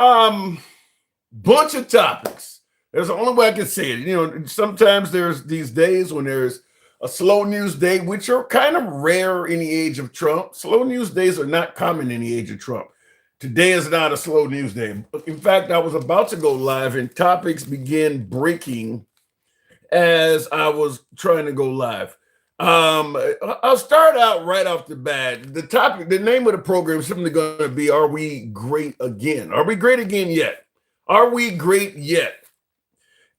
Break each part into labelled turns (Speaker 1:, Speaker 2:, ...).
Speaker 1: Um, Bunch of topics. There's the only way I can say it. Sometimes there's these days when there's a slow news day, which are kind of rare in the age of Trump. Slow news days are not common in the age of Trump. Today is not a slow news day. In fact, I was about to go live and topics began breaking as I was trying to go live. I'll start out right off the bat. The name of the program is simply going to be Are We Great Again? Are we great again yet? Are we great yet?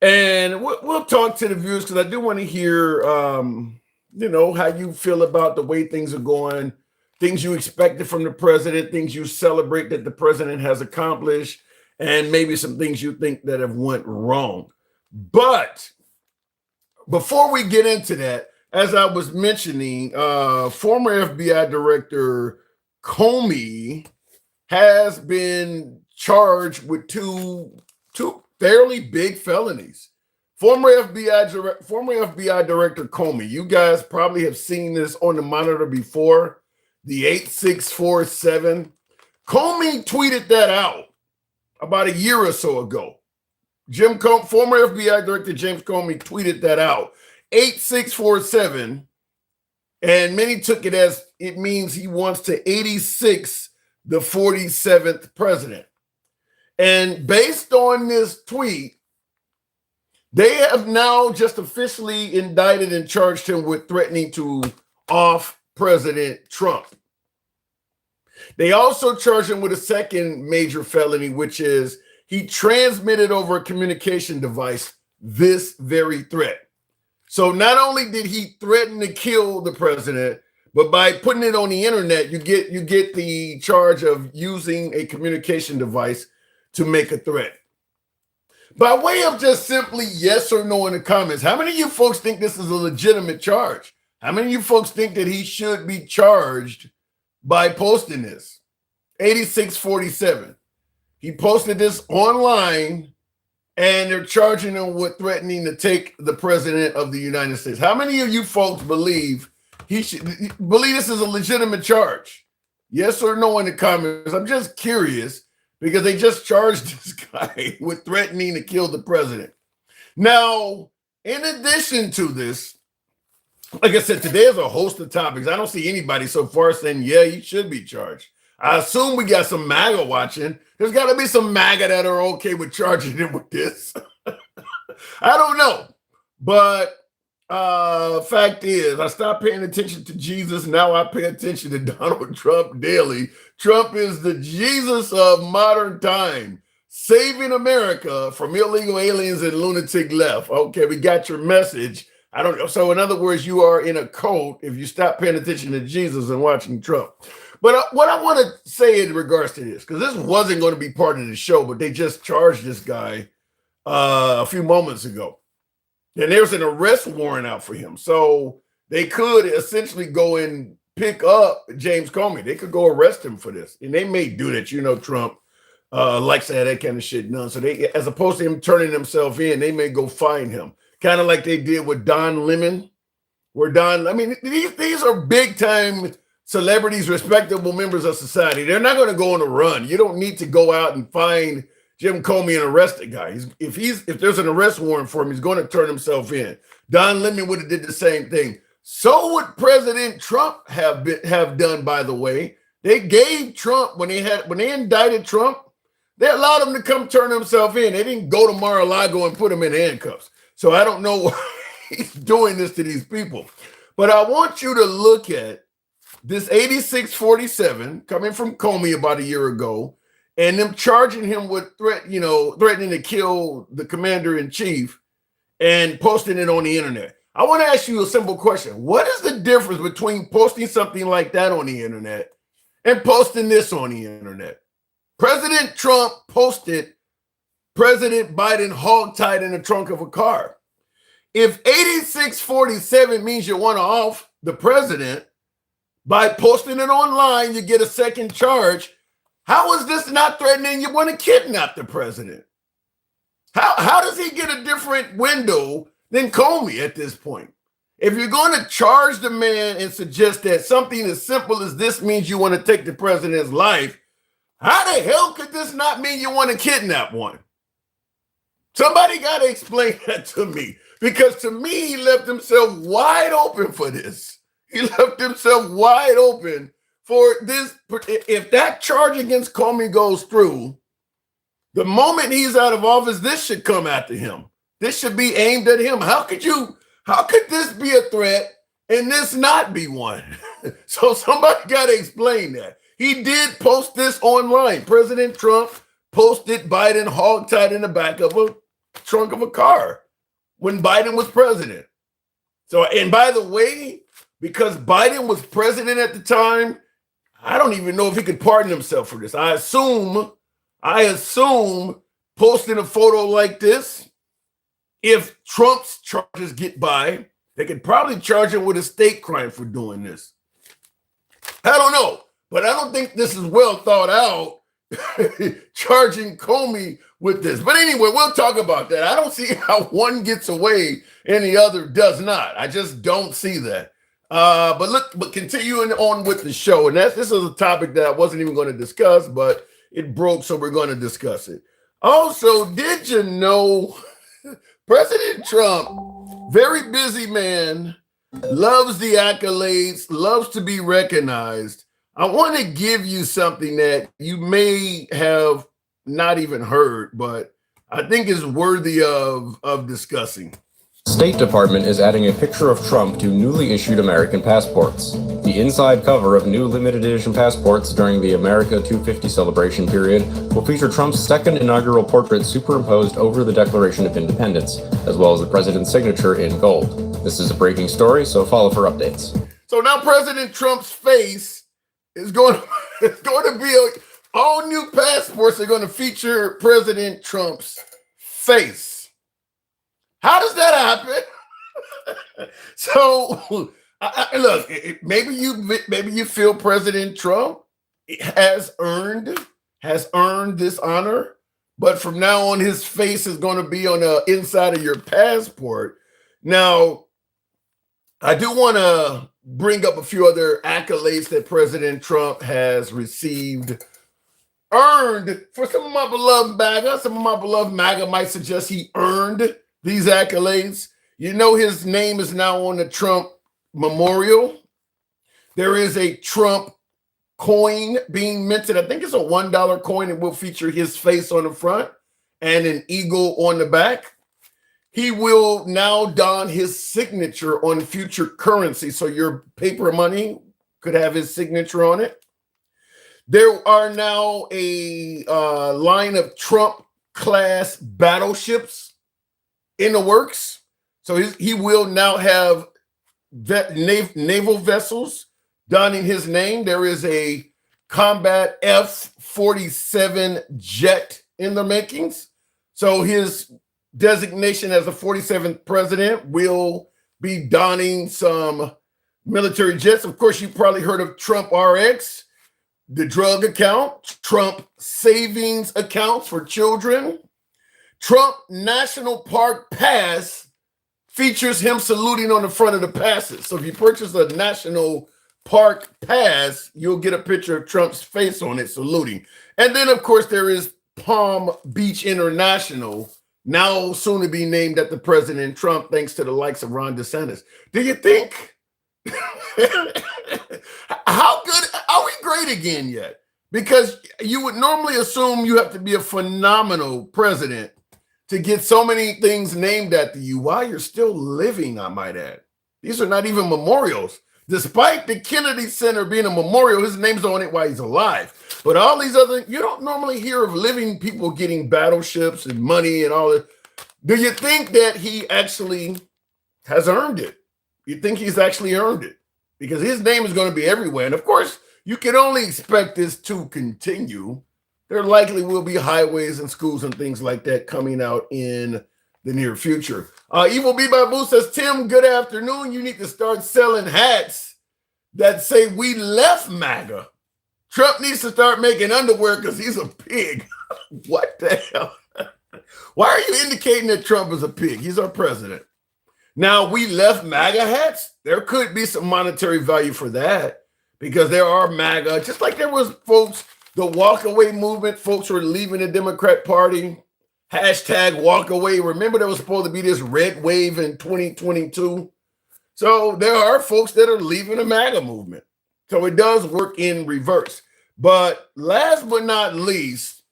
Speaker 1: And we'll talk to the viewers because I do want to hear, how you feel about the way things are going, things you expected from the president, things you celebrate that the president has accomplished, and maybe some things you think that have went wrong. But before we get into that, as I was mentioning, former FBI Director Comey has been charged with two fairly big felonies. Former FBI Director Comey, you guys probably have seen this on the monitor before, the 8647. Comey tweeted that out about a year or so ago. Former FBI Director James Comey tweeted that out. 8647, and many took it as it means he wants to 86 the 47th president. And based on this tweet, they have now just officially indicted and charged him with threatening to off President Trump. They also charged him with a second major felony, which is he transmitted over a communication device this very threat. So not only did he threaten to kill the president, but by putting it on the internet, you get the charge of using a communication device to make a threat. By way of just simply yes or no in the comments, how many of you folks think this is a legitimate charge? How many of you folks think that he should be charged by posting this? 8647. He posted this online, and they're charging him with threatening to take the president of the United States. How many of you folks believe this is a legitimate charge? Yes or no in the comments. I'm just curious because they just charged this guy with threatening to kill the president. Now, in addition to this, like I said, today is a host of topics. I don't see anybody so far saying, yeah, you should be charged. I assume we got some MAGA watching. There's got to be some MAGA that are okay with charging him with this. I don't know. But fact is, I stopped paying attention to Jesus. Now I pay attention to Donald Trump daily. Trump is the Jesus of modern time, saving America from illegal aliens and lunatic left. Okay, we got your message. I don't know. So in other words, you are in a cult if you stop paying attention to Jesus and watching Trump. But what I want to say in regards to this, because this wasn't going to be part of the show, but they just charged this guy a few moments ago. And there's an arrest warrant out for him. So they could essentially go and pick up James Comey. They could go arrest him for this. And they may do that. Trump likes to have that kind of shit done. So they, as opposed to him turning himself in, they may go find him. Kind of like they did with Don Lemon. These are big time celebrities, respectable members of society. They're not going to go on a run. You don't need to go out and find Jim Comey and arrest the guy. If there's an arrest warrant for him, he's going to turn himself in. Don Lemon would have did the same thing. So would President Trump have done, by the way. They gave Trump, when they indicted Trump, they allowed him to come turn himself in. They didn't go to Mar-a-Lago and put him in handcuffs. So I don't know why he's doing this to these people. But I want you to look at this 8647 coming from Comey about a year ago, and them charging him with threatening to kill the commander in chief and posting it on the internet. I want to ask you a simple question. What is the difference between posting something like that on the internet and posting this on the internet? President Trump posted President Biden hogtied in the trunk of a car. If 8647 means you want to off the president, by posting it online, you get a second charge. How is this not threatening you want to kidnap the president? How does he get a different window than Comey at this point? If you're going to charge the man and suggest that something as simple as this means you want to take the president's life, How the hell could this not mean you want to kidnap one? Somebody got to explain that to me, because to me, he left himself wide open for this. He left himself wide open for this. If that charge against Comey goes through, the moment he's out of office, this should come after him. This should be aimed at him. How could this be a threat and this not be one? So somebody got to explain that. He did post this online. President Trump posted Biden hogtied in the back of a trunk of a car when Biden was president. So, and by the way, because Biden was president at the time, I don't even know if he could pardon himself for this. I assume posting a photo like this, if Trump's charges get by, they could probably charge him with a state crime for doing this. I don't know, but I don't think this is well thought out, charging Comey with this. But anyway, we'll talk about that. I don't see how one gets away and the other does not. I just don't see that. But continuing on with the show, and this is a topic that I wasn't even going to discuss, but it broke, so we're going to discuss it. Also, did you know President Trump, very busy man, loves the accolades, loves to be recognized. I want to give you something that you may have not even heard, but I think is worthy of discussing.
Speaker 2: State Department is adding a picture of Trump to newly issued American passports. The inside cover of new limited edition passports during the America 250 celebration period will feature Trump's second inaugural portrait superimposed over the Declaration of Independence, as well as the president's signature in gold. This is a breaking story, so follow for updates.
Speaker 1: So now President Trump's face is going to be all new passports are going to feature President Trump's face. How does that happen? So, look, maybe you feel President Trump has earned this honor, but from now on, his face is going to be on the inside of your passport. Now, I do want to bring up a few other accolades that President Trump has received, earned for some of my beloved MAGA. Some of my beloved MAGA might suggest he earned these accolades. You know, his name is now on the Trump Memorial. There is a Trump coin being minted. I think it's a $1 coin. It will feature his face on the front and an eagle on the back. He will now don his signature on future currency. So your paper money could have his signature on it. There are now a line of Trump class battleships in the works. So he will now have naval vessels donning his name. There is a combat F-47 jet in the makings. So his designation as the 47th president will be donning some military jets. Of course, you've probably heard of Trump RX, the drug account, Trump savings accounts for children. Trump National Park Pass features him saluting on the front of the passes. So if you purchase a National Park Pass, you'll get a picture of Trump's face on it saluting. And then, of course, there is Palm Beach International, now soon to be named after President Trump, thanks to the likes of Ron DeSantis. Do you think, how good, are we great again yet? Because you would normally assume you have to be a phenomenal president to get so many things named after you while you're still living, I might add. These are not even memorials. Despite the Kennedy Center being a memorial, his name's on it while he's alive. But all these other, you don't normally hear of living people getting battleships and money and all that. Do you think that he actually has earned it? You think he's actually earned it? Because his name is going to be everywhere. And of course, you can only expect this to continue. There likely will be highways and schools and things like that coming out in the near future. Evil B Babu says, Tim, good afternoon. You need to start selling hats that say we left MAGA. Trump needs to start making underwear because he's a pig. What the hell? Why are you indicating that Trump is a pig? He's our president. Now, we left MAGA hats. There could be some monetary value for that because there are MAGA, just like there was folks the walkaway movement. Folks were leaving the Democrat Party. Hashtag walkaway. Remember, there was supposed to be this red wave in 2022. So there are folks that are leaving the MAGA movement. So it does work in reverse. But last but not least,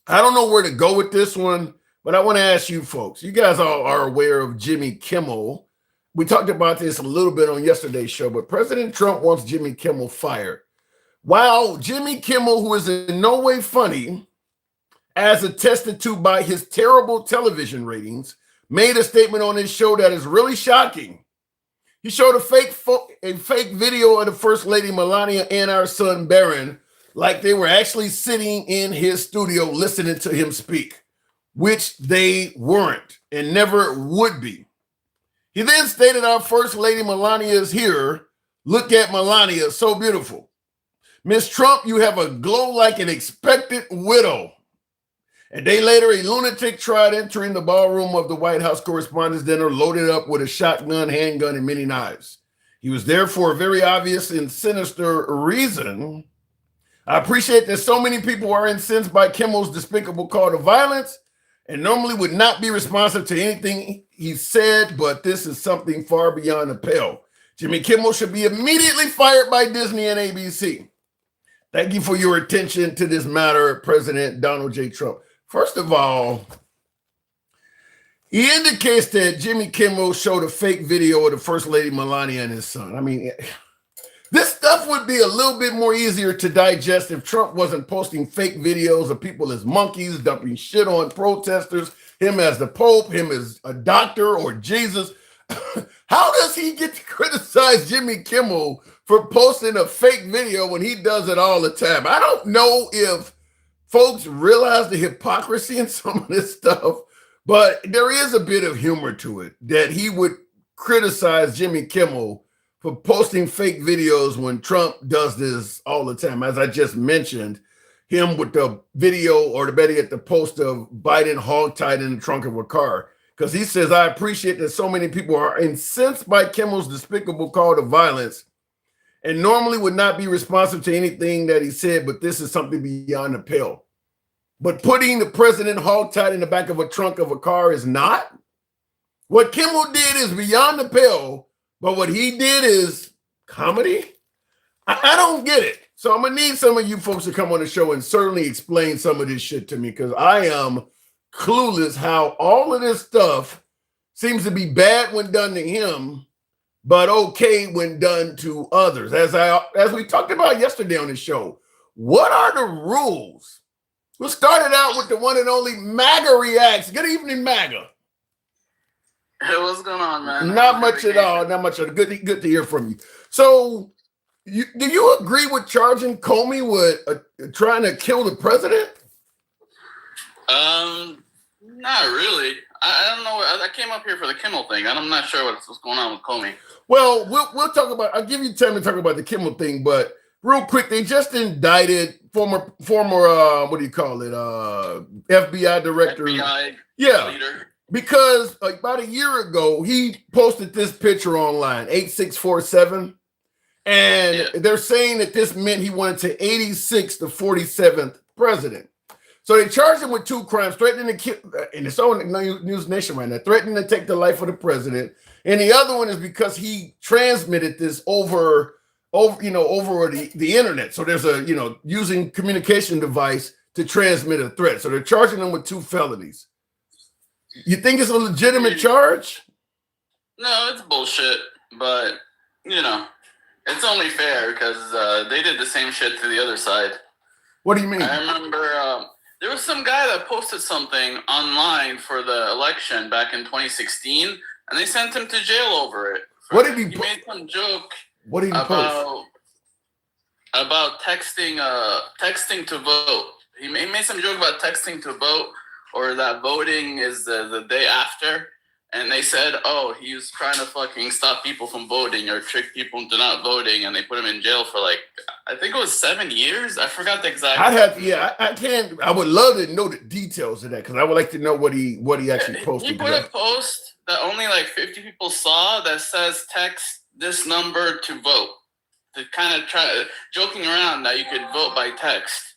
Speaker 1: I don't know where to go with this one, but I want to ask you folks. You guys all are aware of Jimmy Kimmel. We talked about this a little bit on yesterday's show, but President Trump wants Jimmy Kimmel fired. While Jimmy Kimmel, who is in no way funny, as attested to by his terrible television ratings, made a statement on his show that is really shocking. He showed a fake video of the First Lady Melania and our son Barron, like they were actually sitting in his studio listening to him speak, which they weren't and never would be. He then stated, our First Lady Melania is here. Look at Melania, so beautiful. Miss Trump, you have a glow like an expectant widow. A day later, a lunatic tried entering the ballroom of the White House Correspondents' Dinner loaded up with a shotgun, handgun, and many knives. He was there for a very obvious and sinister reason. I appreciate that so many people are incensed by Kimmel's despicable call to violence and normally would not be responsive to anything he said, but this is something far beyond the pale. Jimmy Kimmel should be immediately fired by Disney and ABC. Thank you for your attention to this matter, President Donald J. Trump. First of all, he indicates that Jimmy Kimmel showed a fake video of the First Lady Melania and his son. I mean, this stuff would be a little bit more easier to digest if Trump wasn't posting fake videos of people as monkeys, dumping shit on protesters, him as the Pope, him as a doctor or Jesus. How does he get to criticize Jimmy Kimmel for posting a fake video when he does it all the time? I don't know if folks realize the hypocrisy in some of this stuff, but there is a bit of humor to it that he would criticize Jimmy Kimmel for posting fake videos when Trump does this all the time. As I just mentioned, him with the video or the better yet, the post of Biden hogtied in the trunk of a car. Because he says, I appreciate that so many people are incensed by Kimmel's despicable call to violence and normally would not be responsive to anything that he said, but this is something beyond the pale. But putting the president hogtied in the back of a trunk of a car is not. What Kimmel did is beyond the pale, but what he did is comedy. I don't get it. So I'm going to need some of you folks to come on the show and certainly explain some of this shit to me, because I am clueless how all of this stuff seems to be bad when done to him, but okay when done to others. As we talked about yesterday on the show, what are the rules? We started out with the one and only MAGA Reacts. Good evening, MAGA.
Speaker 3: Hey, what's going on, man?
Speaker 1: Not much at all. Not much at all. Good to hear from you. So, do you agree with charging Comey with trying to kill the president?
Speaker 3: Not really. I don't know. I came up here for the Kimmel thing. I'm not sure what's going on with Comey.
Speaker 1: Well, we'll talk about. I'll give you time to talk about the Kimmel thing, but real quick, they just indicted former what do you call it? FBI director.
Speaker 3: FBI
Speaker 1: leader. Because about a year ago, he posted this picture online, 8647, and they're saying that this meant he went to 86th to 47th president. So they charged him with two crimes, threatening to kill, and it's on News Nation right now, threatening to take the life of the president. And the other one is because he transmitted this over the internet. So there's using communication device to transmit a threat. So they're charging him with two felonies. You think it's a legitimate charge?
Speaker 3: No, it's bullshit. But, it's only fair because they did the same shit to the other side.
Speaker 1: What do you mean?
Speaker 3: I remember there was some guy that posted something online for the election back in 2016, and they sent him to jail over it.
Speaker 1: What did he
Speaker 3: made some joke.
Speaker 1: What did he post?
Speaker 3: About texting to vote. He made some joke about texting to vote, or that voting is the day after. And they said, he was trying to fucking stop people from voting or trick people into not voting, and they put him in jail for I think it was 7 years. I forgot the exact.
Speaker 1: I would love to know the details of that because I would like to know what he actually posted.
Speaker 3: He put a post that only 50 people saw that says text this number to vote. to kind of try joking around that you could vote by text.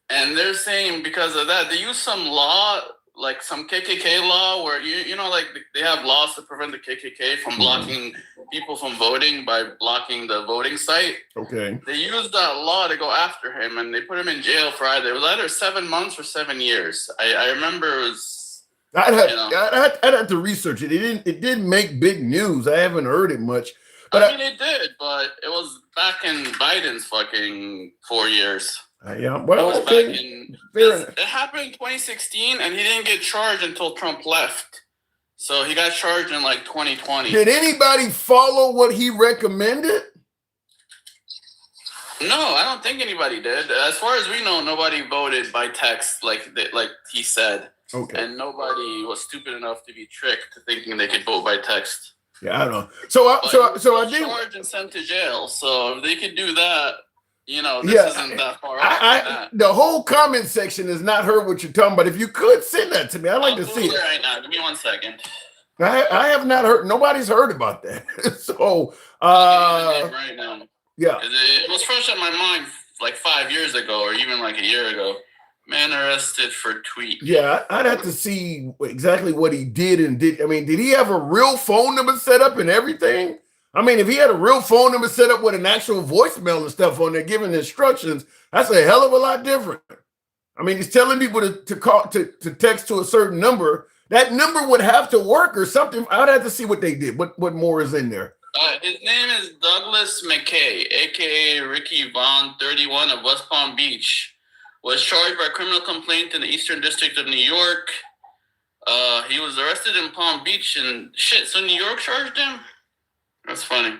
Speaker 3: And they're saying because of that, they use some law, like some KKK law, where like they have laws to prevent the KKK from blocking people from voting by blocking the voting site.
Speaker 1: Okay.
Speaker 3: They used that law to go after him, and they put him in jail for either 7 months or 7 years. I remember it was.
Speaker 1: I'd have to research it. It didn't make big news. I haven't heard it much. But
Speaker 3: I mean, it did, but it was back in Biden's fucking 4 years.
Speaker 1: Yeah, well,
Speaker 3: it happened in 2016, and he didn't get charged until Trump left. So he got charged in like 2020.
Speaker 1: Did anybody follow what he recommended?
Speaker 3: No, I don't think anybody did. As far as we know, nobody voted by text like he said.
Speaker 1: Okay.
Speaker 3: And nobody was stupid enough to be tricked thinking they could vote by text.
Speaker 1: Yeah, I don't know. So I did
Speaker 3: charged and sent to jail. So if they could do that, this isn't that far off.
Speaker 1: The whole comment section has not heard what you're talking about. If you could send that to me, I'd like to see it
Speaker 3: right now. Give me 1 second.
Speaker 1: I have not heard. Nobody's heard about that. So
Speaker 3: right now.
Speaker 1: Yeah,
Speaker 3: it was fresh on my mind like 5 years ago, or even like a year ago. Man arrested for tweet.
Speaker 1: Yeah, I'd have to see exactly what he did and did. I mean, did he have a real phone number set up and everything? I mean, if he had a real phone number set up with an actual voicemail and stuff on there, giving instructions, that's a hell of a lot different. I mean, he's telling people to call to text to a certain number. That number would have to work or something. I'd have to see what they did. What more is in there?
Speaker 3: His name is Douglas McKay, a.k.a. Ricky Vaughn, 31 of West Palm Beach. Was charged by a criminal complaint in the Eastern District of New York. He was arrested in Palm Beach and shit. So New York charged him? That's funny.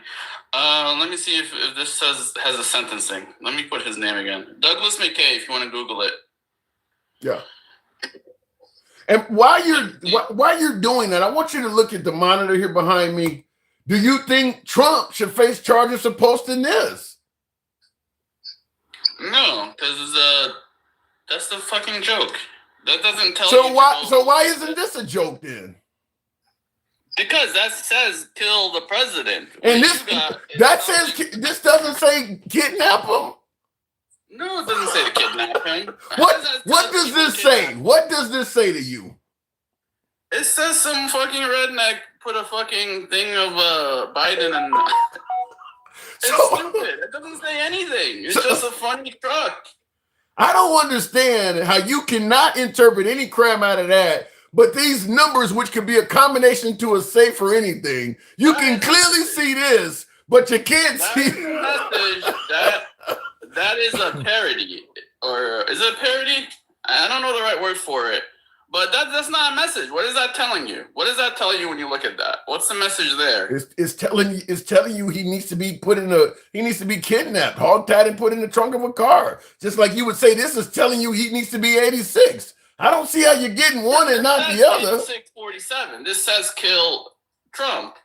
Speaker 3: Let me see if this has a sentencing. Let me put his name again. Douglas McKay, if you want to Google it.
Speaker 1: Yeah. And while you're doing that, I want you to look at the monitor here behind me. Do you think Trump should face charges for posting this?
Speaker 3: No, because that's the fucking joke. That doesn't tell
Speaker 1: you. So why isn't this a joke then?
Speaker 3: Because that says kill the president.
Speaker 1: And this doesn't say kidnap him.
Speaker 3: No, it doesn't say to kidnap him.
Speaker 1: What does this say? What does this say to you?
Speaker 3: It says some fucking redneck put a fucking thing of Biden and it's stupid. It doesn't say anything. It's just a funny truck.
Speaker 1: I don't understand how you cannot interpret any crap out of that, but these numbers, which could be a combination to a safe or anything, you can clearly see this, but you can't see.
Speaker 3: That is a parody, or is it a parody? I don't know the right word for it, but that's not a message. What is that telling you? What does that tell you when you look at that? What's the message there?
Speaker 1: It's telling you he needs to be kidnapped, hogtied, and put in the trunk of a car. Just like you would say, this is telling you he needs to be 86. I don't see how you're getting one and not the other.
Speaker 3: 8647. This says kill Trump.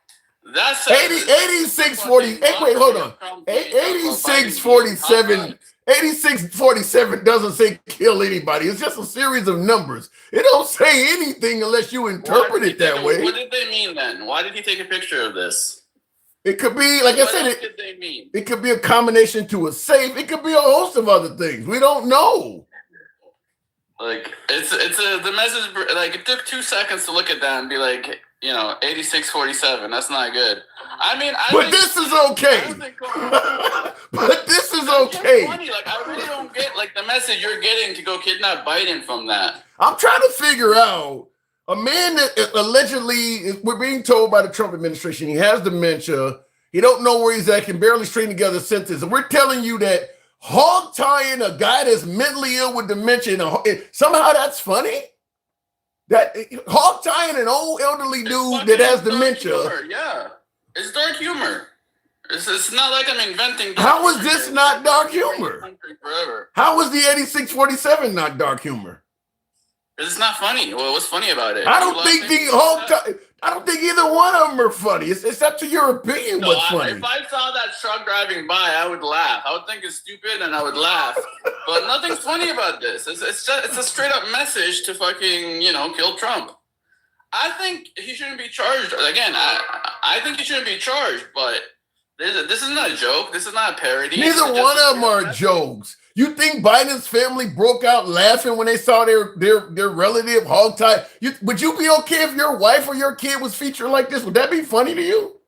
Speaker 3: That says
Speaker 1: 8640. Hey, wait, hold on. 8647. 8647 doesn't say kill anybody. It's just a series of numbers. It don't say anything unless you interpret it that way.
Speaker 3: What did they mean then? Why did he take a picture of this?
Speaker 1: It could be, like I said, it could be a combination to a safe. It could be a host of other things. We don't know.
Speaker 3: Like the message. Like it took 2 seconds to look at that and be like, 8647. That's not good. I mean,
Speaker 1: but this is okay. But this is okay.
Speaker 3: Funny. Like I really don't get like the message you're getting to go kidnap Biden from that.
Speaker 1: I'm trying to figure out a man that allegedly, we're being told by the Trump administration, he has dementia. He don't know where he's at, can barely string together sentences. And we're telling you that hog tying a guy that's mentally ill with dementia, somehow that's funny? That hog tying an old elderly dude that has dementia.
Speaker 3: Humor, yeah, it's dark humor. It's not like I'm inventing.
Speaker 1: How is this not dark humor? How is the 8647 not dark humor?
Speaker 3: It's not funny. Well, what's funny about it?
Speaker 1: I don't think either one of them are funny. It's up to your opinion what's funny.
Speaker 3: If I saw that truck driving by, I would laugh. I would think it's stupid and I would laugh. But nothing's funny about this. It's a straight up message to fucking, kill Trump. I think he shouldn't be charged. Again, I think he shouldn't be charged, but This is not a joke. This is not a parody.
Speaker 1: Neither one of them are jokes. You think Biden's family broke out laughing when they saw their relative hogtie? Would you be okay if your wife or your kid was featured like this? Would that be funny to you?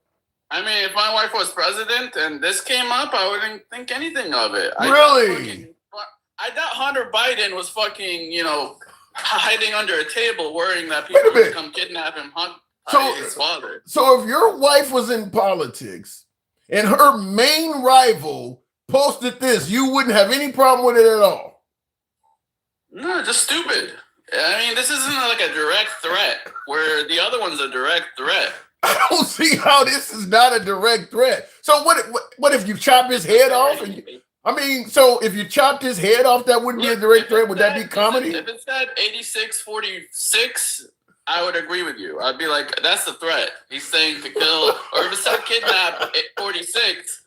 Speaker 3: I mean, if my wife was president and this came up, I wouldn't think anything of it.
Speaker 1: Really?
Speaker 3: I doubt Hunter Biden was fucking, hiding under a table worrying that people would come kidnap him, his father.
Speaker 1: So if your wife was in politics and her main rival posted this, you wouldn't have any problem with it at all?
Speaker 3: No, just stupid. I mean, this isn't like a direct threat where the other one's a direct threat.
Speaker 1: I don't see how this is not a direct threat. So what if you chop his head off? So if you chopped his head off, that wouldn't be a direct threat. Would that be comedy?
Speaker 3: If it said 86-46, I would agree with you. I'd be like, that's the threat. He's saying to kill. Or if it said kidnap 46,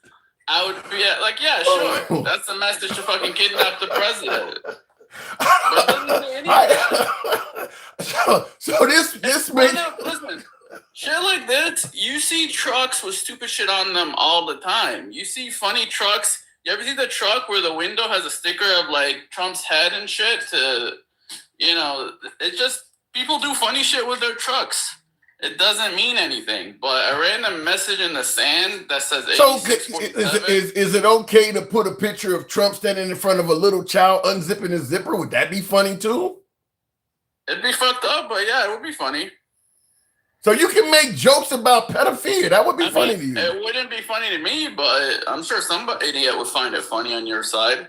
Speaker 3: I would be like, yeah, sure. That's the message to fucking kidnap the president. But it doesn't say anything.
Speaker 1: So this makes...
Speaker 3: Listen, shit like this, you see trucks with stupid shit on them all the time. You see funny trucks. You ever see the truck where the window has a sticker of like Trump's head and shit? It just, people do funny shit with their trucks. It doesn't mean anything, but a random message in the sand that says 8647.
Speaker 1: Is it okay to put a picture of Trump standing in front of a little child unzipping his zipper? Would that be funny too?
Speaker 3: It'd be fucked up, but yeah, it would be funny.
Speaker 1: So you can make jokes about pedophilia. That would be funny to you.
Speaker 3: It wouldn't be funny to me, but I'm sure some idiot would find it funny on your side.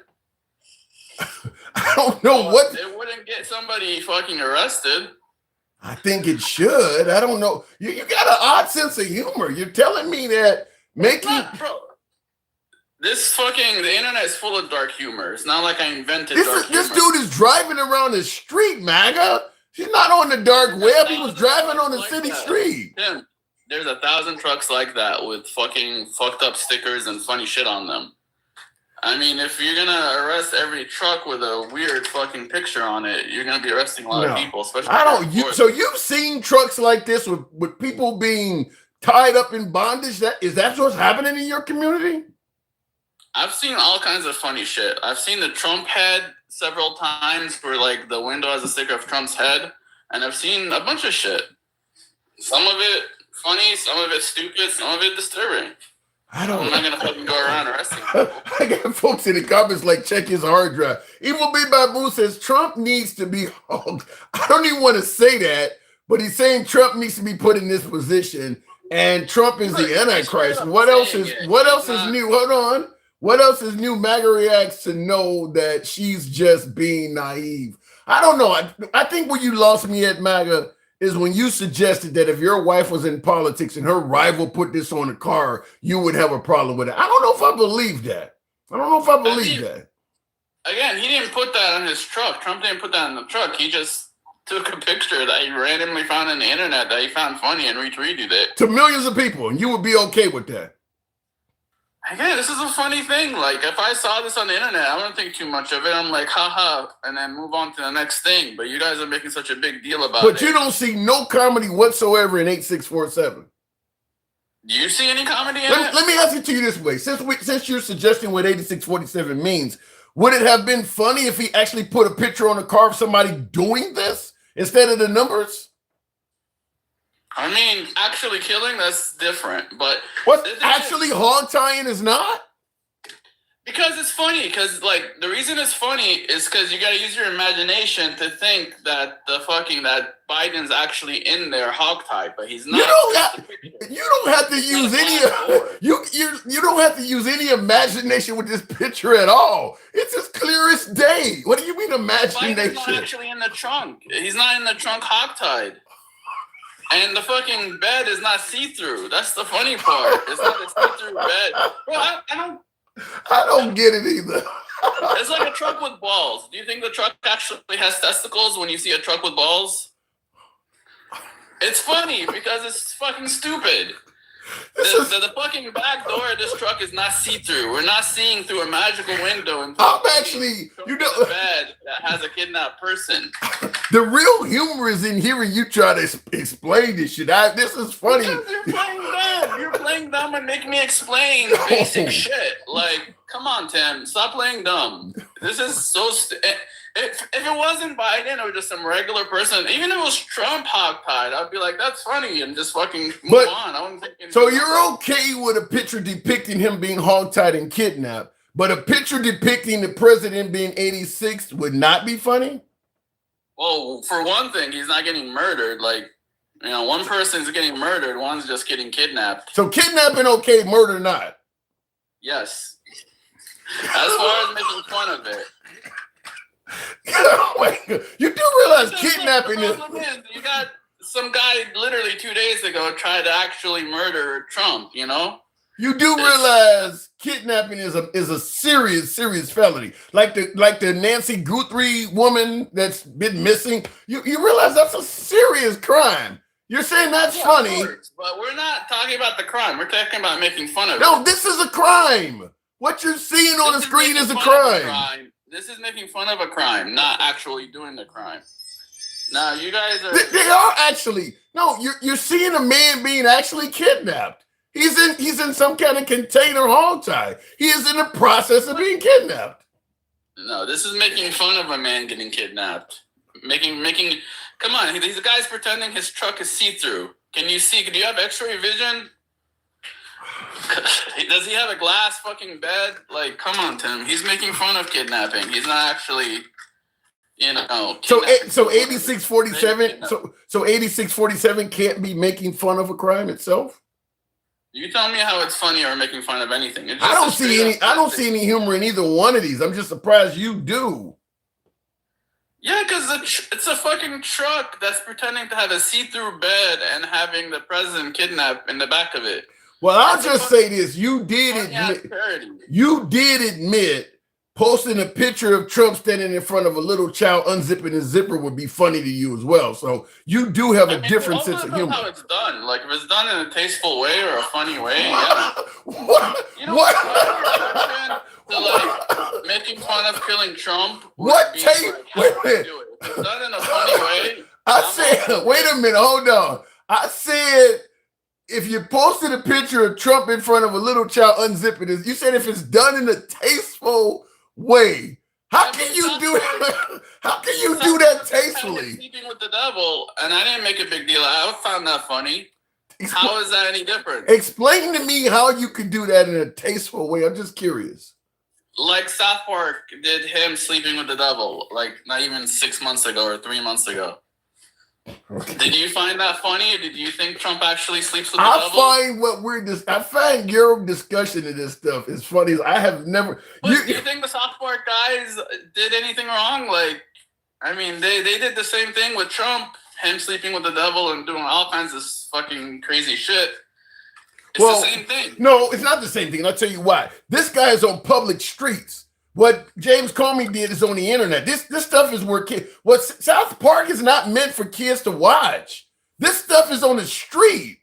Speaker 1: I don't know what...
Speaker 3: It wouldn't get somebody fucking arrested.
Speaker 1: I think it should. I don't know. You got an odd sense of humor. You're telling me that making...
Speaker 3: The internet is full of dark humor. It's not like I invented dark humor.
Speaker 1: This dude is driving around the street, MAGA. He's not on the dark web. He was driving on the city street.
Speaker 3: Tim, there's 1,000 trucks like that with fucking fucked up stickers and funny shit on them. I mean, if you're gonna arrest every truck with a weird fucking picture on it, you're gonna be arresting a lot of people. Especially
Speaker 1: so you've seen trucks like this with people being tied up in bondage? Is that what's happening in your community?
Speaker 3: I've seen all kinds of funny shit. I've seen the Trump head several times where like the window has a sticker of Trump's head, and I've seen a bunch of shit. Some of it funny, some of it stupid, some of it disturbing. I'm not gonna fucking go around arresting people.
Speaker 1: I got folks in the comments like, check his hard drive. Evil B Babu says Trump needs to be hugged. I don't even want to say that, but he's saying Trump needs to be put in this position, and Trump is the Antichrist. What else is new? Hold on. What else is new? MAGA reacts to know that she's just being naive. I don't know. I think where you lost me at, MAGA, is when you suggested that if your wife was in politics and her rival put this on a car, you would have a problem with it. I don't know if I believe that. That.
Speaker 3: Again, he didn't put that on his truck. Trump didn't put that on the truck. He just took a picture that he randomly found on the internet that he found funny and retweeted it.
Speaker 1: To millions of people, and you would be okay with that.
Speaker 3: Again, this is a funny thing. Like, if I saw this on the internet, I wouldn't think too much of it. I'm like, haha, and then move on to the next thing. But you guys are making such a big deal about it.
Speaker 1: But you don't see no comedy whatsoever in 8647.
Speaker 3: Do you see any comedy in it?
Speaker 1: Let me ask it to you this way. Since you're suggesting what 8647 means, would it have been funny if he actually put a picture on the car of somebody doing this instead of the numbers?
Speaker 3: I mean, actually killing, that's different. But
Speaker 1: what actually hog tying is not?
Speaker 3: Because it's funny. Because like the reason it's funny is because you got to use your imagination to think that that Biden's actually in there hog tied, but he's not.
Speaker 1: You don't have to use you don't have to use any imagination with this picture at all. It's as clear as day. What do you mean imagination?
Speaker 3: Biden's not actually in the trunk. He's not in the trunk hog tied. And the fucking bed is not see-through. That's the funny part. It's not a see-through bed. Bro,
Speaker 1: I don't get it either.
Speaker 3: It's like a truck with balls. Do you think the truck actually has testicles when you see a truck with balls? It's funny because it's fucking stupid. The fucking back door of this truck is not see-through. We're not seeing through a magical window into a bed that has a kidnapped person.
Speaker 1: The real humor is in hearing you try to explain this shit. This is funny.
Speaker 3: Because you're playing dumb. dumb. You're playing dumb and making me explain basic shit. Like, come on, Tim. Stop playing dumb. This is so... If it wasn't Biden or just some regular person, even if it was Trump hogtied, I'd be like, that's funny, and just fucking move on. I wouldn't think
Speaker 1: so you're okay with a picture depicting him being hogtied and kidnapped, but a picture depicting the president being 86 would not be funny?
Speaker 3: Well, for one thing, he's not getting murdered. Like, you know, one person's getting murdered, one's just getting kidnapped.
Speaker 1: So kidnapping okay, murder not?
Speaker 3: Yes. As far as making fun of it.
Speaker 1: Oh my God. You do realize kidnapping is...
Speaker 3: You got some guy literally 2 days ago tried to actually murder Trump, you know?
Speaker 1: You do realize kidnapping is a serious felony. Like the Nancy Guthrie woman that's been missing. You realize that's a serious crime. You're saying that's funny.
Speaker 3: Course, but we're not talking about the crime. We're talking about making fun of it.
Speaker 1: No, this is a crime. What you're seeing on the screen is a crime.
Speaker 3: This is making fun of a crime, not actually doing the crime. Now, you guys are...
Speaker 1: They are actually... No, you're seeing a man being actually kidnapped. He's in some kind of container hog-tie. He is in the process of being kidnapped.
Speaker 3: No, this is making fun of a man getting kidnapped. Making... Come on, these guys pretending his truck is see-through. Can you see? Do you have x-ray vision? Does he have a glass fucking bed? Like, come on, Tim. He's making fun of kidnapping. He's not actually, you know.
Speaker 1: So 8647. So 8647 can't be making fun of a crime itself.
Speaker 3: You tell me how it's funny or making fun of anything.
Speaker 1: I don't see any humor in either one of these. I'm just surprised you do.
Speaker 3: Yeah, because it's a fucking truck that's pretending to have a see-through bed and having the president kidnapped in the back of it.
Speaker 1: Well, I'll just say this. You did admit posting a picture of Trump standing in front of a little child unzipping his zipper would be funny to you as well. So you do have a different sense of humor.
Speaker 3: How it's done. Like, if it's done in a tasteful way or a funny way, yeah.
Speaker 1: What?
Speaker 3: You know, what? To, like, making fun of killing Trump.
Speaker 1: What taste? Wait a minute.
Speaker 3: If it's done in a funny way.
Speaker 1: Wait a minute. Hold on. I said... If you posted a picture of Trump in front of a little child unzipping it, you said if it's done in a tasteful way. How can you do that? How can you do that tastefully?
Speaker 3: Sleeping with the devil, and I didn't make a big deal. I found that funny. How is that any different?
Speaker 1: Explain to me how you could do that in a tasteful way. I'm just curious.
Speaker 3: Like South Park did him sleeping with the devil, like not even 6 months ago or 3 months ago. Okay. Did you find that funny, or did you think Trump actually sleeps with the devil?
Speaker 1: I find your discussion of this stuff is funny. I have never.
Speaker 3: Do you think the South Park guys did anything wrong? Like, I mean, they did the same thing with Trump, him sleeping with the devil and doing all kinds of fucking crazy shit. It's the same thing.
Speaker 1: No, it's not the same thing. And I'll tell you why. This guy is on public streets. What James Comey did is on the internet. This stuff is where kids... What South Park is not meant for kids to watch. This stuff is on the street.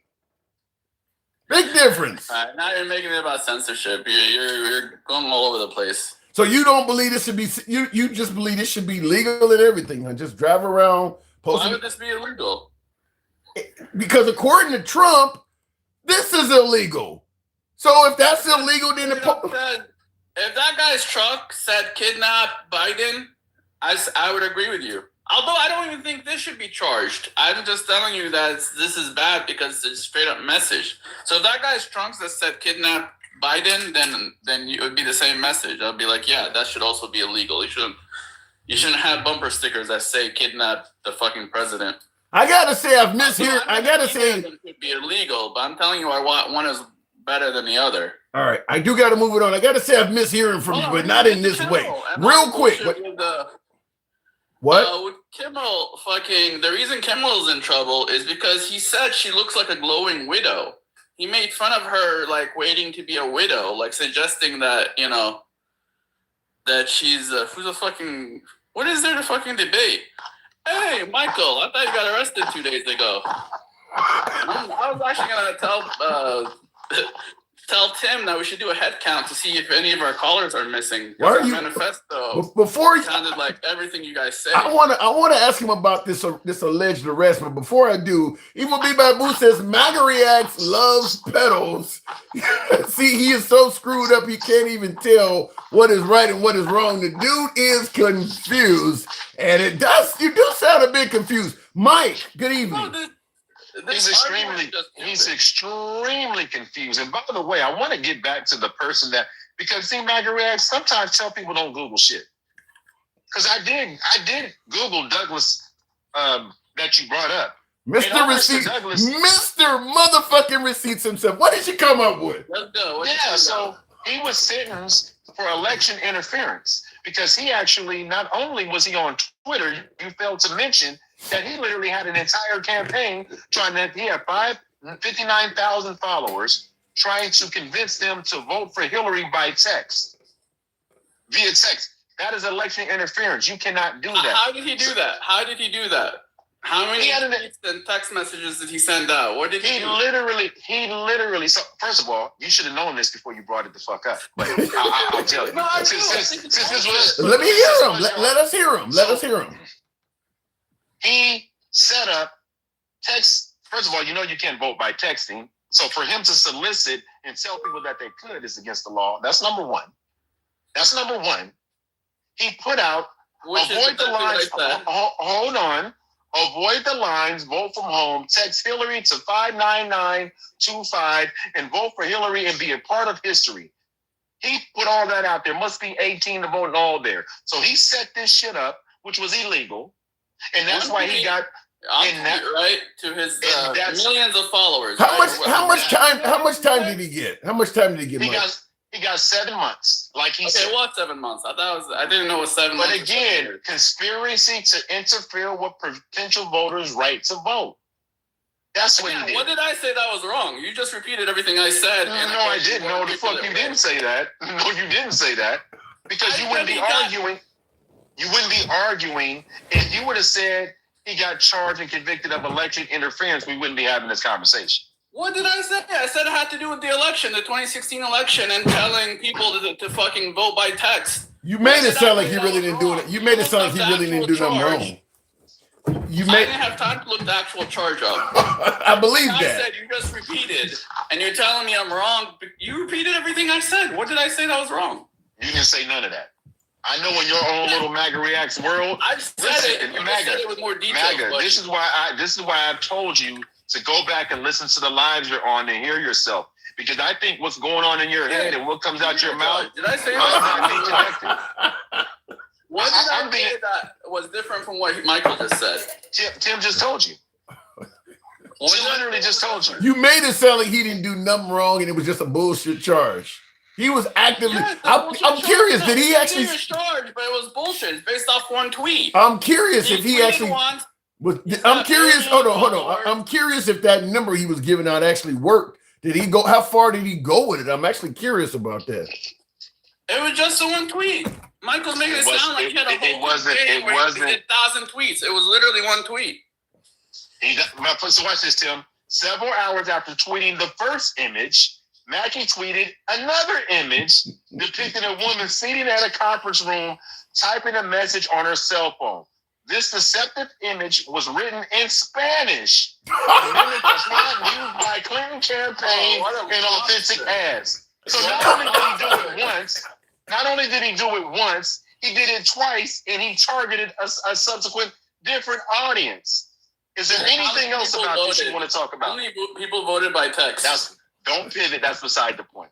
Speaker 1: Big difference.
Speaker 3: Now you're making it about censorship. You're going all over the place.
Speaker 1: So you don't believe this should be... You just believe this should be legal and everything. And just drive around...
Speaker 3: Why would this be illegal?
Speaker 1: Because according to Trump, this is illegal. So if that's illegal, then
Speaker 3: if that guy's truck said kidnap Biden, I would agree with you. Although I don't even think this should be charged. I'm just telling you that this is bad because it's a straight up message. So if that guy's trunk that said kidnap Biden, then it would be the same message. I'd be like, yeah, that should also be illegal. You shouldn't have bumper stickers that say kidnap the fucking president.
Speaker 1: I gotta say, I've misheard. I gotta say,
Speaker 3: it could be illegal, but I'm telling you, one is better than the other.
Speaker 1: All right, I do got to move it on. I got to say I've mishearing from you, but not in this way. Real quick. What?
Speaker 3: With Kimmel, the reason Kimmel's in trouble is because he said she looks like a glowing widow. He made fun of her, like, waiting to be a widow, like, suggesting that, you know, that she's, what is there to fucking debate? Hey, Michael, I thought you got arrested 2 days ago. I was actually going to tell tell Tim that we should do a head count to see if any of our callers are missing.
Speaker 1: Why are you
Speaker 3: manifesto
Speaker 1: before
Speaker 3: sounded like everything you guys say.
Speaker 1: I want to ask him about this alleged arrest, but before I do, Evil B Babu says MAGA reacts loves pedals. See, he is so screwed up he can't even tell what is right and what is wrong. The dude is confused, and you do sound a bit confused. Mike, good evening.
Speaker 3: No,
Speaker 4: He's extremely confused. And by the way, I want to get back to the person because see, MAGA reacts sometimes tell people don't Google shit. Because I did Google Douglas that you brought up.
Speaker 1: Mr. Receipts, Mr. Motherfucking Receipts himself. What did you come up with?
Speaker 3: Let's go.
Speaker 4: So he was sentenced for election interference because he actually, not only was he on Twitter, you failed to mention that he literally had an entire campaign he had 59,000 followers trying to convince them to vote for Hillary by text, via text. That is election interference. You cannot do that.
Speaker 3: How did he do that? How How many tweets and text messages did he send out? What did he do?
Speaker 4: Literally. So first of all, you should have known this before you brought it the fuck up. But I'll tell you.
Speaker 1: Let me hear him. Let us hear him. Let us hear him.
Speaker 4: He set up text. First of all, you can't vote by texting. So for him to solicit and tell people that they could is against the law. That's number one. He put out, avoid the lines. Hold on. Avoid the lines, vote from home, text Hillary to 59925 and vote for Hillary and be a part of history. He put all that out there. Must be 18 to vote and all there. So he set this shit up, which was illegal. And that's why he got
Speaker 3: right to his millions of followers.
Speaker 1: How much time did he get?
Speaker 4: He got 7 months. Like he said.
Speaker 3: What 7 months? I didn't know it was 7 months.
Speaker 4: But again, conspiracy to interfere with potential voters' right to vote. That's what he did.
Speaker 3: What did I say that was wrong? You just repeated everything I said.
Speaker 4: No, I didn't. No, the fuck you didn't say that. No, you didn't say that. Because you wouldn't be arguing. You wouldn't be arguing if you would have said he got charged and convicted of election interference. We wouldn't be having this conversation.
Speaker 3: What did I say? I said it had to do with the election, the 2016 election, and telling people to fucking vote by text.
Speaker 1: You made it sound like he really didn't do it. You made it sound like he really didn't do nothing wrong.
Speaker 3: I didn't have time to look the actual charge up.
Speaker 1: I believe that.
Speaker 3: I said you just repeated, and you're telling me I'm wrong. You repeated everything I said. What did I say that was wrong?
Speaker 4: You didn't say none of that. I know in your own little MAGA reacts world.
Speaker 3: I just said it. You said it with more detail.
Speaker 4: MAGA. This is why I've told you to go back and listen to the lives you're on and hear yourself. Because I think what's going on in your head and what comes out your mouth.
Speaker 3: Did I say that? What did I say that was different from what Michael just said?
Speaker 4: Tim just told you. Tim literally just told you.
Speaker 1: You made it sound like he didn't do nothing wrong and it was just a bullshit charge. He was actively. I'm curious. Did he actually?
Speaker 3: It was charged, but it was bullshit. It's based off one tweet.
Speaker 1: I'm curious if he actually. I'm curious. Hold on. I'm curious if that number he was giving out actually worked. Did he go? How far did he go with it? I'm actually curious about that.
Speaker 3: It was just a one tweet. Michael's making it sound like he had a whole campaign where he did 1,000 tweets. It was literally one tweet.
Speaker 4: So watch this, Tim. Several hours after tweeting the first image, Mackie tweeted another image depicting a woman sitting at a conference room typing a message on her cell phone. This deceptive image was written in Spanish. It's not used by Clinton campaign and authentic ads. So not only did he do it once, he did it twice, and he targeted a subsequent different audience. Is there anything else about this you want to talk about?
Speaker 3: How many people voted by text?
Speaker 4: Don't pivot. That's beside the point.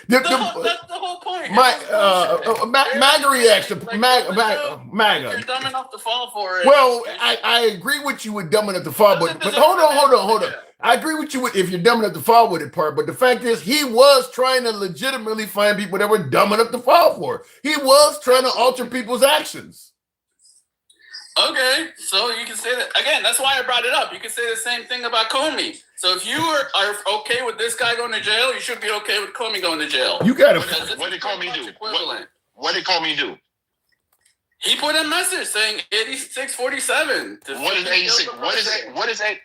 Speaker 3: That's the whole point.
Speaker 1: MAGA reaction. MAGA.
Speaker 3: You're dumb enough to fall for it.
Speaker 1: Well, I agree with you with dumb enough to fall, but hold on. I agree with you if you're dumb enough to fall with it part, but the fact is he was trying to legitimately find people that were dumb enough to fall for it. He was trying to alter people's actions.
Speaker 3: Okay, so you can say that again. That's why I brought it up. You can say the same thing about Comey. So if you are okay with this guy going to jail, you should be okay with Comey going to jail.
Speaker 1: You got to.
Speaker 4: What did Comey do? What did Comey do?
Speaker 3: He put a message saying 8647.
Speaker 4: What is 86?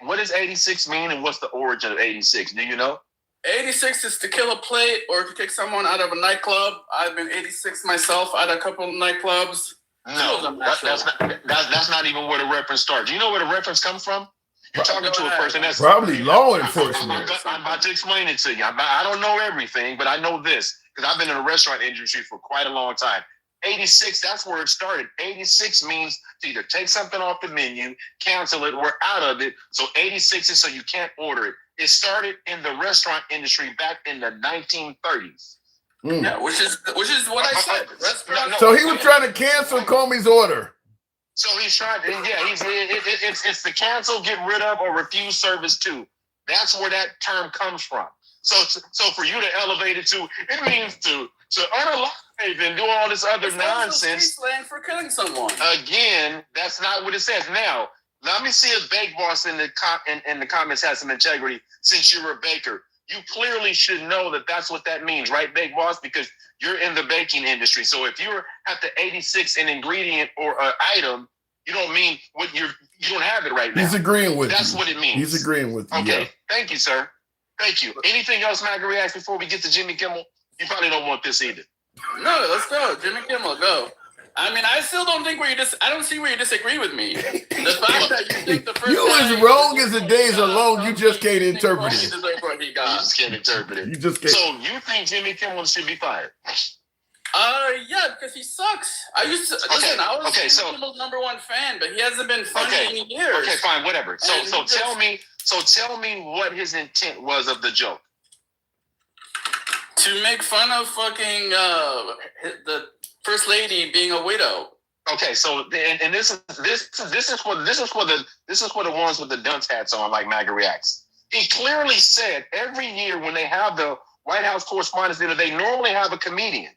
Speaker 4: What does 86 mean, and what's the origin of 86? Do you know?
Speaker 3: 86 is to kill a plate or to kick someone out of a nightclub. I've been 86 myself at a couple of nightclubs.
Speaker 4: No, that's not even where the reference starts. Do you know where the reference comes from? You're talking to a person that's
Speaker 1: probably law enforcement.
Speaker 4: I'm about to explain it to you. I don't know everything, but I know this because I've been in the restaurant industry for quite a long time. 86, that's where it started. 86 means to either take something off the menu, cancel it, we're out of it. So 86 is so you can't order it. It started in the restaurant industry back in the 1930s.
Speaker 3: Yeah, which is what I said.
Speaker 1: So he was trying to cancel Comey's order.
Speaker 4: So he's trying to, it's the cancel, get rid of, or refuse service to. That's where that term comes from. So for you to elevate it to, it means to unalive and do all this other nonsense.
Speaker 3: Slang for killing someone.
Speaker 4: Again, that's not what it says. Now, let me see if Bake Boss in the comments has some integrity. Since you're a baker, you clearly should know that that's what that means, right, Bake Boss? Because you're in the baking industry. So if you're at the 86 an ingredient or an item, you don't mean what you don't have it right now.
Speaker 1: He's agreeing with you.
Speaker 4: That's what it means.
Speaker 1: He's agreeing with you.
Speaker 4: Okay,
Speaker 1: yeah.
Speaker 4: Thank you, sir. Thank you. Anything else, Maggie, reacts before we get to Jimmy Kimmel? You probably don't want this either.
Speaker 3: No, let's go. Jimmy Kimmel, go. I mean, I still don't think I don't see where you disagree with me. The fact that you think the first
Speaker 1: you as wrong as the days are long, you just can't interpret it.
Speaker 4: You just can't interpret it.
Speaker 1: You just can't.
Speaker 4: So you think Jimmy Kimmel should be fired?
Speaker 3: Yeah, because he sucks. I was Jimmy Kimmel's number one fan, but he hasn't been funny in years.
Speaker 4: Okay, fine, whatever. So tell me what his intent was of the joke.
Speaker 3: To make fun of fucking the first lady being a widow.
Speaker 4: Okay, so and this is for the ones with the dunce hats on, like MAGA reacts. He clearly said every year when they have the White House Correspondents' Dinner, they normally have a comedian.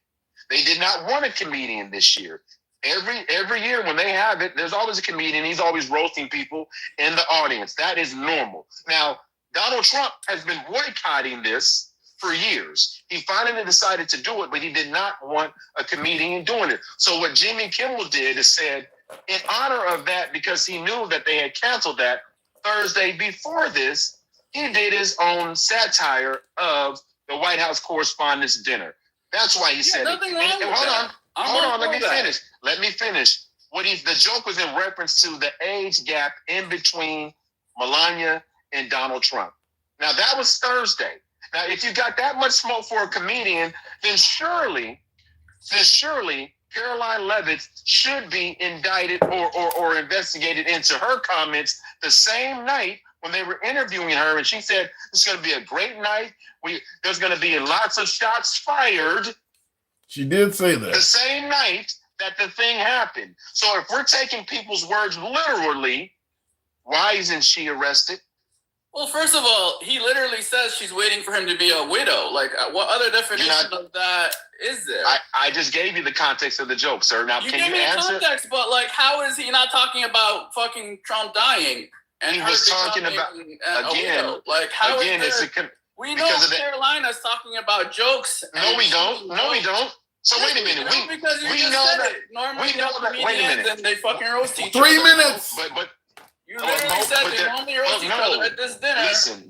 Speaker 4: They did not want a comedian this year. Every year when they have it, there's always a comedian. He's always roasting people in the audience. That is normal. Now, Donald Trump has been boycotting this for years. He finally decided to do it, but he did not want a comedian doing it. So what Jimmy Kimmel did is said, in honor of that, because he knew that they had canceled that Thursday before this, he did his own satire of the White House Correspondents' Dinner. That's why he said it. Hold on. Let me finish. The joke was in reference to the age gap in between Melania and Donald Trump. Now that was Thursday. Now, if you got that much smoke for a comedian, then surely Caroline Leavitt should be indicted or investigated into her comments the same night when they were interviewing her, and she said it's going to be a great night. There's going to be lots of shots fired.
Speaker 1: She did say that.
Speaker 4: The same night that the thing happened. So if we're taking people's words literally, why isn't she arrested?
Speaker 3: Well, first of all, he literally says she's waiting for him to be a widow. Like, what other definition of that is there?
Speaker 4: I just gave you the context of the joke, sir. Now,
Speaker 3: you
Speaker 4: can
Speaker 3: gave
Speaker 4: you
Speaker 3: me
Speaker 4: answer?
Speaker 3: Context, but like, how is he not talking about fucking Trump dying? And
Speaker 4: he was talking about again.
Speaker 3: Like, how
Speaker 4: again,
Speaker 3: is we know Carolina's talking about jokes.
Speaker 4: No, we don't. No, we don't. So wait a minute. We know that.
Speaker 3: Normally,
Speaker 4: wait a minute.
Speaker 3: And they fucking roast each
Speaker 1: 3
Speaker 3: other.
Speaker 1: minutes.
Speaker 4: But
Speaker 3: you literally said they normally roast each other at this dinner.
Speaker 4: Listen,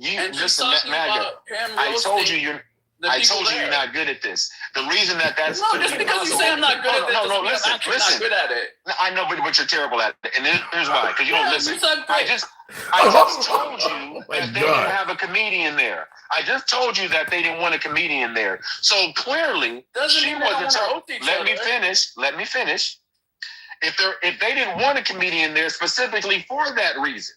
Speaker 4: MAGA. I told you you're not good at this. The reason that's
Speaker 3: no, just because you say I'm not good at this,
Speaker 4: no, listen,
Speaker 3: I'm not good at it.
Speaker 4: I know, but you're terrible at it, and here's why. Because you don't listen. I just told you that they didn't have a comedian there. I just told you that they didn't want a comedian there. So clearly, she wasn't. Let me finish. If they didn't want a comedian there specifically for that reason.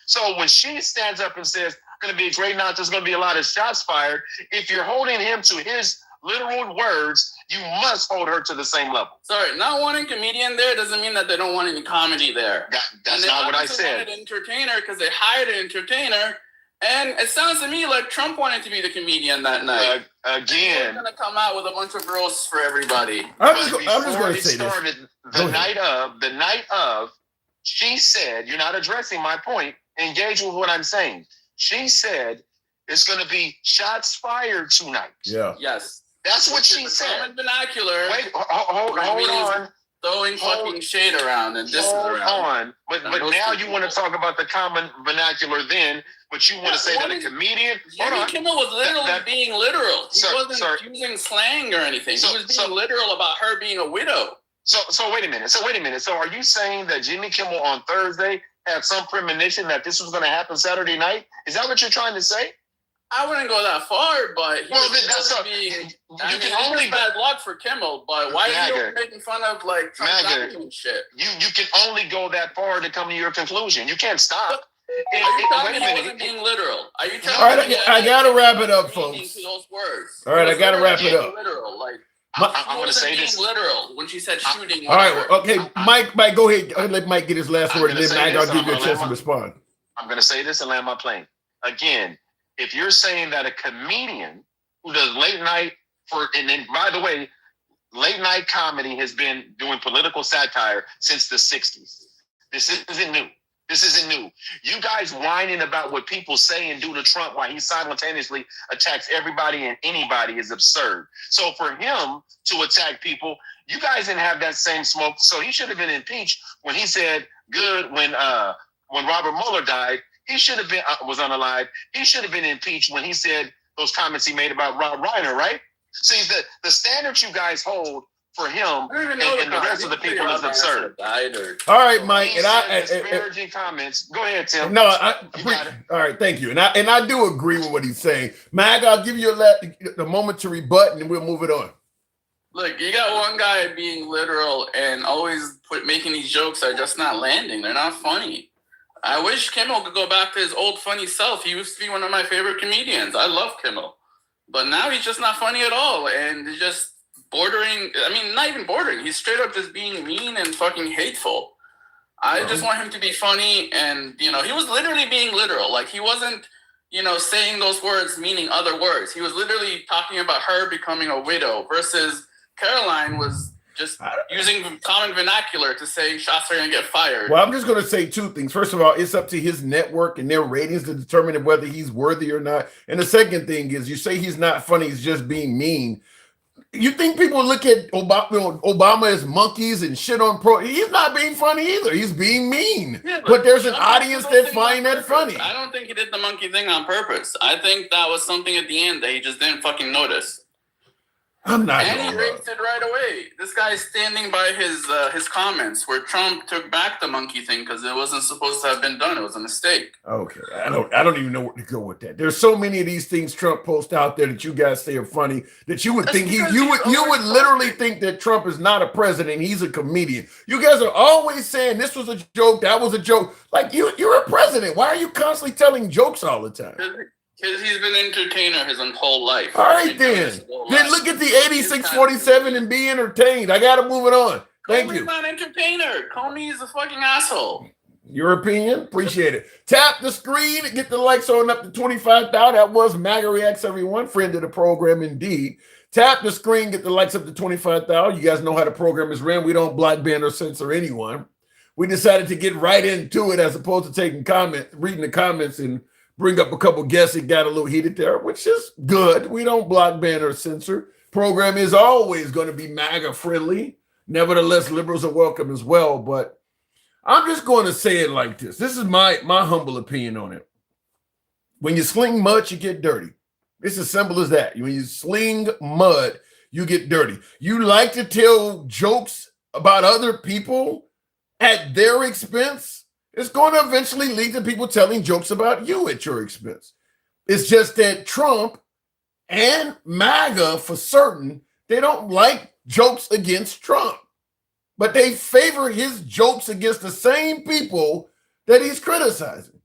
Speaker 4: So when she stands up and says, going to be a great night, there's going to be a lot of shots fired, if you're holding him to his literal words, you must hold her to the same level.
Speaker 3: Sorry, not wanting comedian there doesn't mean that they don't want any comedy there.
Speaker 4: That's not what I said.
Speaker 3: Wanted an entertainer because they hired an entertainer, and it sounds to me like Trump wanted to be the comedian that night.
Speaker 4: Again,
Speaker 3: going to come out with a bunch of roasts for everybody.
Speaker 1: I'm just going to say this.
Speaker 4: The night of, she said, you're not addressing my point. Engage with what I'm saying. She said it's going to be shots fired tonight.
Speaker 1: Yeah.
Speaker 3: Yes.
Speaker 4: That's what she said.
Speaker 3: Common vernacular.
Speaker 4: Wait, hold on.
Speaker 3: throwing fucking shade around and this
Speaker 4: Hold
Speaker 3: around.
Speaker 4: on. But now you want to talk about the common vernacular then, but you want to say that a comedian...
Speaker 3: Jimmy Kimmel was literally being literal. He wasn't using slang or anything. He was being literal about her being a widow.
Speaker 4: So wait a minute. So are you saying that Jimmy Kimmel on Thursday had some premonition that this was going to happen Saturday night? Is that what you're trying to say?
Speaker 3: I wouldn't go that far, but you can only bad luck for Kimmel. But why are you making fun of like Trump and shit?
Speaker 4: You can only go that far to come to your conclusion. You can't stop.
Speaker 3: Are you telling me he wasn't being literal? Are you
Speaker 1: telling me? I gotta wrap it up, folks.
Speaker 3: Those words.
Speaker 1: All right, I gotta wrap it up.
Speaker 3: Literal, like.
Speaker 4: I'm going to say this.
Speaker 3: Literal when she said shooting.
Speaker 1: All right, okay, Mike, go ahead. Let Mike get his last word, and then Mike, I'll give you a chance to respond.
Speaker 4: I'm going to say this and land my plane. Again, if you're saying that a comedian who does late night and then, by the way, late night comedy has been doing political satire since the 60s. This isn't new. You guys whining about what people say and do to Trump while he simultaneously attacks everybody and anybody is absurd. So for him to attack people, you guys didn't have that same smoke. So he should have been impeached when he said good when Robert Mueller died. He should have been was unalive. He should have been impeached when he said those comments he made about Rob Reiner, right? See, the standards you guys hold for him and the rest of the people is absurd.
Speaker 1: All right, Mike, and
Speaker 4: disparaging comments. Go ahead, Tim.
Speaker 1: No, all right, thank you, and I do agree with what he's saying. Mag, I'll give you a moment to rebut, and we'll move it on.
Speaker 3: Look, you got one guy being literal and always making these jokes that are just not landing. They're not funny. I wish Kimmel could go back to his old funny self. He used to be one of my favorite comedians. I love Kimmel, but now he's just not funny at all, and he's just bordering, I mean, not even bordering. He's straight up just being mean and fucking hateful. I just want him to be funny, and, he was literally being literal. Like, he wasn't, saying those words meaning other words. He was literally talking about her becoming a widow versus Caroline was just using common vernacular to say shots are going to get fired.
Speaker 1: Well, I'm just going to say two things. First of all, it's up to his network and their ratings to determine whether he's worthy or not. And the second thing is, you say he's not funny, he's just being mean. You think people look at Obama as monkeys and shit on pro? He's not being funny either. He's being mean. Yeah, but there's an audience that find that funny.
Speaker 3: I don't think he did the monkey thing on purpose. I think that was something at the end that he just didn't fucking notice.
Speaker 1: I'm not.
Speaker 3: And he raised it right away. This guy's standing by his comments where Trump took back the monkey thing because it wasn't supposed to have been done. It was a mistake.
Speaker 1: Okay, I don't even know where to go with that. There's so many of these things Trump posts out there that you guys say are funny that you would think you would literally think that Trump is not a president. He's a comedian. You guys are always saying this was a joke, that was a joke. Like you're a president. Why are you constantly telling jokes all the time?
Speaker 3: Because he's been an entertainer his whole life.
Speaker 1: All right, then look at the 8647 and be entertained. I got to move it on. Thank you.
Speaker 3: Comey's not an entertainer. Comey is a fucking asshole.
Speaker 1: Your opinion? Appreciate it. Tap the screen and get the likes on up to 25,000. That was MAGA Reacts, everyone. Friend of the program, indeed. Tap the screen, get the likes up to 25,000. You guys know how the program is ran. We don't block, ban, or censor anyone. We decided to get right into it as opposed to reading the comments and bring up a couple guests that got a little heated there, which is good. We don't block, ban, or censor. Program is always going to be MAGA friendly. Nevertheless, liberals are welcome as well. But I'm just going to say it like this. This is my humble opinion on it. When you sling mud, you get dirty. It's as simple as that. When you sling mud, you get dirty. You like to tell jokes about other people at their expense. It's going to eventually lead to people telling jokes about you at your expense. It's just that Trump and MAGA, for certain, they don't like jokes against Trump. But they favor his jokes against the same people that he's criticizing.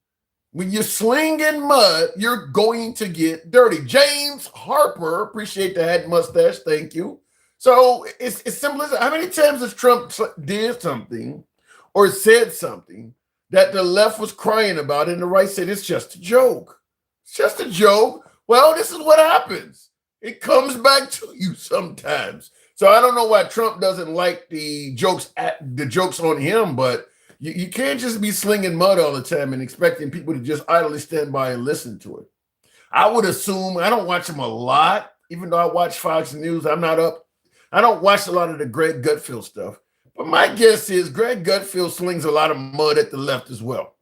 Speaker 1: When you're slinging mud, you're going to get dirty. James Harper, appreciate the hat mustache, thank you. So it's simple as how many times has Trump did something or said something that the left was crying about and the right said it's just a joke. It's just a joke. Well, this is what happens. It comes back to you sometimes. So I don't know why Trump doesn't like the jokes on him, but you can't just be slinging mud all the time and expecting people to just idly stand by and listen to it. I would assume, I don't watch him a lot, even though I watch Fox News. I don't watch a lot of the Greg Gutfeld stuff. But my guess is Greg Gutfeld slings a lot of mud at the left as well.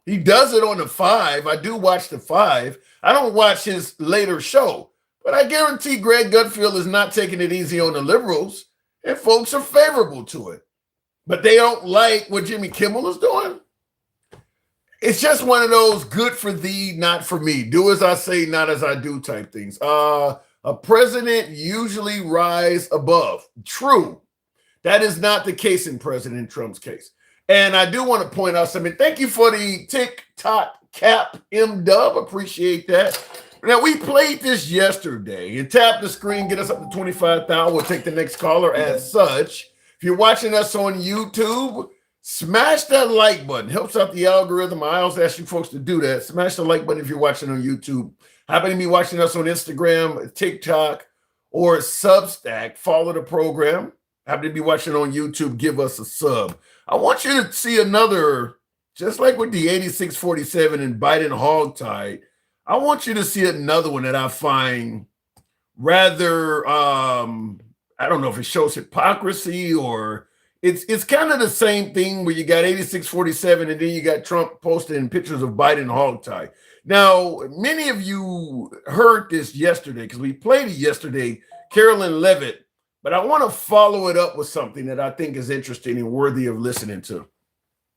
Speaker 1: He does it on the 5. I do watch the 5. I don't watch his later show, but I guarantee Greg Gutfeld is not taking it easy on the liberals, and folks are favorable to it. But they don't like what Jimmy Kimmel is doing. It's just one of those good for thee, not for me. Do as I say, not as I do type things. A president usually rise above. True. That is not the case in President Trump's case. And I do want to point out something. Thank you for the TikTok cap, M-Dub. Appreciate that. Now, we played this yesterday. You tap the screen, get us up to 25,000. We'll take the next caller as such. If you're watching us on YouTube, smash that like button. Helps out the algorithm. I always ask you folks to do that. Smash the like button if you're watching on YouTube. Happen to be watching us on Instagram, TikTok, or Substack. Follow the program. Happen to be watching on YouTube. Give us a sub. I want you to see another, just like with the 8647 and Biden hogtie, I want you to see another one that I find rather, I don't know if it shows hypocrisy or it's kind of the same thing where you got 8647 and then you got Trump posting pictures of Biden hogtie. Now, many of you heard this yesterday because we played it yesterday, Carolyn Levitt, but I want to follow it up with something that I think is interesting and worthy of listening to.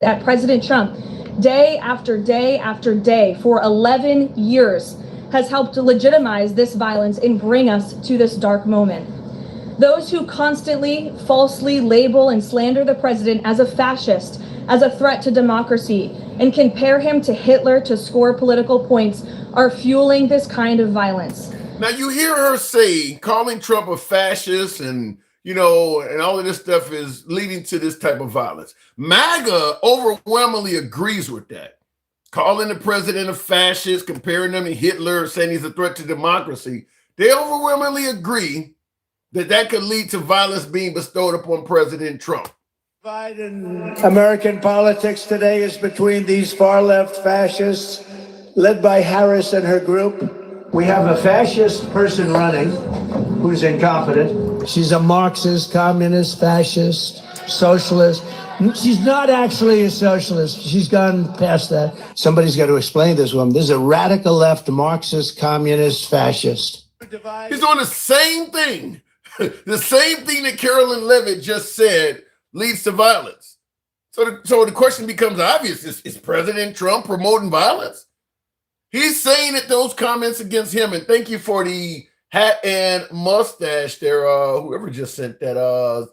Speaker 5: That President Trump, day after day after day, for 11 years, has helped to legitimize this violence and bring us to this dark moment. Those who constantly falsely label and slander the president as a fascist, as a threat to democracy, and compare him to Hitler to score political points are fueling this kind of violence.
Speaker 1: Now, you hear her say, calling Trump a fascist and, you know, and all of this stuff is leading to this type of violence. MAGA overwhelmingly agrees with that. Calling the president a fascist, comparing him to Hitler, saying he's a threat to democracy. They overwhelmingly agree that that could lead to violence being bestowed upon President Trump.
Speaker 6: American politics today is between these far-left fascists led by Harris and her group. We have a fascist person running who's incompetent. She's a Marxist, communist, fascist, socialist. She's not actually a socialist. She's gone past that. Somebody's got to explain this woman. This is a radical left Marxist, communist, fascist.
Speaker 1: He's doing the same thing. The same thing that Carolyn Levitt just said leads to violence. So the question becomes obvious. Is President Trump promoting violence? He's saying that those comments against him, and thank you for the hat and mustache there, whoever just sent that,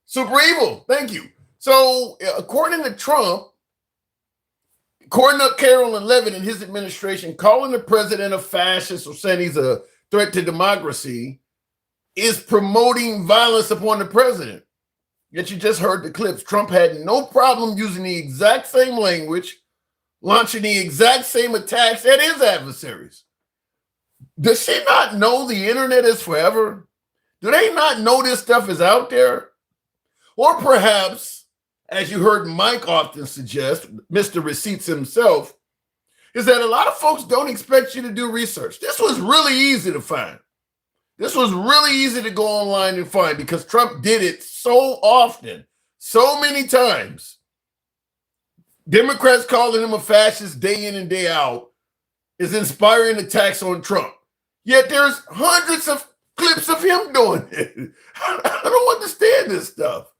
Speaker 1: super evil. Thank you. So according to Trump, according to Carolyn Levitt and his administration, calling the president a fascist or saying he's a threat to democracy is promoting violence upon the president. Yet you just heard the clips. Trump had no problem using the exact same language, launching the exact same attacks at his adversaries. Does she not know the internet is forever? Do they not know this stuff is out there? Or perhaps, as you heard Mike often suggest, Mr. Receipts himself, is that a lot of folks don't expect you to do research. This was really easy to find. This was really easy to go online and find because Trump did it so often, so many times. Democrats calling him a fascist day in and day out is inspiring attacks on Trump. Yet there's hundreds of clips of him doing it. I don't understand this stuff.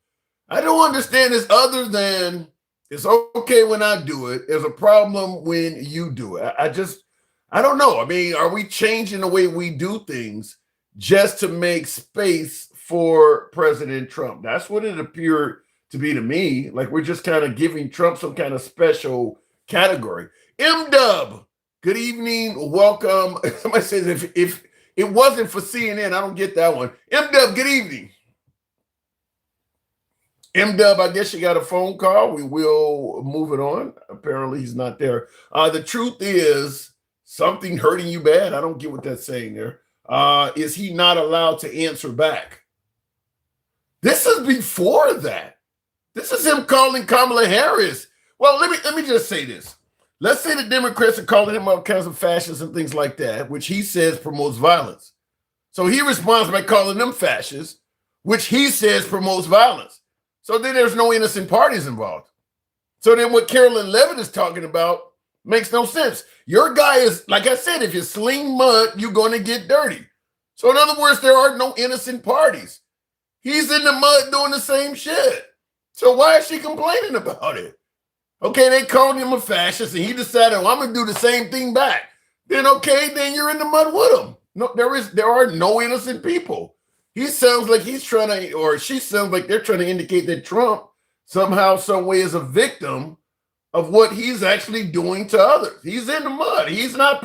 Speaker 1: I don't understand this other than it's okay when I do it. There's a problem when you do it. I don't know. I mean, are we changing the way we do things just to make space for President Trump? That's what it appeared to be to me. Like we're just kind of giving Trump some kind of special category. M-Dub, good evening. Welcome. Somebody says if it wasn't for CNN, I don't get that one. M-Dub, good evening. M-Dub, I guess you got a phone call. We will move it on. Apparently he's not there. The truth is something hurting you bad. I don't get what that's saying there. Is he not allowed to answer back? This is before that. This is him calling Kamala Harris. Well, let me just say this. Let's say the Democrats are calling him all kinds of fascists and things like that, which he says promotes violence. So he responds by calling them fascists, which he says promotes violence. So then there's no innocent parties involved. So then what Carolyn Levitt is talking about makes no sense. Your guy is, like I said, if you sling mud, you're going to get dirty. So in other words, there are no innocent parties. He's in the mud doing the same shit. So why is she complaining about it? Okay, they called him a fascist and he decided, well, I'm going to do the same thing back. Then okay, then you're in the mud with him. No, there are no innocent people. He sounds like he's trying to, or she sounds like they're trying to indicate that Trump somehow, some way is a victim of what he's actually doing to others. He's in the mud. He's not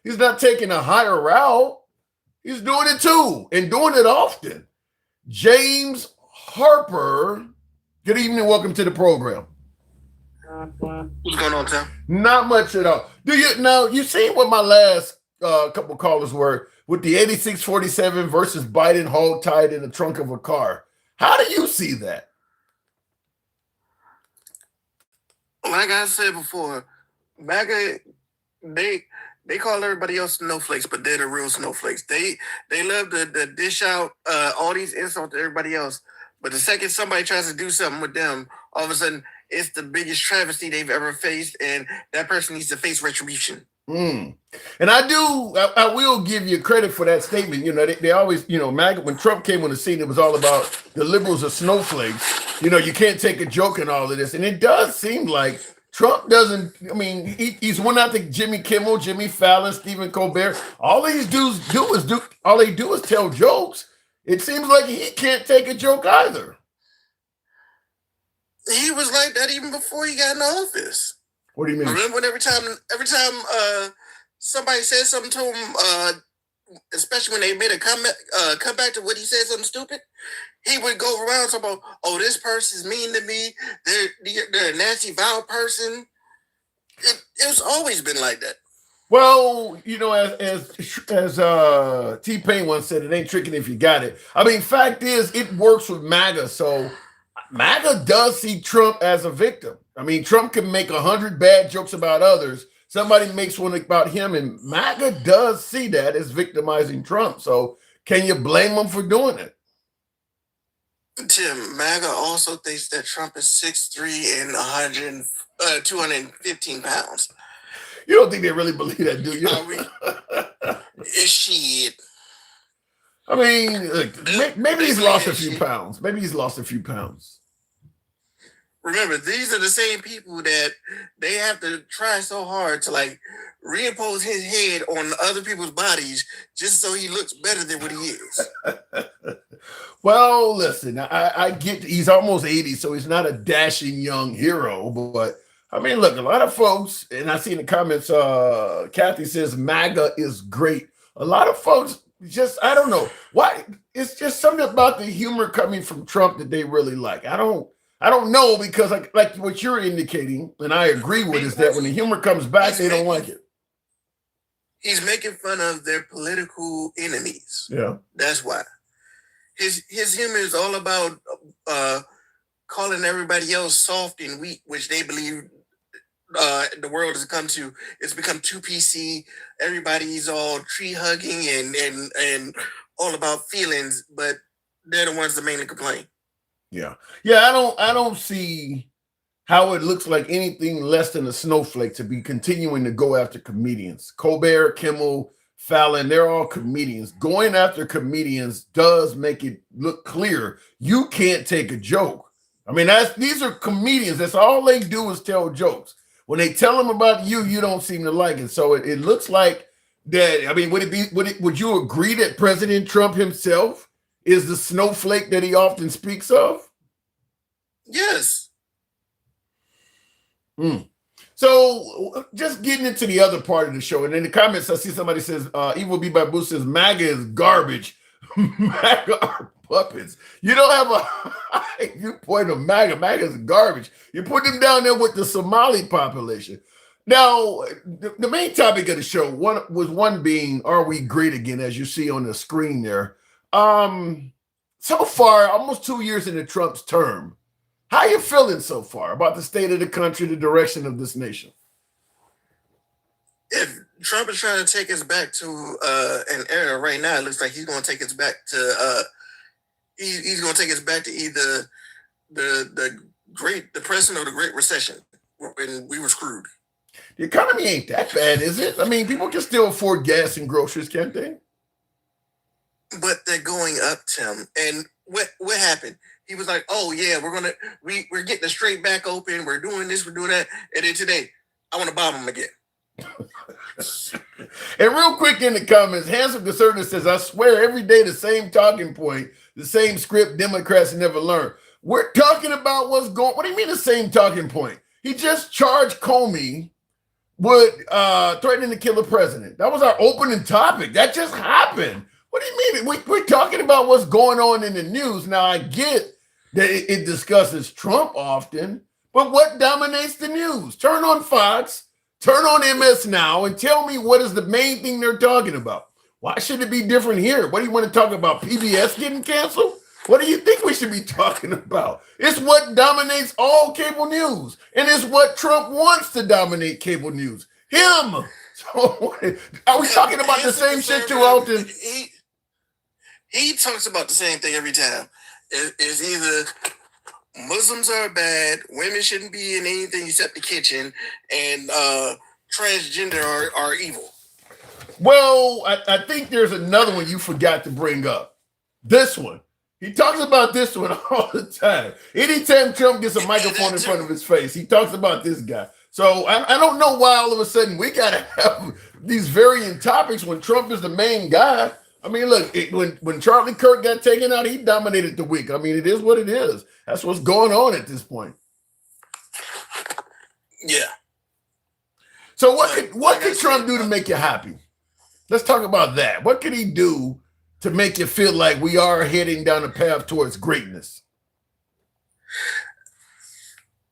Speaker 1: he's not taking a higher route. He's doing it too and doing it often. James Harper, good evening. Welcome to the program.
Speaker 7: What's going on, Tim?
Speaker 1: Not much at all. You see what my last couple callers were with the 8647 versus Biden hog tied in the trunk of a car. How do you see that?
Speaker 7: Like I said before, MAGA, they call everybody else snowflakes, but they're the real snowflakes. They love to dish out all these insults to everybody else, but the second somebody tries to do something with them, all of a sudden it's the biggest travesty they've ever faced, and that person needs to face retribution.
Speaker 1: And I will give you credit for that statement. You know, they always, MAGA, when Trump came on the scene, it was all about the liberals are snowflakes. You know, you can't take a joke in all of this. And it does seem like Trump doesn't, he's one after Jimmy Kimmel, Jimmy Fallon, Stephen Colbert. All these dudes all they do is tell jokes. It seems like he can't take a joke either.
Speaker 7: He was like that even before he got in office.
Speaker 1: What do you mean?
Speaker 7: Remember when every time somebody said something to him, especially when they made a comment, come back to what he said something stupid, he would go around talking about, oh, this person's mean to me. They're a nasty, vile person. It's always been like that.
Speaker 1: Well, as T-Pain once said, it ain't tricking if you got it. Fact is, it works with MAGA. So MAGA does see Trump as a victim. Trump can make 100 bad jokes about others. Somebody makes one about him, and MAGA does see that as victimizing Trump. So can you blame him for doing it?
Speaker 7: Tim, MAGA also thinks that Trump is 6'3" and 215 pounds.
Speaker 1: You don't think they really believe that, do you?
Speaker 7: Shit.
Speaker 1: Look, maybe he's lost a few pounds.
Speaker 7: Remember, these are the same people that they have to try so hard to reimpose his head on other people's bodies just so he looks better than what he is.
Speaker 1: Well, listen, I get he's almost 80, so he's not a dashing young hero. But look, a lot of folks, and I see in the comments, Kathy says MAGA is great. A lot of folks I don't know why. It's just something about the humor coming from Trump that they really like. I don't know, because like what you're indicating, and I agree with, is that when the humor comes back, they don't like it.
Speaker 7: He's making fun of their political enemies.
Speaker 1: Yeah.
Speaker 7: That's why. His humor is all about calling everybody else soft and weak, which they believe the world has come to. It's become too PC. Everybody's all tree hugging and all about feelings, but they're the ones that mainly complain.
Speaker 1: Yeah. I don't see how it looks like anything less than a snowflake to be continuing to go after comedians. Colbert, Kimmel, Fallon, they're all comedians. Going after comedians does make it look clear you can't take a joke. These are comedians. That's all they do is tell jokes. When they tell them about you, you don't seem to like it. So it looks like that. Would you agree that President Trump himself is the snowflake that he often speaks of?
Speaker 7: Yes.
Speaker 1: So just getting into the other part of the show, and in the comments, I see somebody says, Evil B. Babu says, MAGA is garbage. MAGA are puppets. You don't have a high viewpoint of MAGA. MAGA is garbage. You put them down there with the Somali population. Now, the main topic of the show was being, are we great again, as you see on the screen there. So far, almost 2 years into Trump's term, how are you feeling so far about the state of the country, the direction of this nation?
Speaker 7: If Trump is trying to take us back to an era right now, it looks like he's going to take us back to he's going to take us back to either the Great Depression or the Great Recession when we were screwed.
Speaker 1: The economy ain't that bad, is it? I mean, people can still afford gas and groceries, can't they?
Speaker 7: But they're going up, Tim. And what happened? He was like, "Oh yeah, we're getting the straight back open. We're doing this, we're doing that." And then today, I want to bomb them again.
Speaker 1: And real quick in the comments, Handsome Conservative says, "I swear every day the same talking point, the same script Democrats never learn." We're talking about what's going. What do you mean the same talking point? He just charged Comey with threatening to kill the president. That was our opening topic. That just happened. What do you mean? We're talking about what's going on in the news. Now, I get that it discusses Trump often, but what dominates the news? Turn on Fox, turn on MS Now, and tell me what is the main thing they're talking about. Why should it be different here? What do you want to talk about? PBS getting canceled? What do you think we should be talking about? It's what dominates all cable news, and it's what Trump wants to dominate cable news. Him. So, are we talking about the same shit too often?
Speaker 7: He talks about the same thing every time. It's either Muslims are bad, women shouldn't be in anything except the kitchen, and transgender are evil.
Speaker 1: Well, I think there's another one you forgot to bring up. This one. He talks about this one all the time. Anytime Trump gets a microphone in front of his face, he talks about this guy. So I don't know why all of a sudden we got to have these varying topics when Trump is the main guy. I mean, look, when Charlie Kirk got taken out, he dominated the week. I mean, it is what it is. That's what's going on at this point.
Speaker 7: Yeah.
Speaker 1: So what could Trump do to make you happy? Let's talk about that. What could he do to make you feel like we are heading down a path towards greatness?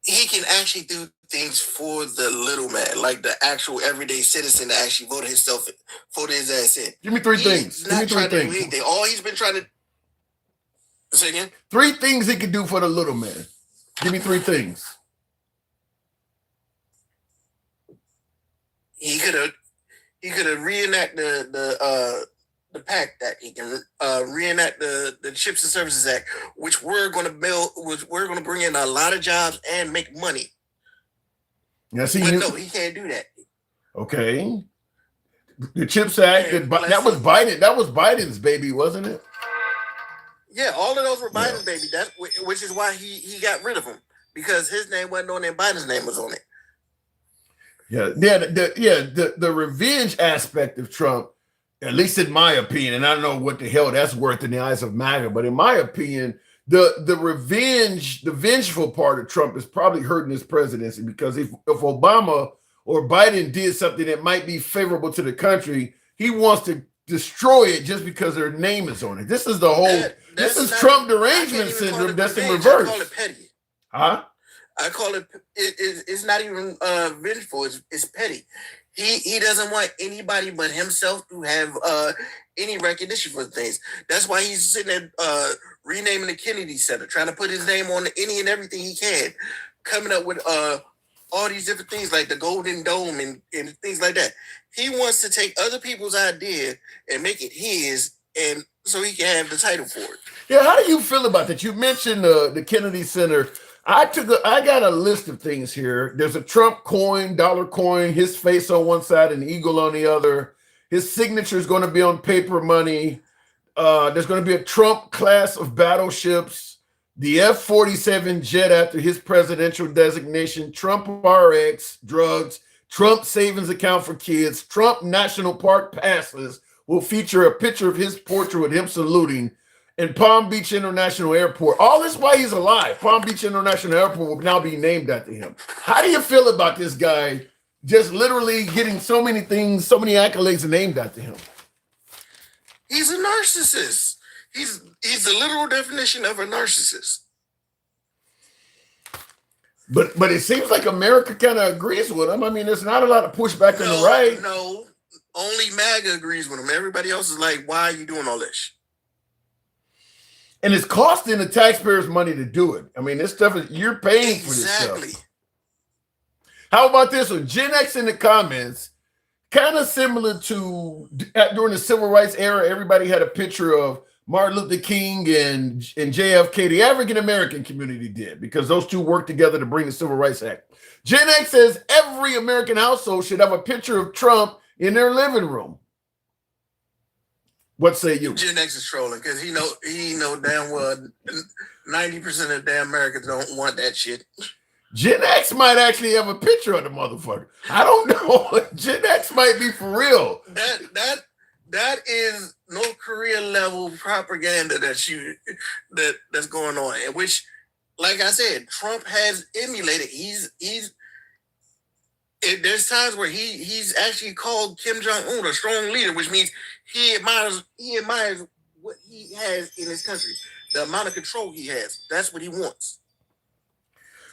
Speaker 7: He can actually do things for the little man, like the actual everyday citizen that actually voted his ass in.
Speaker 1: Give me three things. Give me three things.
Speaker 7: All he's been trying to say again?
Speaker 1: 3 things he could do for the little man. Give me 3 things.
Speaker 7: He could have reenact the PACT Act. He can reenact the Chips and Services Act, which we're going to bring in a lot of jobs and make money.
Speaker 1: Yeah,
Speaker 7: but no, he can't do that.
Speaker 1: Okay. The Chips Act, that was Biden. That was Biden's baby, wasn't it?
Speaker 7: Yeah, all of those were Biden's baby. That's which is why he got rid of them, because his name wasn't on it, Biden's name was on it. The revenge aspect of Trump, at least in my opinion, and I don't know what the hell that's worth in the eyes of MAGA, but in my opinion, the vengeful part of Trump is probably hurting his presidency, because if Obama or Biden did something that might be favorable to the country, he wants to destroy it just because their name is on it. This is the whole, this is Trump derangement syndrome that's in reverse. I call it petty.
Speaker 1: Huh?
Speaker 7: I call it, it's not even vengeful, it's petty. He doesn't want anybody but himself to have any recognition for things. That's why he's sitting there renaming the Kennedy Center, trying to put his name on any and everything he can, coming up with all these different things like the Golden Dome and things like that. He wants to take other people's idea and make it his, and so he can have the title for it.
Speaker 1: Yeah, how do you feel about that? You mentioned the Kennedy Center. I got a list of things here. There's a Trump coin, dollar coin, his face on one side and the eagle on the other. His signature is going to be on paper money. There's going to be a Trump class of battleships, the F-47 jet after his presidential designation, Trump RX, drugs, Trump savings account for kids, Trump National Park passes will feature a picture of his portrait with him saluting, in Palm Beach International Airport. All this while he's alive. Palm Beach International Airport will now be named after him. How do you feel about this guy just literally getting so many things, so many accolades named after him?
Speaker 7: He's a narcissist. He's the literal definition of a narcissist.
Speaker 1: But it seems like America kind of agrees with him. I mean, there's not a lot of pushback on the right.
Speaker 7: No, only MAGA agrees with him. Everybody else is like, why are you doing all this?
Speaker 1: And it's costing the taxpayers money to do it. I mean, this stuff is, you're paying for this stuff. How about this one? Gen X in the comments, kind of similar to during the civil rights era, everybody had a picture of Martin Luther King and JFK, the African American community did, because those two worked together to bring the Civil Rights Act. Gen X says every American household should have a picture of Trump in their living room. What say you?
Speaker 7: Gen X is trolling because he know damn well 90% of damn Americans don't want that shit.
Speaker 1: Gen X might actually have a picture of the motherfucker. I don't know. Gen X might be for real.
Speaker 7: That is North Korea level propaganda that's going on, in which, like I said, Trump has emulated. There's times where he's actually called Kim Jong-un a strong leader, which means he admires what he has in his country, the amount of control he has. That's what he wants.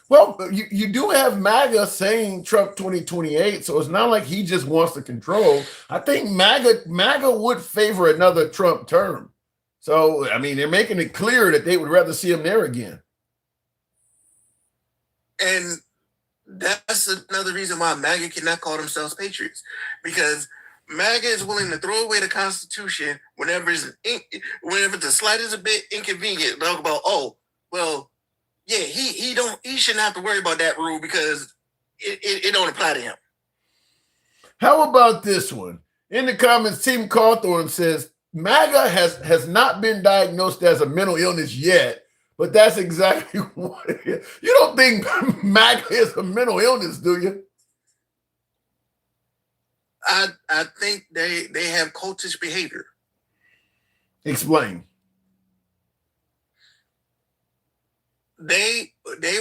Speaker 1: Well, you do have MAGA saying Trump 2028, so it's not like he just wants to control. I think MAGA would favor another Trump term. So, I mean, they're making it clear that they would rather see him there again.
Speaker 7: And that's another reason why MAGA cannot call themselves patriots, because MAGA is willing to throw away the Constitution whenever it's the slightest a bit inconvenient. Talk about, oh, well, yeah, he shouldn't have to worry about that rule because it don't apply to him.
Speaker 1: How about this one? In the comments, Team Cawthorn says MAGA has not been diagnosed as a mental illness yet, but that's exactly what it is. You don't think MAGA is a mental illness, do you?
Speaker 7: I think they have cultish behavior.
Speaker 1: Explain.
Speaker 7: They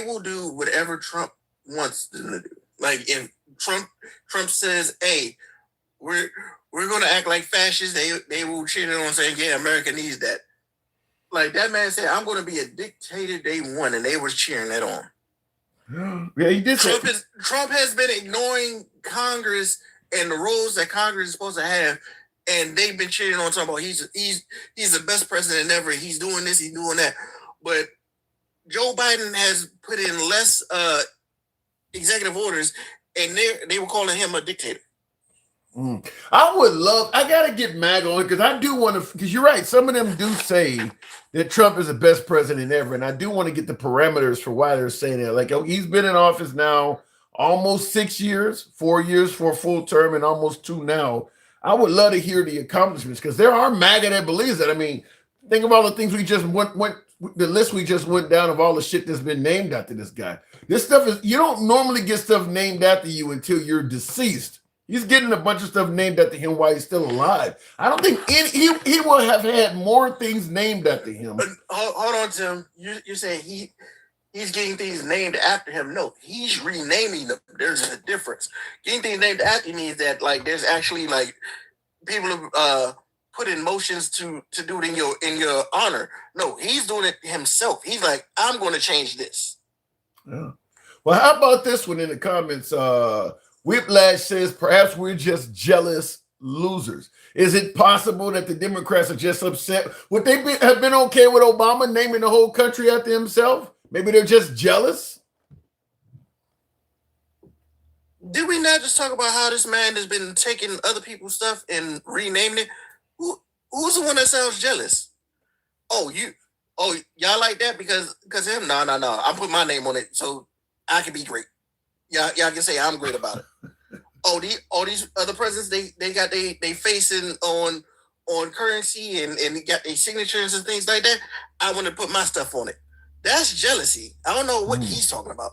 Speaker 7: will do whatever Trump wants them to do. Like if Trump says, "Hey, we're going to act like fascists," they will cheer on saying, "Yeah, America needs that." Like that man said, "I'm going to be a dictator day one," and they were cheering that on.
Speaker 1: Yeah, he did.
Speaker 7: Trump has been ignoring Congress and the roles that Congress is supposed to have, and they've been cheering on, talking about he's the best president ever. He's doing this, he's doing that, but Joe Biden has put in less executive orders, and they were calling him a dictator.
Speaker 1: I gotta get MAGA on, because I do want to, because you're right, some of them do say that Trump is the best president ever, and I do want to get the parameters for why they're saying that. Like, he's been in office now almost 6 years, 4 years for a full term, and almost 2 now. I would love to hear the accomplishments, because there are MAGA that believes that. I mean, think of all the things we just went the list we just went down of all the shit that's been named after this guy. This stuff is, you don't normally get stuff named after you until you're deceased. He's getting a bunch of stuff named after him while he's still alive. I don't think he will have had more things named after him.
Speaker 7: Hold on, Tim. You're saying he's getting things named after him. No, he's renaming them. There's a difference. Getting things named after him means that, like, there's actually, like, people put in motions to do it in your honor. No, he's doing it himself. He's like, I'm going to change this.
Speaker 1: Yeah. Well, how about this one in the comments? Whiplash says, perhaps we're just jealous losers. Is it possible that the Democrats are just upset? Would they have been okay with Obama naming the whole country after himself? Maybe they're just jealous?
Speaker 7: Did we not just talk about how this man has been taking other people's stuff and renaming it? Who's the one that sounds jealous? Oh, y'all like that because of him? No. I put my name on it so I can be great. Y'all can say I'm great about it. These other presidents, they got they facing on currency and got their signatures and things like that. I want to put my stuff on it. That's jealousy. I don't know what he's talking about.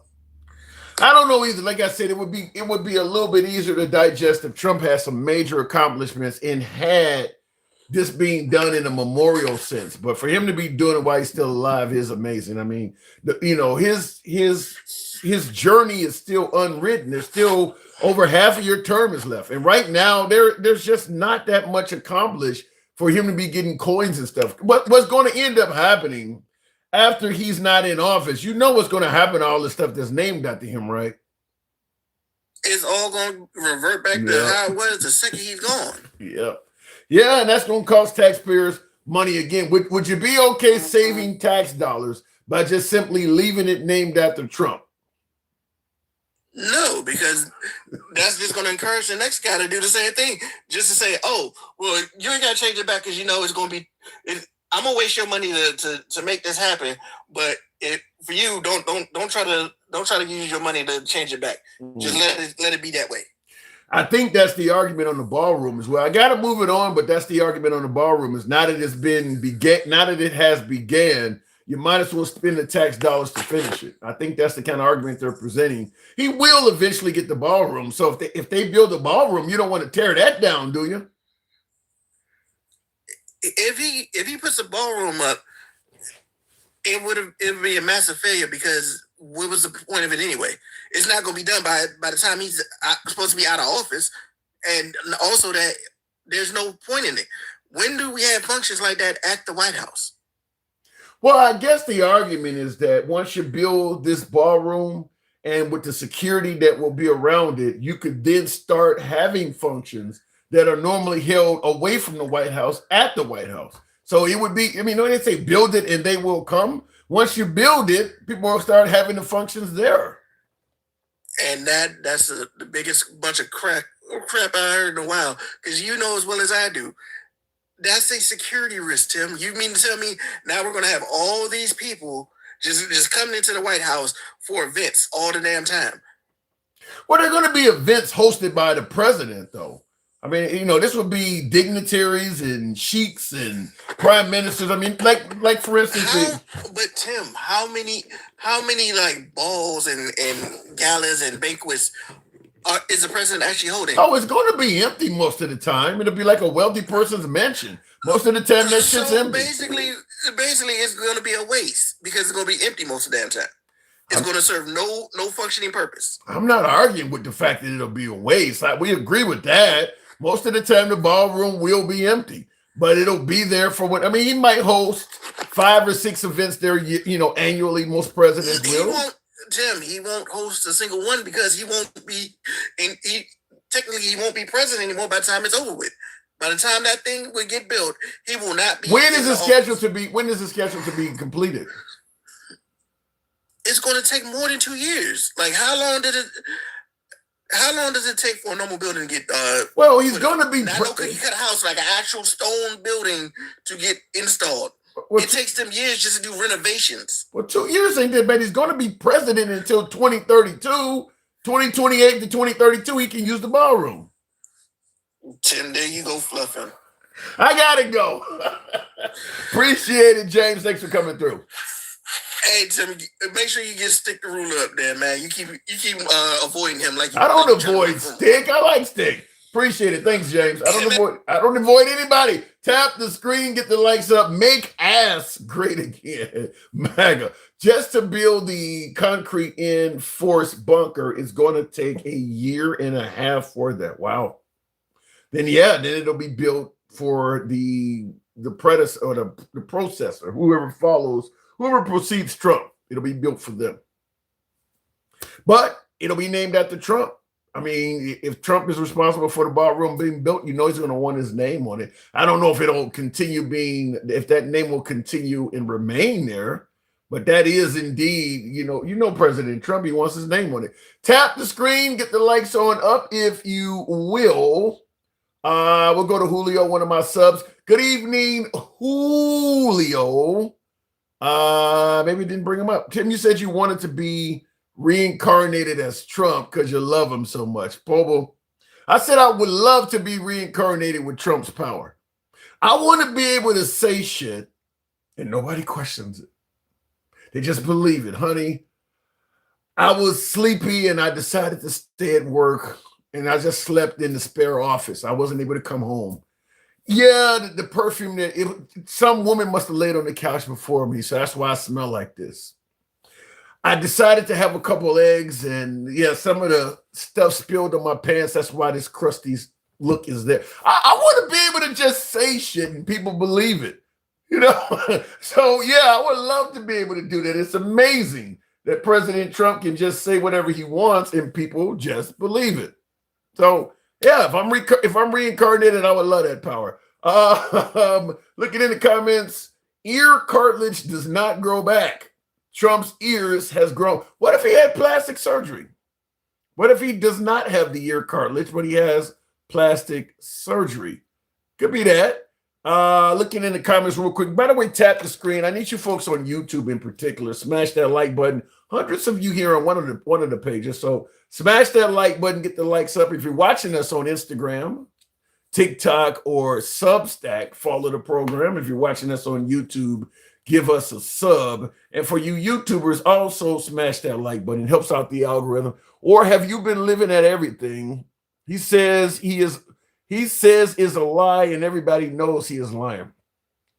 Speaker 1: I don't know either. Like I said, it would be a little bit easier to digest if Trump had some major accomplishments and had this being done in a memorial sense. But for him to be doing it while he's still alive is amazing. I mean, his journey is still unwritten. There's still over half of your term is left. And right now, there's just not that much accomplished for him to be getting coins and stuff. What's going to end up happening after he's not in office, you know what's going to happen to all the stuff that's named after him, right?
Speaker 7: It's all going to revert back to how it was the second he's gone.
Speaker 1: Yeah, and that's going to cost taxpayers money again. Would you be okay saving tax dollars by just simply leaving it named after Trump?
Speaker 7: No, because that's just going to encourage the next guy to do the same thing. Just to say, oh, well, you ain't got to change it back because you know it's going to be I'm gonna waste your money to make this happen, but for you, don't try to use your money to change it back. Just let it be that way.
Speaker 1: I think that's the argument on the ballroom as well. I got to move it on, but that's the argument on the ballroom is now that now that it has began, you might as well spend the tax dollars to finish it. I think that's the kind of argument they're presenting. He will eventually get the ballroom. So if they build a ballroom, you don't want to tear that down, do you?
Speaker 7: If he puts a ballroom up, it would be a massive failure because what was the point of it anyway? It's not going to be done by the time he's supposed to be out of office, and also that there's no point in it. When do we have functions like that at the White House?
Speaker 1: Well, I guess the argument is that once you build this ballroom and with the security that will be around it, you could then start having functions that are normally held away from the White House at the White House. So it would be, they say build it and they will come. Once you build it, people will start having the functions there.
Speaker 7: And that's the biggest bunch of crap I heard in a while. Because you know as well as I do, that's a security risk, Tim. You mean to tell me now we're going to have all these people just coming into the White House for events all the damn time?
Speaker 1: Well, they're going to be events hosted by the president, though. This would be dignitaries and sheiks and prime ministers. Like for instance,
Speaker 7: but Tim, how many like balls and galas and banquets is the president actually holding?
Speaker 1: Oh, it's going to be empty most of the time. It'll be like a wealthy person's mansion. Most of the time, that shit's empty.
Speaker 7: Basically, it's going to be a waste because it's going to be empty most of the damn time. It's going to serve no functioning purpose.
Speaker 1: I'm not arguing with the fact that it'll be a waste. We agree with that. Most of the time, the ballroom will be empty, but it'll be there for what? He might host 5 or 6 events there, annually. Most presidents will.
Speaker 7: Tim, he won't host a single one because he won't be, technically he won't be president anymore by the time it's over with. By the time that thing would get built, he will not be.
Speaker 1: When is it scheduled to be completed?
Speaker 7: It's going to take more than 2 years. Like how long does it take for a normal building to get?
Speaker 1: Well, he's going to be.
Speaker 7: Not no cookie cutter house, like an actual stone building to get installed. Well, it takes them years just to do renovations.
Speaker 1: Well, 2 years ain't that bad. He's going to be president until 2032, 2028 to 2032. He can use the ballroom.
Speaker 7: Tim, there you go, fluffing.
Speaker 1: I gotta go. Appreciate it, James. Thanks for coming through.
Speaker 7: Hey Tim, make sure you get Stick the Ruler up there, man. You keep avoiding him like you.
Speaker 1: I don't avoid Stick. I like Stick. Appreciate it. Thanks, James. I don't avoid anybody. Tap the screen, get the likes up, make ass great again. MAGA. Just to build the concrete enforced bunker is going to take a year and a half for that. Wow. Then it'll be built for the predecessor or the processor, whoever precedes Trump. It'll be built for them. But it'll be named after Trump. If Trump is responsible for the ballroom being built, he's going to want his name on it. I don't know if if that name will continue and remain there, but that is indeed, President Trump, he wants his name on it. Tap the screen, get the likes on up if you will. We'll go to Julio, one of my subs. Good evening, Julio. Maybe didn't bring him up. Tim, you said you wanted to be reincarnated as Trump because you love him so much. Bobo, I said I would love to be reincarnated with Trump's power. I want to be able to say shit and nobody questions it. They just believe it, honey. I was sleepy and I decided to stay at work and I just slept in the spare office. I wasn't able to come home. Yeah, the perfume some woman must have laid on the couch before me, so that's why I smell like this. I decided to have a couple eggs, and some of the stuff spilled on my pants. That's why this crusty look is there. I want to be able to just say shit and people believe it, So I would love to be able to do that. It's amazing that President Trump can just say whatever he wants and people just believe it. So if I'm reincarnated, I would love that power. Looking in the comments, ear cartilage does not grow back. Trump's ears has grown. What if he had plastic surgery? What if he does not have the ear cartilage, but he has plastic surgery? Could be that. Looking in the comments real quick. By the way, tap the screen. I need you folks on YouTube in particular. Smash that like button. Hundreds of you here on one of the pages. So smash that like button, get the likes up. If you're watching us on Instagram, TikTok, or Substack, follow the program. If you're watching us on YouTube, give us a sub. And for you YouTubers, also smash that like button. It helps out the algorithm. Or have you been living at everything he says is a lie, and everybody knows he is lying?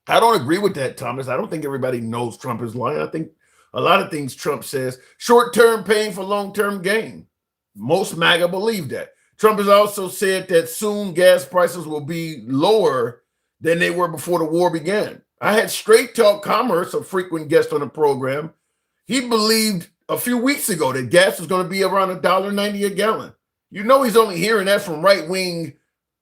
Speaker 1: I don't agree with that, Thomas. I don't think everybody knows Trump is lying. I think a lot of things Trump says, short-term pain for long-term gain. Most MAGA believe that. Trump has also said that soon gas prices will be lower than they were before the war began. I had Straight Talk Commerce, a frequent guest on the program. He believed a few weeks ago that gas was going to be around $1.90 a gallon. You know he's only hearing that from right-wing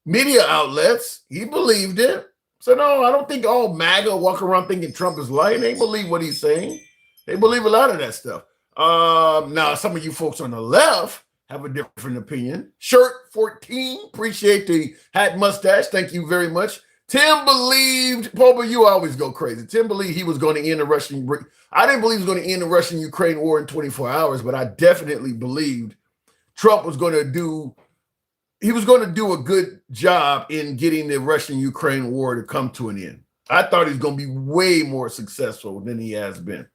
Speaker 1: media outlets. He believed it. So no, I don't think all MAGA walk around thinking Trump is lying. They believe what he's saying. They believe a lot of that stuff. Now, some of you folks on the left have a different opinion. Shirt 14, appreciate the hat mustache. Thank you very much. Tim believed, Popa, you always go crazy. Tim believed he was going to end the Russian. I didn't believe he was going to end the Russian-Ukraine war in 24 hours, but I definitely believed Trump was going to do a good job in getting the Russian-Ukraine war to come to an end. I thought he was going to be way more successful than he has been.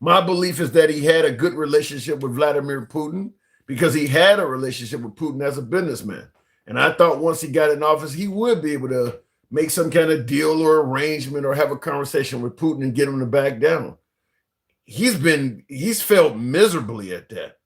Speaker 1: My belief is that he had a good relationship with Vladimir Putin because he had a relationship with Putin as a businessman. And I thought once he got in office, he would be able to make some kind of deal or arrangement or have a conversation with Putin and get him to back down. He's failed miserably at that.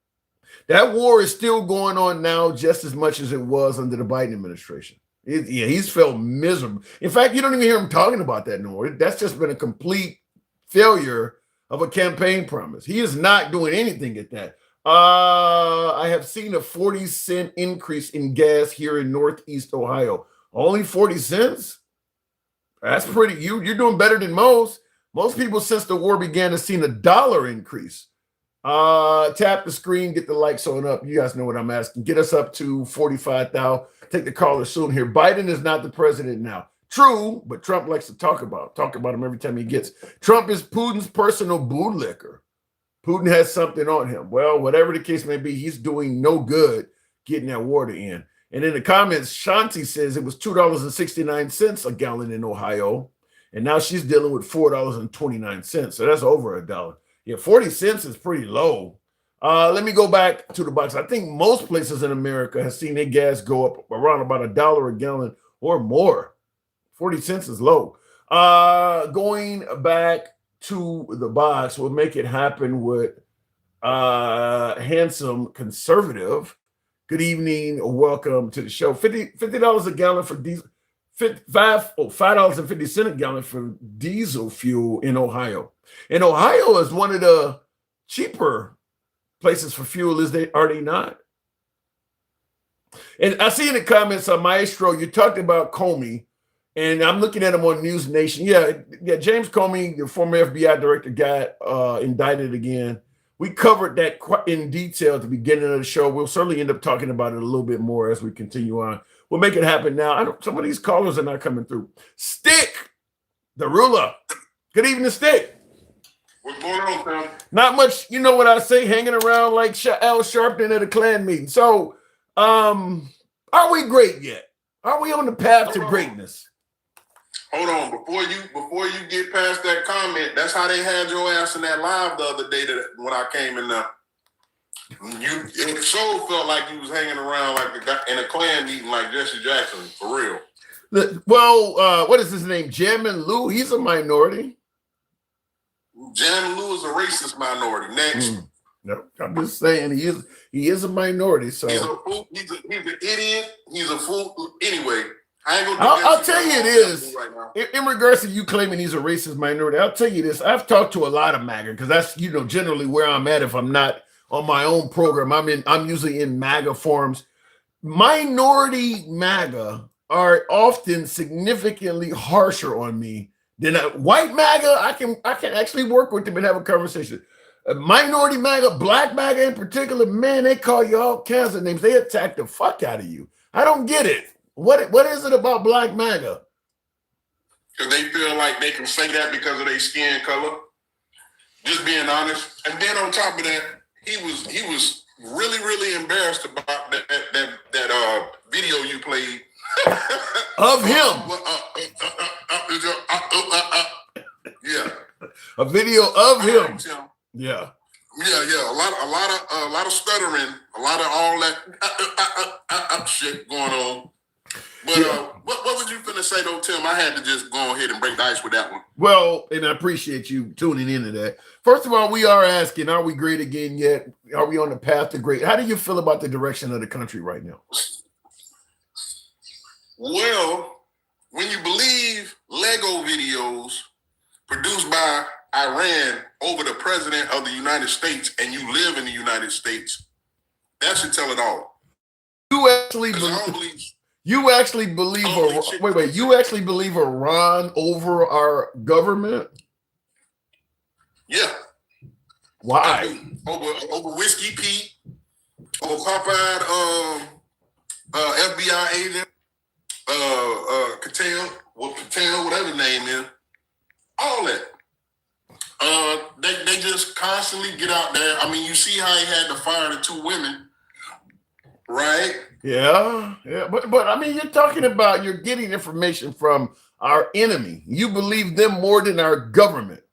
Speaker 1: That war is still going on now just as much as it was under the Biden administration. He's failed miserable. In fact, you don't even hear him talking about that no more. That's just been a complete failure of a campaign promise. He is not doing anything at that. I have seen a 40-cent increase in gas here in Northeast Ohio. Only 40 cents? That's pretty. You're doing better than most. Most people since the war began have seen $1 increase. Tap the screen, get the likes on up. You guys know what I'm asking. Get us up to 45,000. Take the caller soon here. Biden is not the president now. True, but Trump likes to talk about him every time he gets. Trump is Putin's personal bootlicker. Putin has something on him. Well, whatever the case may be, he's doing no good getting that war to end. And in the comments, Shanti says it was $2.69 a gallon in Ohio. And now she's dealing with $4.29. So that's over $1. Yeah, 40 cents is pretty low. Let me go back to the box. I think most places in America have seen their gas go up around about $1 a gallon or more. 40 cents is low. Going back to the box, we'll make it happen with Handsome Conservative. Good evening. Welcome to the show. $50 a gallon for diesel. $5.50 a gallon for diesel fuel in Ohio. And Ohio is one of the cheaper places for fuel, are they not? And I see in the comments, Maestro, you talked about Comey, and I'm looking at him on News Nation. Yeah, James Comey, the former FBI director, got indicted again. We covered that in detail at the beginning of the show. We'll certainly end up talking about it a little bit more as we continue on. We'll make it happen now. Some of these callers are not coming through. Stick, the ruler. Good evening, Stick.
Speaker 8: What's going on, Tom?
Speaker 1: Not much, you know what I say, hanging around like Al Sharpton at a Klan meeting. So, are we great yet? Are we on the path to greatness?
Speaker 8: Hold on, before you get past that comment, that's how they had your ass in that live the other day when I came in there. It so felt like you was hanging around like in a Klan meeting like Jesse Jackson, for real.
Speaker 1: Well, what is his name? Jamin Lou. He's a minority.
Speaker 8: Jamin Lou is a racist minority. Next.
Speaker 1: No, I'm just saying he is a minority. So
Speaker 8: he's a fool. He's an idiot. He's a fool. Anyway, I ain't gonna.
Speaker 1: I'll tell you it is. Right now. In regards to you claiming he's a racist minority, I'll tell you this. I've talked to a lot of MAGA because that's generally where I'm at. If I'm not on my own program, I'm usually in MAGA forums. Minority MAGA are often significantly harsher on me than a white MAGA. I can actually work with them and have a conversation. A minority MAGA, black MAGA in particular, man, they call you all kinds of names. They attack the fuck out of you. I don't get it. What is it about black MAGA?
Speaker 8: because they feel like they can say that because of their skin color. Just being honest. And then on top of that, he was really, really embarrassed about that video you played
Speaker 1: of him.
Speaker 8: Yeah,
Speaker 1: a video of him. Yeah.
Speaker 8: Yeah. A lot of stuttering, a lot of all that shit going on. But what was you finna say though, Tim? I had to just go ahead and break the ice with that one.
Speaker 1: Well, and I appreciate you tuning into that. First of all, we are asking, are we great again yet? Are we on the path to great? How do you feel about the direction of the country right now?
Speaker 8: Well, when you believe Lego videos produced by Iran over the president of the United States and you live in the United States, that should tell it all.
Speaker 1: You actually believe you actually believe Iran over our government?
Speaker 8: Yeah.
Speaker 1: Why?
Speaker 8: Over Whiskey Pete, over Popeye, FBI agent, Patel, whatever his name is, all that. They just constantly get out there. I mean, you see how he had to fire the 2 women, right?
Speaker 1: Yeah. But I mean, you're getting information from our enemy. You believe them more than our government.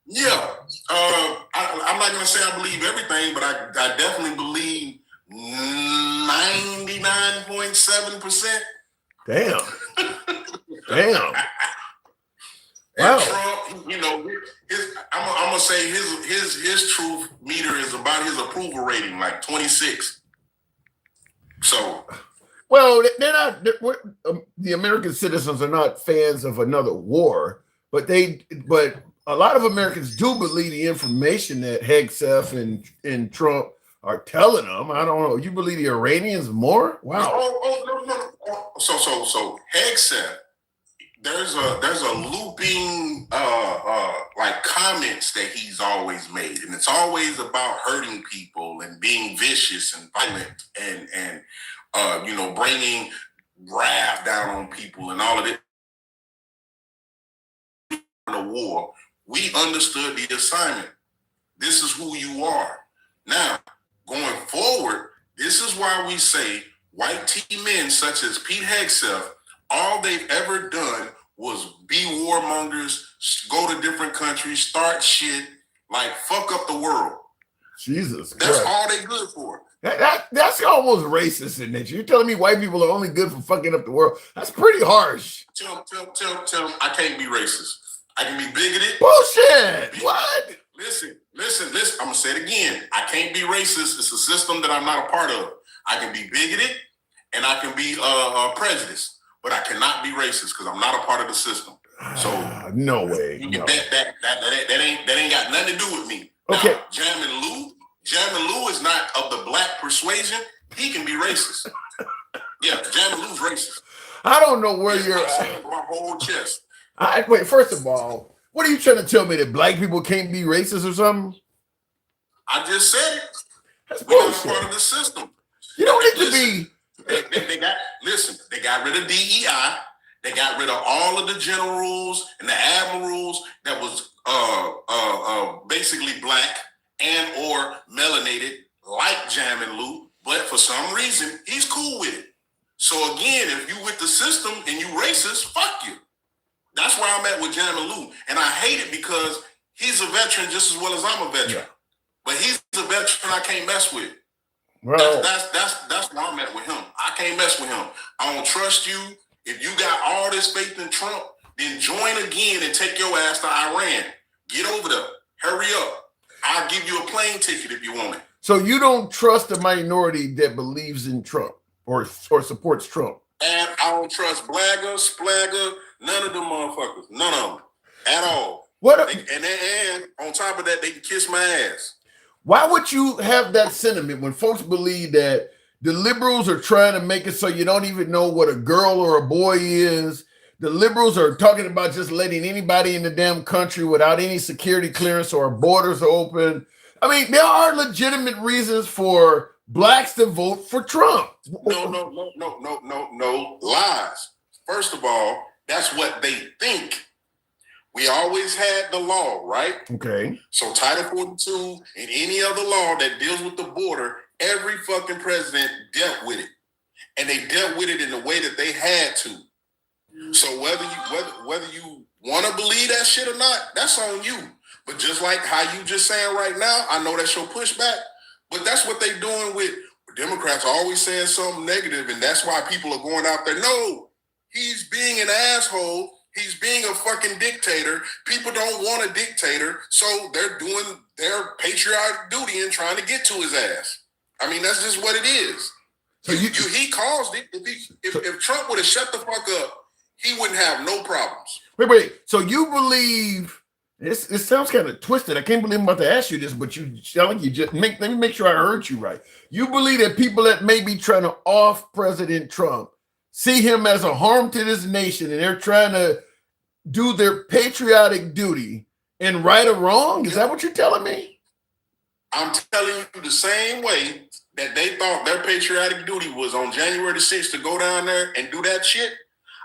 Speaker 8: Yeah. I'm not gonna say I believe everything, but I definitely believe 99.7%.
Speaker 1: Damn.
Speaker 8: Wow. Trump, you know, I'm gonna say his truth meter is about his approval rating, like 26. So,
Speaker 1: well, the American citizens are not fans of another war, but a lot of Americans do believe the information that Hegseth and Trump are telling them. I don't know. You believe the Iranians more? Wow.
Speaker 8: No. So Hegseth, there's a looping like comments that he's always made, and it's always about hurting people and being vicious and violent and you know, bringing wrath down on people and all of it. In the war, we understood the assignment. This is who you are. Now, going forward, this is why we say white T men such as Pete Hegseth, all they've ever done was be warmongers, go to different countries, start shit, like fuck up the world.
Speaker 1: Jesus Christ.
Speaker 8: That's all they good for.
Speaker 1: That's almost racist in nature. You're telling me white people are only good for fucking up the world? That's pretty harsh.
Speaker 8: Tell them I can't be racist. I can be bigoted.
Speaker 1: Bullshit. What?
Speaker 8: Listen. I'm gonna say it again. I can't be racist. It's a system that I'm not a part of. I can be bigoted and I can be prejudiced, but I cannot be racist because I'm not a part of the system. So
Speaker 1: no way. No.
Speaker 8: That ain't got nothing to do with me.
Speaker 1: Okay.
Speaker 8: Now, Jammin' Lou is not of the black persuasion. He can be racist. Yeah, Jammin' Lou's racist.
Speaker 1: I don't know where you're
Speaker 8: at. My whole chest.
Speaker 1: Wait, first of all, what are you trying to tell me, that black people can't be racist or something?
Speaker 8: I just said it.
Speaker 1: That's
Speaker 8: We're
Speaker 1: bullshit.
Speaker 8: part of the system.
Speaker 1: You don't need to be.
Speaker 8: They got rid of DEI. They got rid of all of the generals and the admirals that was basically black and or melanated, like Jammin' Lou, but for some reason he's cool with it. So again, if you with the system and you racist, fuck you. That's where I'm at with Jammin' Lou, and I hate it because he's a veteran just as well as I'm a veteran. Yeah. But he's a veteran I can't mess with.
Speaker 1: Well,
Speaker 8: that's where I'm at with him. I can't mess with him. I don't trust you. If you got all this faith in Trump, then join again and take your ass to Iran. Get over there. Hurry up. I'll give you a plane ticket if you want it.
Speaker 1: So you don't trust the minority that believes in Trump or supports Trump?
Speaker 8: And I don't trust Blagger, Splagger, none of them motherfuckers. None of them. At all. And on top of that, they can kiss my ass.
Speaker 1: Why would you have that sentiment when folks believe that the liberals are trying to make it so you don't even know what a girl or a boy is? The liberals are talking about just letting anybody in the damn country without any security clearance or our borders are open. I mean, there are legitimate reasons for blacks to vote for Trump.
Speaker 8: No. Lies. First of all, That's what they think. We always had the law, right?
Speaker 1: Okay.
Speaker 8: So Title 42 and any other law that deals with the border, every fucking president dealt with it. And they dealt with it in the way that they had to. So whether you want to believe that shit or not, that's on you. But just like how you just saying right now, I know that's your pushback, but that's what they doing with Democrats always saying something negative, and that's why people are going out there. No, he's being an asshole. He's being a fucking dictator. People don't want a dictator, so they're doing their patriotic duty and trying to get to his ass. I mean, that's just what it is. So he caused it. If Trump would have shut the fuck up, he wouldn't have no problems.
Speaker 1: Wait. So you believe it sounds kind of twisted. I can't believe I'm about to ask you this, but you sound like you just let me make sure I heard you right. You believe that people that may be trying to off President Trump see him as a harm to this nation, and they're trying to do their patriotic duty and right or wrong? Is that what you're telling me?
Speaker 8: I'm telling you the same way that they thought their patriotic duty was on January the 6th to go down there and do that shit.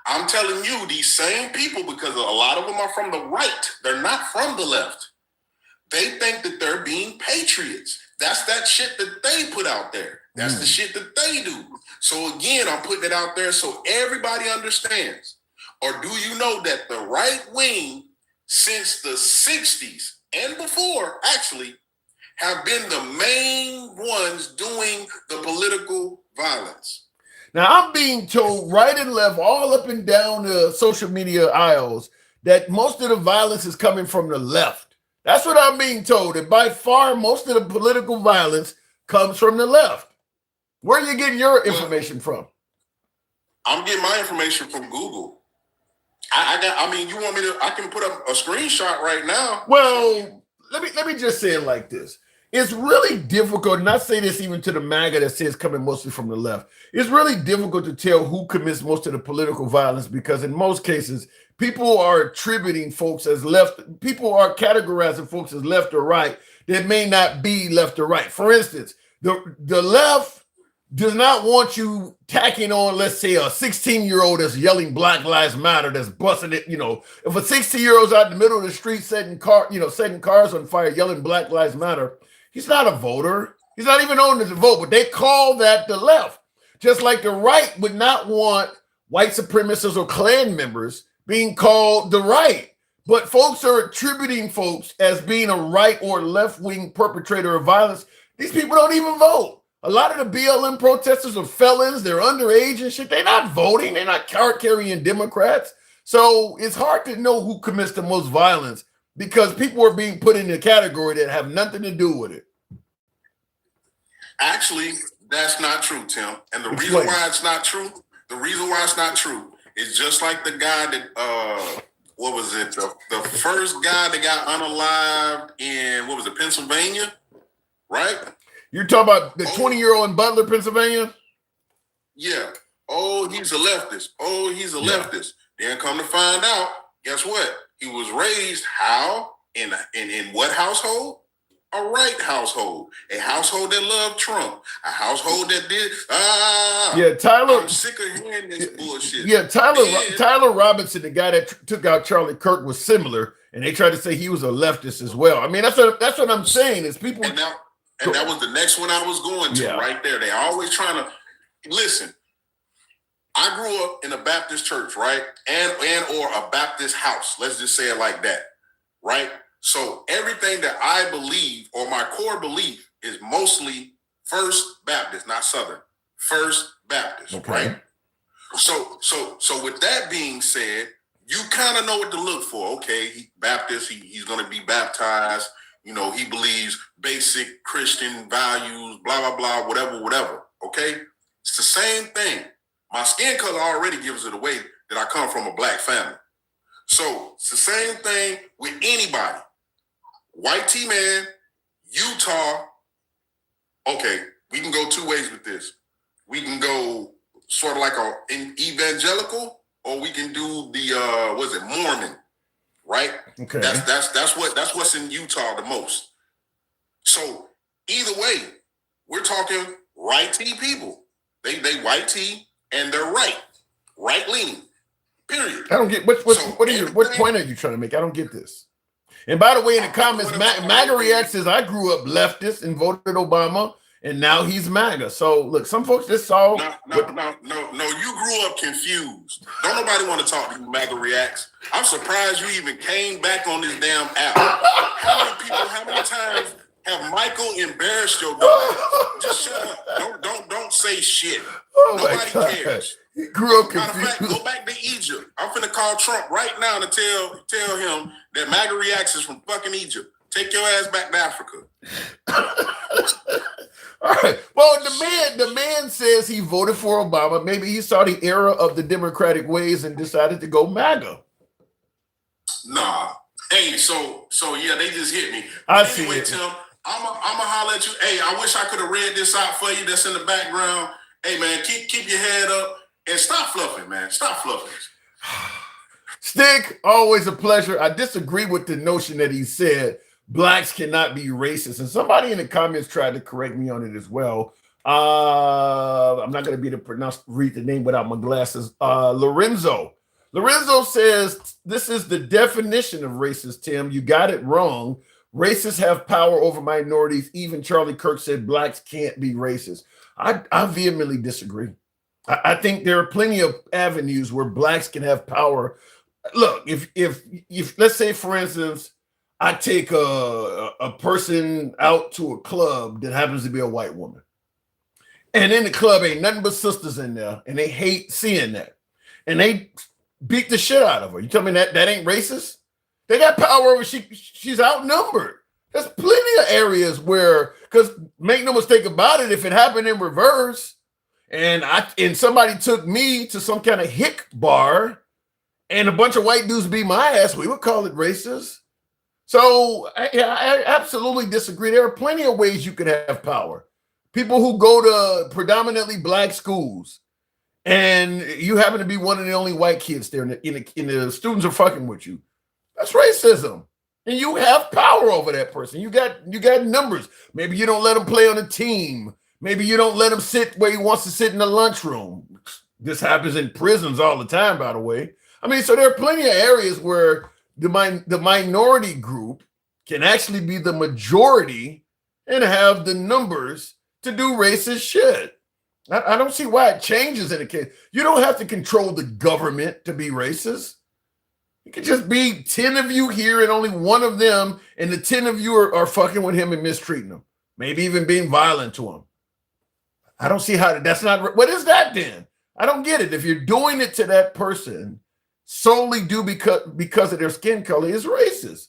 Speaker 8: I'm telling you, these same people, because a lot of them are from the right, they're not from the left. They think that they're being patriots. That's that shit that they put out there. That's the shit that they do. So again, I'm putting it out there so everybody understands. Or do you know that the right wing, since the 60s and before, actually, have been the main ones doing the political violence?
Speaker 1: Now, I'm being told right and left, all up and down the social media aisles, that most of the violence is coming from the left. That's what I'm being told, that by far most of the political violence comes from the left. Where are you getting your information from?
Speaker 8: I'm getting my information from Google. You want me to? I can put up a screenshot right now.
Speaker 1: Well, let me just say it like this. It's really difficult, and I say this even to the MAGA that says coming mostly from the left. It's really difficult to tell who commits most of the political violence, because in most cases, people are attributing folks as left. People are categorizing folks as left or right that may not be left or right. For instance, the left does not want you tacking on, let's say, a 16-year-old that's yelling Black Lives Matter, that's busting it. If a 16-year-old's out in the middle of the street setting cars on fire, yelling Black Lives Matter, he's not a voter. He's not even on to vote, but they call that the left. Just like the right would not want white supremacists or Klan members being called the right. But folks are attributing folks as being a right or left-wing perpetrator of violence. These people don't even vote. A lot of the BLM protesters are felons. They're underage and shit. They're not voting. They're not card-carrying Democrats. So it's hard to know who commits the most violence, because people are being put in a category that have nothing to do with it.
Speaker 8: Actually, that's not true, Tim. And the reason why it's not true is just like the guy that, what was it? The first guy that got unalived in, Pennsylvania, right?
Speaker 1: You're talking about the 20-year-old in Butler, Pennsylvania?
Speaker 8: Yeah. Oh, he's a leftist. Leftist. Then come to find out, guess what? He was raised how? In what household? A right household. A household that loved Trump. A household that did.
Speaker 1: Yeah, Tyler.
Speaker 8: I'm sick of hearing this bullshit.
Speaker 1: Yeah, Tyler Robinson, the guy that took out Charlie Kirk, was similar, and they tried to say he was a leftist as well. I mean, that's what I'm saying is people.
Speaker 8: And that was the next one I was going to right there. They always trying to listen. I grew up in a Baptist church, right? And or a Baptist house. Let's just say it like that, right? So everything that I believe, or my core belief, is mostly First Baptist, not Southern. First Baptist, right? So with that being said, you kind of know what to look for. Okay, Baptist, he's going to be baptized. He believes basic Christian values, blah, blah, blah, whatever. Okay? It's the same thing. My skin color already gives it away that I come from a black family. So it's the same thing with anybody. White T-man, Utah. Okay, we can go two ways with this. We can go sort of like an evangelical, or we can do the, Mormon. Right?
Speaker 1: Okay.
Speaker 8: That's what's in Utah the most. So either way, we're talking right T people. They white T and they're right leaning. Period.
Speaker 1: I don't get what point are you trying to make? I don't get this. And by the way, in the comments, MAGA reacts says I grew up leftist and voted Obama, and now he's MAGA. So look, some folks just saw.
Speaker 8: No. You grew up confused. Don't nobody want to talk to you, MAGA reacts. I'm surprised you even came back on this damn app. How many times have Michael embarrassed your daughter? Just shut up. Don't say shit. Nobody cares.
Speaker 1: He grew up
Speaker 8: Matter
Speaker 1: confused.
Speaker 8: of fact, go back to Egypt. I'm finna call Trump right now to tell him that MAGA reacts is from fucking Egypt. Take your ass back to Africa.
Speaker 1: All right. Well, the man says he voted for Obama. Maybe he saw the era of the democratic ways and decided to go MAGA.
Speaker 8: Nah. Hey, so yeah, they just hit me.
Speaker 1: I see
Speaker 8: Anyway,
Speaker 1: it.
Speaker 8: Tim, I'm gonna holler at you. Hey, I wish I could have read this out for you. That's in the background. Hey, man, keep your head up. And stop fluffing, man. Stop fluffing.
Speaker 1: Stick, always a pleasure. I disagree with the notion that he said blacks cannot be racist. And somebody in the comments tried to correct me on it as well. I'm not going to be able to read the name without my glasses. Lorenzo says this is the definition of racist, Tim. You got it wrong. Racists have power over minorities. Even Charlie Kirk said blacks can't be racist. I vehemently disagree. I think there are plenty of avenues where blacks can have power. Look, if let's say, for instance, I take a person out to a club that happens to be a white woman, and in the club ain't nothing but sisters in there, and they hate seeing that, and they beat the shit out of her. You tell me that ain't racist? They got power over. She's outnumbered. There's plenty of areas where, because make no mistake about it, if it happened in reverse, and somebody took me to some kind of hick bar and a bunch of white dudes beat my ass, we would call it racist. So I absolutely disagree. There are plenty of ways you could have power. People who go to predominantly black schools and you happen to be one of the only white kids there and the students are fucking with you. That's racism. And you have power over that person. You got numbers. Maybe you don't let him play on a team. Maybe you don't let him sit where he wants to sit in the lunchroom. This happens in prisons all the time, by the way. I mean, so there are plenty of areas where the minority group can actually be the majority and have the numbers to do racist shit. I don't see why it changes in a case. You don't have to control the government to be racist. It could just be 10 of you here and only one of them, and the 10 of you are fucking with him and mistreating him, maybe even being violent to him. I don't see how that's not. What is that then? I don't get it. If you're doing it to that person solely because of their skin color, is racist.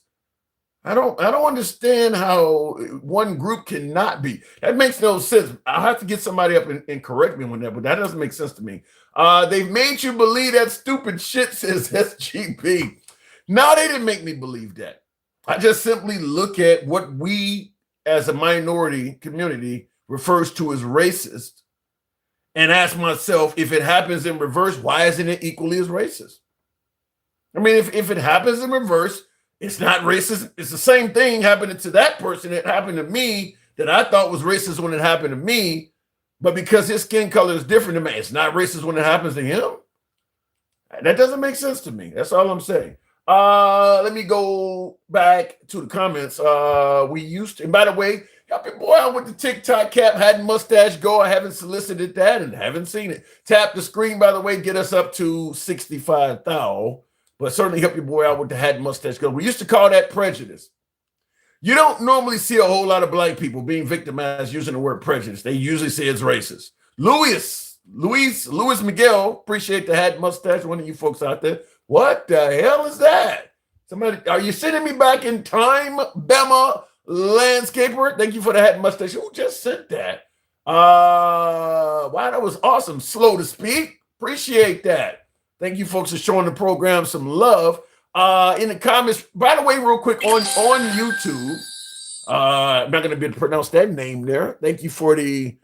Speaker 1: I don't understand how one group cannot be. That makes no sense. I'll have to get somebody up and correct me on that, but that doesn't make sense to me. They've made you believe that stupid shit, says SGP. No, they didn't make me believe that. I just simply look at what we as a minority community refers to as racist and ask myself, if it happens in reverse, why isn't it equally as racist? I mean, if it happens in reverse, it's not racist. It's the same thing happening to that person that happened to me that I thought was racist when it happened to me. But because his skin color is different to me, it's not racist when it happens to him. That doesn't make sense to me. That's all I'm saying. Let me go back to the comments. And by the way, help your boy out with the TikTok cap, hadn't mustache go. I haven't solicited that and haven't seen it. Tap the screen, by the way, get us up to 65,000. But certainly help your boy out with the hat and mustache go. We used to call that prejudice. You don't normally see a whole lot of black people being victimized using the word prejudice. They usually say it's racist. Luis Miguel, appreciate the hat and mustache. One of you folks out there. What the hell is that? Somebody, are you sending me back in time, Bama Landscaper? Thank you for the hat and mustache. Who just sent that? Wow, that was awesome. Slow to speak. Appreciate that. Thank you folks for showing the program some love. In the comments, by the way, real quick, on YouTube, I'm not going to be able to pronounce that name there. Thank you for the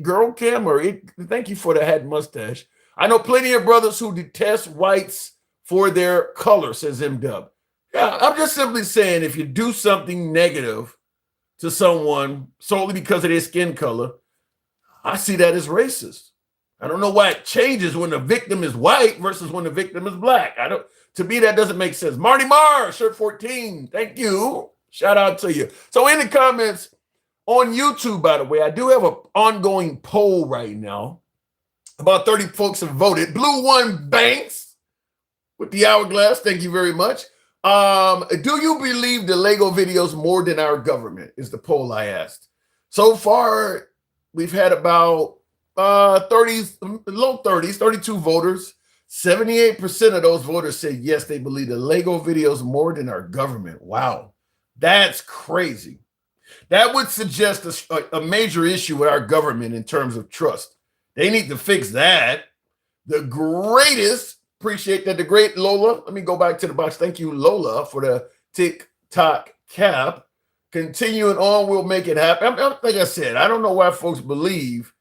Speaker 1: girl cam, thank you for the hat and mustache. I know plenty of brothers who detest whites for their color, says MW. Yeah, I'm just simply saying, if you do something negative to someone solely because of their skin color, I see that as racist. I don't know why it changes when the victim is white versus when the victim is black. To me, that doesn't make sense. Marty Marr, shirt 14. Thank you. Shout out to you. So in the comments on YouTube, by the way, I do have an ongoing poll right now. About 30 folks have voted. Blue One Banks with the hourglass. Thank you very much. Do you believe the Lego videos more than our government is the poll I asked. So far, we've had about 30s, low 30s, 32 voters. 78% of those voters said yes, they believe the Lego videos more than our government. Wow, that's crazy. That would suggest a major issue with our government in terms of trust. They need to fix that. The greatest, appreciate that, the great Lola. Let me go back to the box. Thank you, Lola, for the TikTok cap. Continuing on, we'll make it happen. Like I said, I don't know why folks believe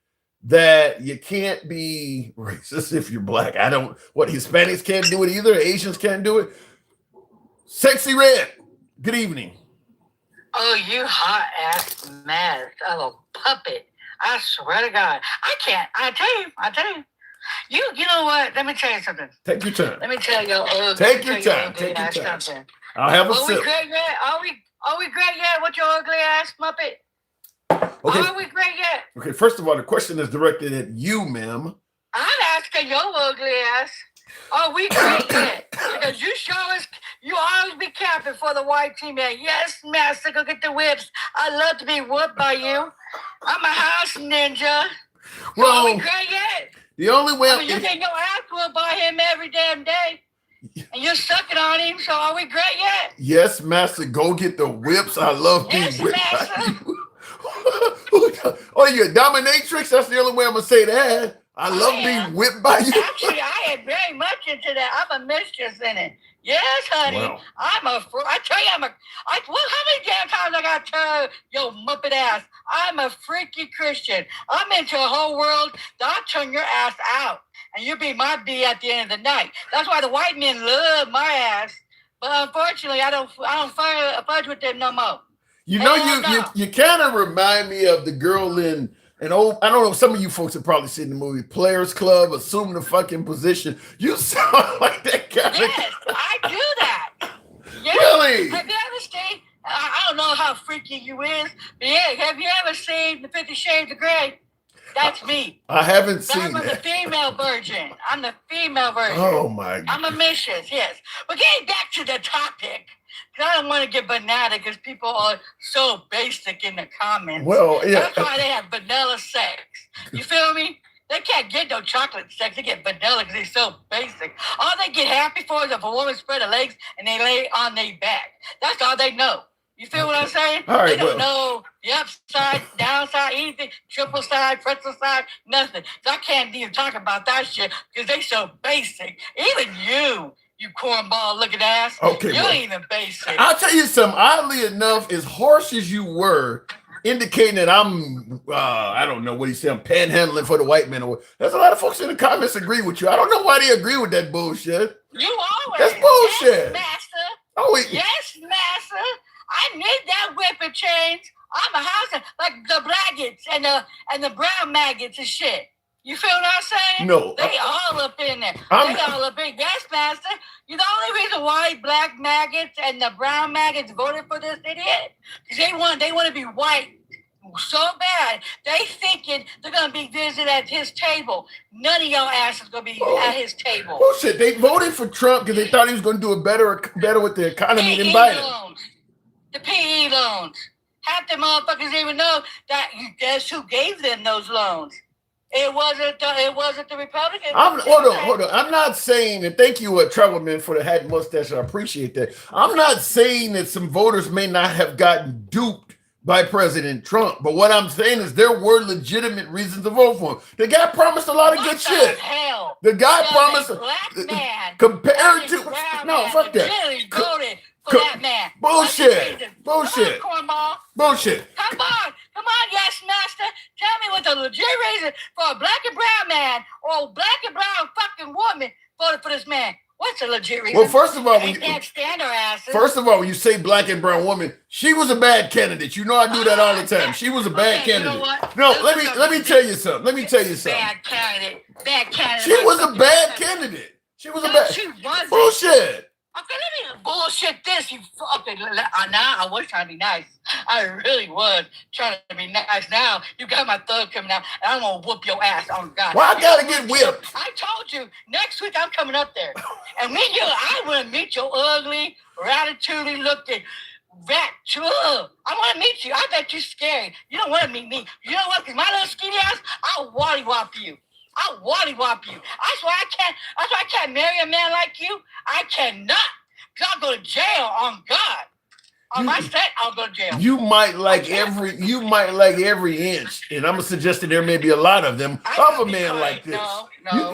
Speaker 1: that you can't be racist if you're black. Hispanics can't do it either. Asians can't do it. Sexy Red, good evening.
Speaker 9: Oh, you hot ass mess of a puppet. I swear to God. I can't. I tell you. You know what? Let me tell you something.
Speaker 1: Take your time.
Speaker 9: Let me tell you.
Speaker 1: Take your time.
Speaker 9: Something.
Speaker 1: I'll have a sip.
Speaker 9: Are we great yet? Are we great yet with your ugly ass muppet?
Speaker 1: Okay.
Speaker 9: Are we great yet?
Speaker 1: Okay, first of all, the question is directed at you, ma'am.
Speaker 9: I'm asking your ugly ass. Are we great yet? Because you always be capping for the white team. Yes, master, go get the whips. I love to be whooped by you. I'm a house ninja.
Speaker 1: Well,
Speaker 9: are we great yet?
Speaker 1: The only way
Speaker 9: you get your ass whooped by him every damn day. And you're sucking on him, so are we great yet?
Speaker 1: Yes, master, go get the whips. I love being whipped by you. Oh, you're a dominatrix? That's the only way I'm going to say that. I love being whipped by you.
Speaker 9: Actually, I am very much into that. I'm a mistress in it. Yes, honey. Wow. I tell you, how many damn times I got to tell your muppet ass, I'm a freaky Christian. I'm into a whole world that I'll turn your ass out. And you'll be my B at the end of the night. That's why the white men love my ass. But unfortunately, I don't fudge with them no more.
Speaker 1: You know, you kind of remind me of the girl in an old, I don't know, some of you folks have probably seen the movie Players Club, Assume the Fucking Position. You sound like that kind
Speaker 9: of guy. I do that. Yes.
Speaker 1: Really?
Speaker 9: Have you ever seen, I don't know how freaky you is, but yeah, have you ever seen the 50 Shades of Grey? That's me.
Speaker 1: I haven't seen
Speaker 9: that. I'm the female version. I'm the female version.
Speaker 1: Oh, my God.
Speaker 9: I'm a mistress, yes. But getting back to the topic, because I don't want to get banana because people are so basic in the comments.
Speaker 1: Well, yeah.
Speaker 9: That's why they have vanilla sex. You feel me? They can't get no chocolate sex. They get vanilla because they're so basic. All they get happy for is if a woman spread her legs and they lay on their back. That's all they know. You feel what I'm saying?
Speaker 1: All right,
Speaker 9: they don't know the upside, downside, anything, triple side, pretzel side, nothing. So I can't even talk about that shit because they so basic. Even you cornball looking ass.
Speaker 1: Okay,
Speaker 9: you ain't even basic.
Speaker 1: I'll tell you something. Oddly enough, as harsh as you were, indicating that I'm, I don't know what he said, I'm panhandling for the white man. There's a lot of folks in the comments agree with you. I don't know why they agree with that bullshit.
Speaker 9: You always.
Speaker 1: That's bullshit.
Speaker 9: Yes, master.
Speaker 1: Oh, wait.
Speaker 9: Yes, master. I need that whip and change. I'm a house like the blackets and the brown maggots and shit. You feel what I'm saying?
Speaker 1: No.
Speaker 9: They all up in there. They all up in. Yes, master. You know the only reason why black maggots and the brown maggots voted for this idiot? Because they want to be white so bad. They thinking they're going to be visited at his table. None of y'all asses going to be at his table.
Speaker 1: Bullshit. They voted for Trump because they thought he was going to do it better with the economy than Biden.
Speaker 9: Loans. The PE loans. Half the motherfuckers even know that. Guess who gave them those loans? It wasn't the Republicans.
Speaker 1: Hold on. I'm not saying, and thank you, Travelman, for the hat and mustache. I appreciate that. I'm not saying that some voters may not have gotten duped by President Trump, but what I'm saying is there were legitimate reasons to vote for him. The guy promised a lot of good shit.
Speaker 9: Hell?
Speaker 1: The guy promised
Speaker 9: black man
Speaker 1: compared to fuck that.
Speaker 9: Voted for that man.
Speaker 1: Bullshit.
Speaker 9: Bullshit. Come on,
Speaker 1: Bullshit.
Speaker 9: Come on, yes, master. Tell me what the legit reason for a black and brown man or a black and brown fucking woman voted for this man. What's a legit reason?
Speaker 1: Well, first of all,
Speaker 9: they can't stand our asses.
Speaker 1: First of all, when you say black and brown woman, she was a bad candidate. You know I do that all the time. She was a bad candidate. You know what? No, let me tell you something. Let me tell you something.
Speaker 9: Bad candidate. Bad candidate.
Speaker 1: She was a bad candidate. She was a bad.
Speaker 9: She wasn't.
Speaker 1: Bullshit.
Speaker 9: Okay, let me bullshit this. You okay? Now I was trying to be nice. I really was trying to be nice. Now you got my thug coming out, and I'm gonna whoop your ass on God.
Speaker 1: Why I gotta get whipped?
Speaker 9: I told you next week I'm coming up there, and I want to meet your ugly, ratatouille looking rat. I want to meet you. I bet you're scary. You don't want to meet me. You know what? Cause my little skinny ass, I'll wallywop you. I'll wallywop you. That's why I can't marry a man like you. I cannot. Cause I'll go to jail on God. On my state, I'll go to jail.
Speaker 1: You might like every inch, and I'm suggesting there may be a lot of them of a man like this.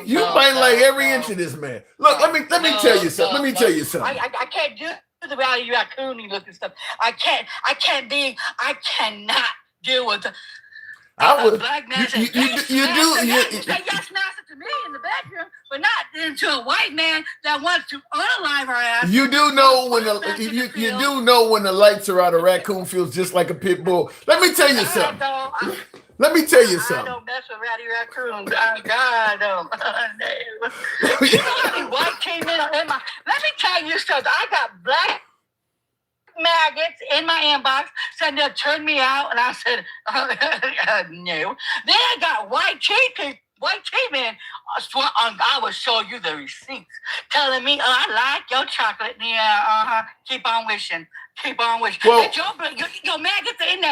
Speaker 1: You might like every inch of this man. Look, let me tell you something. Let me tell you something.
Speaker 9: I can't do the rally raccoony looking stuff. I cannot deal with the black man. You say yes master to me in the bedroom, but not into a white man that wants to unalive our ass.
Speaker 1: You do know when the lights are out, a raccoon feels just like a pit bull. Let me tell you something. Let me tell you something.
Speaker 9: I don't mess with ratty raccoons. God, you know how many white came in my. Let me tell you something. I got black maggots in my inbox saying they'll turn me out, and I said no. Then I got white man. I will show you the receipts telling me, I like your chocolate. Yeah, keep on wishing. Well, your maggots are in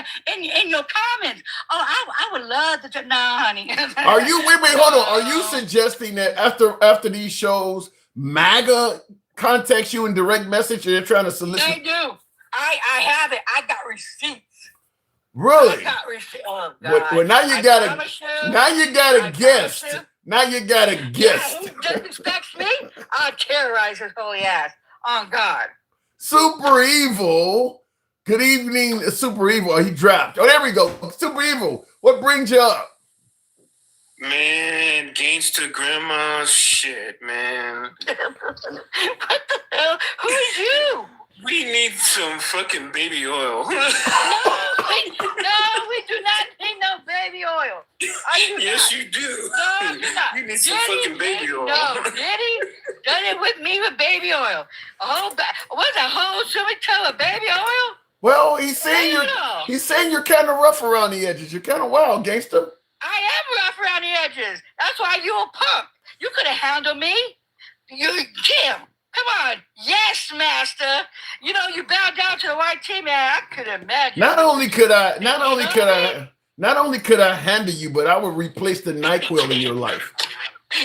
Speaker 9: your comments. I would love to. No, honey.
Speaker 1: Are you wait? Hold on. Are you suggesting that after these shows, MAGA contacts you in direct message and they're trying to solicit?
Speaker 9: They do. I have it. I got receipts.
Speaker 1: Really?
Speaker 9: I got receipts. Oh God.
Speaker 1: Well, now you got a guest. Now you got a guest.
Speaker 9: Yeah, who disrespects me? I'll terrorize his holy ass. On God.
Speaker 1: Super Evil. Good evening, Super Evil. Oh, he dropped. Oh, there we go. Super Evil. What brings you up?
Speaker 10: Man, gangster grandma shit, man.
Speaker 9: What the hell? Who is you?
Speaker 10: We need some fucking baby oil.
Speaker 9: No, we do not need no baby oil.
Speaker 10: Yes, you do.
Speaker 9: No, you're not.
Speaker 10: You need some fucking baby oil.
Speaker 9: No, did he? Done it with me with baby oil. What's a whole swimming tub of baby oil?
Speaker 1: Well, he's saying you're kind of rough around the edges. You're kind of wild, gangster.
Speaker 9: I am rough around the edges. That's why you a punk. You could have handled me. Jim. Come on, yes, master. You know you bowed down to the white team, man. I could imagine. Not only could
Speaker 1: I handle you, but I would replace the NyQuil in your life.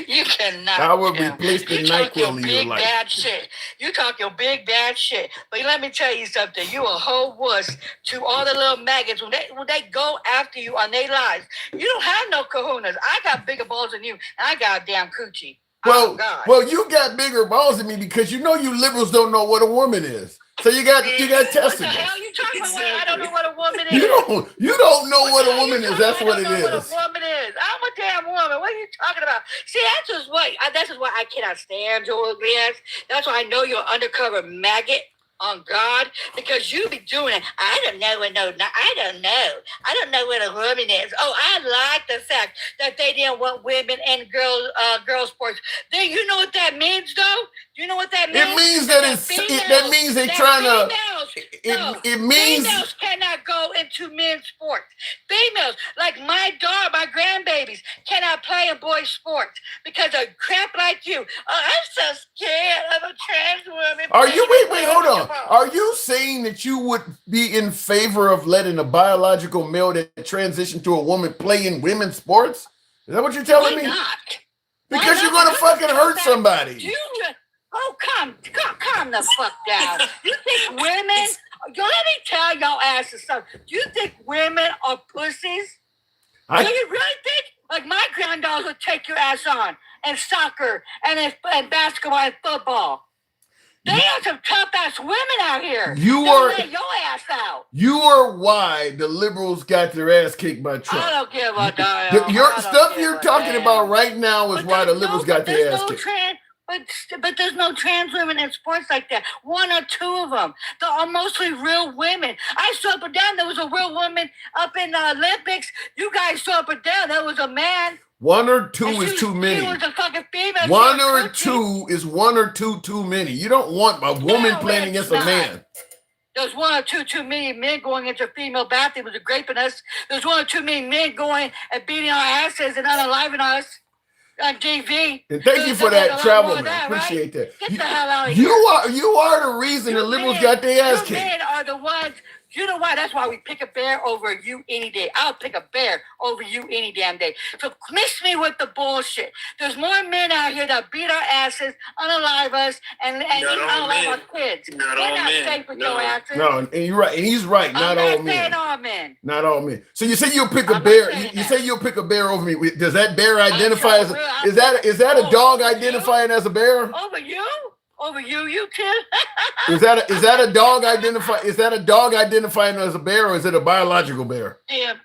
Speaker 9: You cannot.
Speaker 1: I would replace the NyQuil in your life.
Speaker 9: Bad shit. You talk your big bad shit. But let me tell you something. You a whole wuss to all the little maggots when they go after you on their lives. You don't have no kahunas. I got bigger balls than you, and I got a damn coochie.
Speaker 1: Well, you got bigger balls than me because you know you liberals don't know what a woman is. So you got testicles.
Speaker 9: What the hell you talking about? I don't know what a woman is.
Speaker 1: You don't know what a woman is. That's what it is.
Speaker 9: What a woman is. I'm a damn woman. What are you talking about? See, that's just why I cannot stand your ugly ass. That's why I know you're an undercover maggot. On God, because you be doing it. I don't know what a woman is. Oh, I like the fact that they didn't want women and girl sports. Then you know what that means, though? You know what that means?
Speaker 1: It means that means they're trying to. It means
Speaker 9: females cannot go into men's sports. Females, like my daughter, my grandbabies, cannot play in boys' sports because of crap like you. Oh, I'm so scared of a trans woman.
Speaker 1: Are you? Wait, hold on. Are you saying that you would be in favor of letting a biological male that transitioned to a woman play in women's sports? Is that what you're telling me?
Speaker 9: Not?
Speaker 1: Because you're gonna fucking hurt somebody.
Speaker 9: Calm the fuck down. You think women? Let me tell y'all asses something. Do you think women are pussies? Do you really think? Like my granddaughters would take your ass on in soccer and basketball and football. They are some tough ass women out here. Let your ass out.
Speaker 1: You are why the liberals got their ass kicked by Trump.
Speaker 9: I don't give a damn.
Speaker 1: Your stuff you're talking about right now is why the liberals got their ass kicked.
Speaker 9: But there's no trans women in sports like that. One or two of them. They're all mostly real women. I saw up and down. There was a real woman up in the Olympics. You guys saw up and down. There was a man.
Speaker 1: One or two is too many.
Speaker 9: She was a fucking female.
Speaker 1: One or two is one or two too many. You don't want a woman playing against a man.
Speaker 9: There's one or two too many men going into a female bathroom with raping us. There's one or too many men going and beating our asses and unaliving us on TV.
Speaker 1: And thank you for that travel, man. Appreciate that.
Speaker 9: Get the hell out of
Speaker 1: here.
Speaker 9: You
Speaker 1: You are the reason the liberals got their ass kicked.
Speaker 9: You men are the ones. You know why? That's why we pick a bear over you any day. I'll pick a bear over you any damn day. So miss me with the bullshit. There's more men out here that beat our asses, unalive us, and unalive our kids.
Speaker 10: Not
Speaker 9: We're
Speaker 10: all
Speaker 9: not
Speaker 10: men.
Speaker 9: safe with your asses.
Speaker 1: No, and you're right. And he's right. Not all men.
Speaker 9: I'm not saying all men.
Speaker 1: Not all men. So you say you'll pick a bear. You say you'll pick a bear over me. Does that bear identify as is that a dog identifying as a bear?
Speaker 9: Over you? Over you Tim?
Speaker 1: Is that a dog identify? Is that a dog identifying as a bear, or is it a biological bear?
Speaker 9: Tim.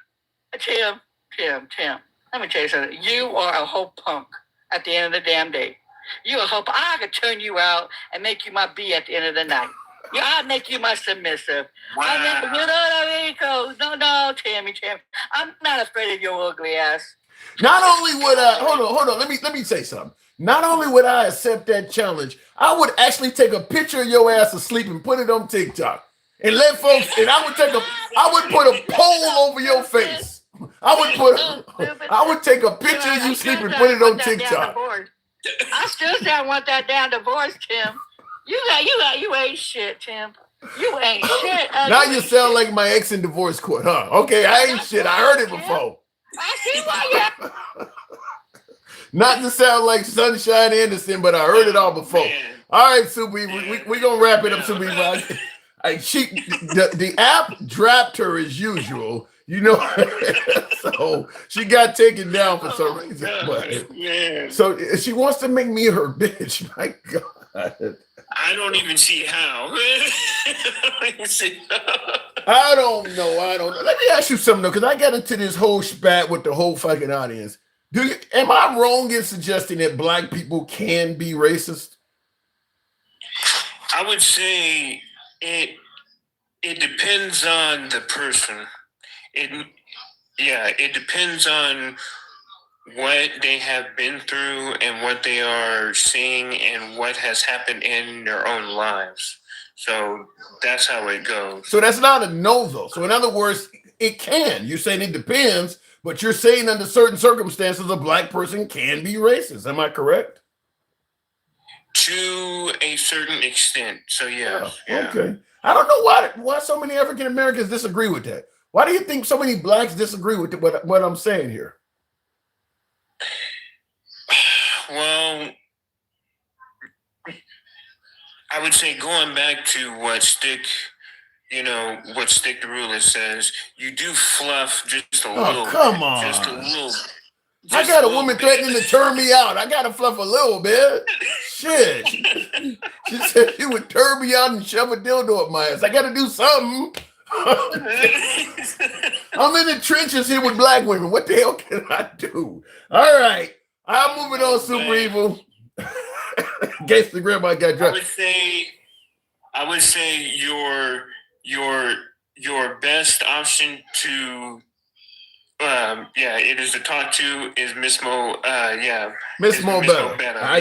Speaker 9: Let me tell you something. You are a whole punk at the end of the damn day. You a whole. I could turn you out and make you my bee at the end of the night. Yeah, I'll make you my submissive.
Speaker 10: Wow.
Speaker 9: You know what I mean? No, Tim. I'm not afraid of your ugly ass.
Speaker 1: Not only would I hold on. Let me say something. Not only would I accept that challenge, I would actually take a picture of your ass asleep and put it on TikTok and let folks. And I would put a pole over your face. I would take a picture of you sleeping and put it on TikTok.
Speaker 9: I still say I want that damn divorce, Tim. You ain't shit, Tim. You ain't shit.
Speaker 1: Now you sound like my ex in divorce court, huh? Okay, I ain't shit. I heard it before.
Speaker 9: I see why you.
Speaker 1: Not to sound like Sunshine Anderson, but I heard it all before. All right, Super Evil, we gonna wrap it up, Super Evil. The app dropped her as usual, you know, so she got taken down for some reason. But, so she wants to make me her bitch. My God.
Speaker 10: I don't even see how.
Speaker 1: I don't know. Let me ask you something though, because I got into this whole spat with the whole fucking audience. Am I wrong in suggesting that black people can be racist?
Speaker 10: I would say it depends on the person. It depends on what they have been through and what they are seeing and what has happened in their own lives. So that's how it goes.
Speaker 1: So that's not a no though. So in other words, it can. You're saying it depends. But you're saying under certain circumstances, a black person can be racist. Am I correct?
Speaker 10: To a certain extent. So, yeah.
Speaker 1: Okay. I don't know why so many African Americans disagree with that. Why do you think so many blacks disagree with what I'm saying here?
Speaker 10: Well, I would say going back to what Stick the Ruler says, you do fluff just a little.
Speaker 1: Oh, come on.
Speaker 10: Just a little.
Speaker 1: I got a woman threatening to turn me out. I got to fluff a little bit. Shit. She said she would turn me out and shove a dildo up my ass. I got to do something. I'm in the trenches here with black women. What the hell can I do? All right. I'm moving on, Super Evil. Guess the grandma got dropped.
Speaker 10: I would say your best option to it is to talk to is Miss Mo.
Speaker 1: Miss Mo better. I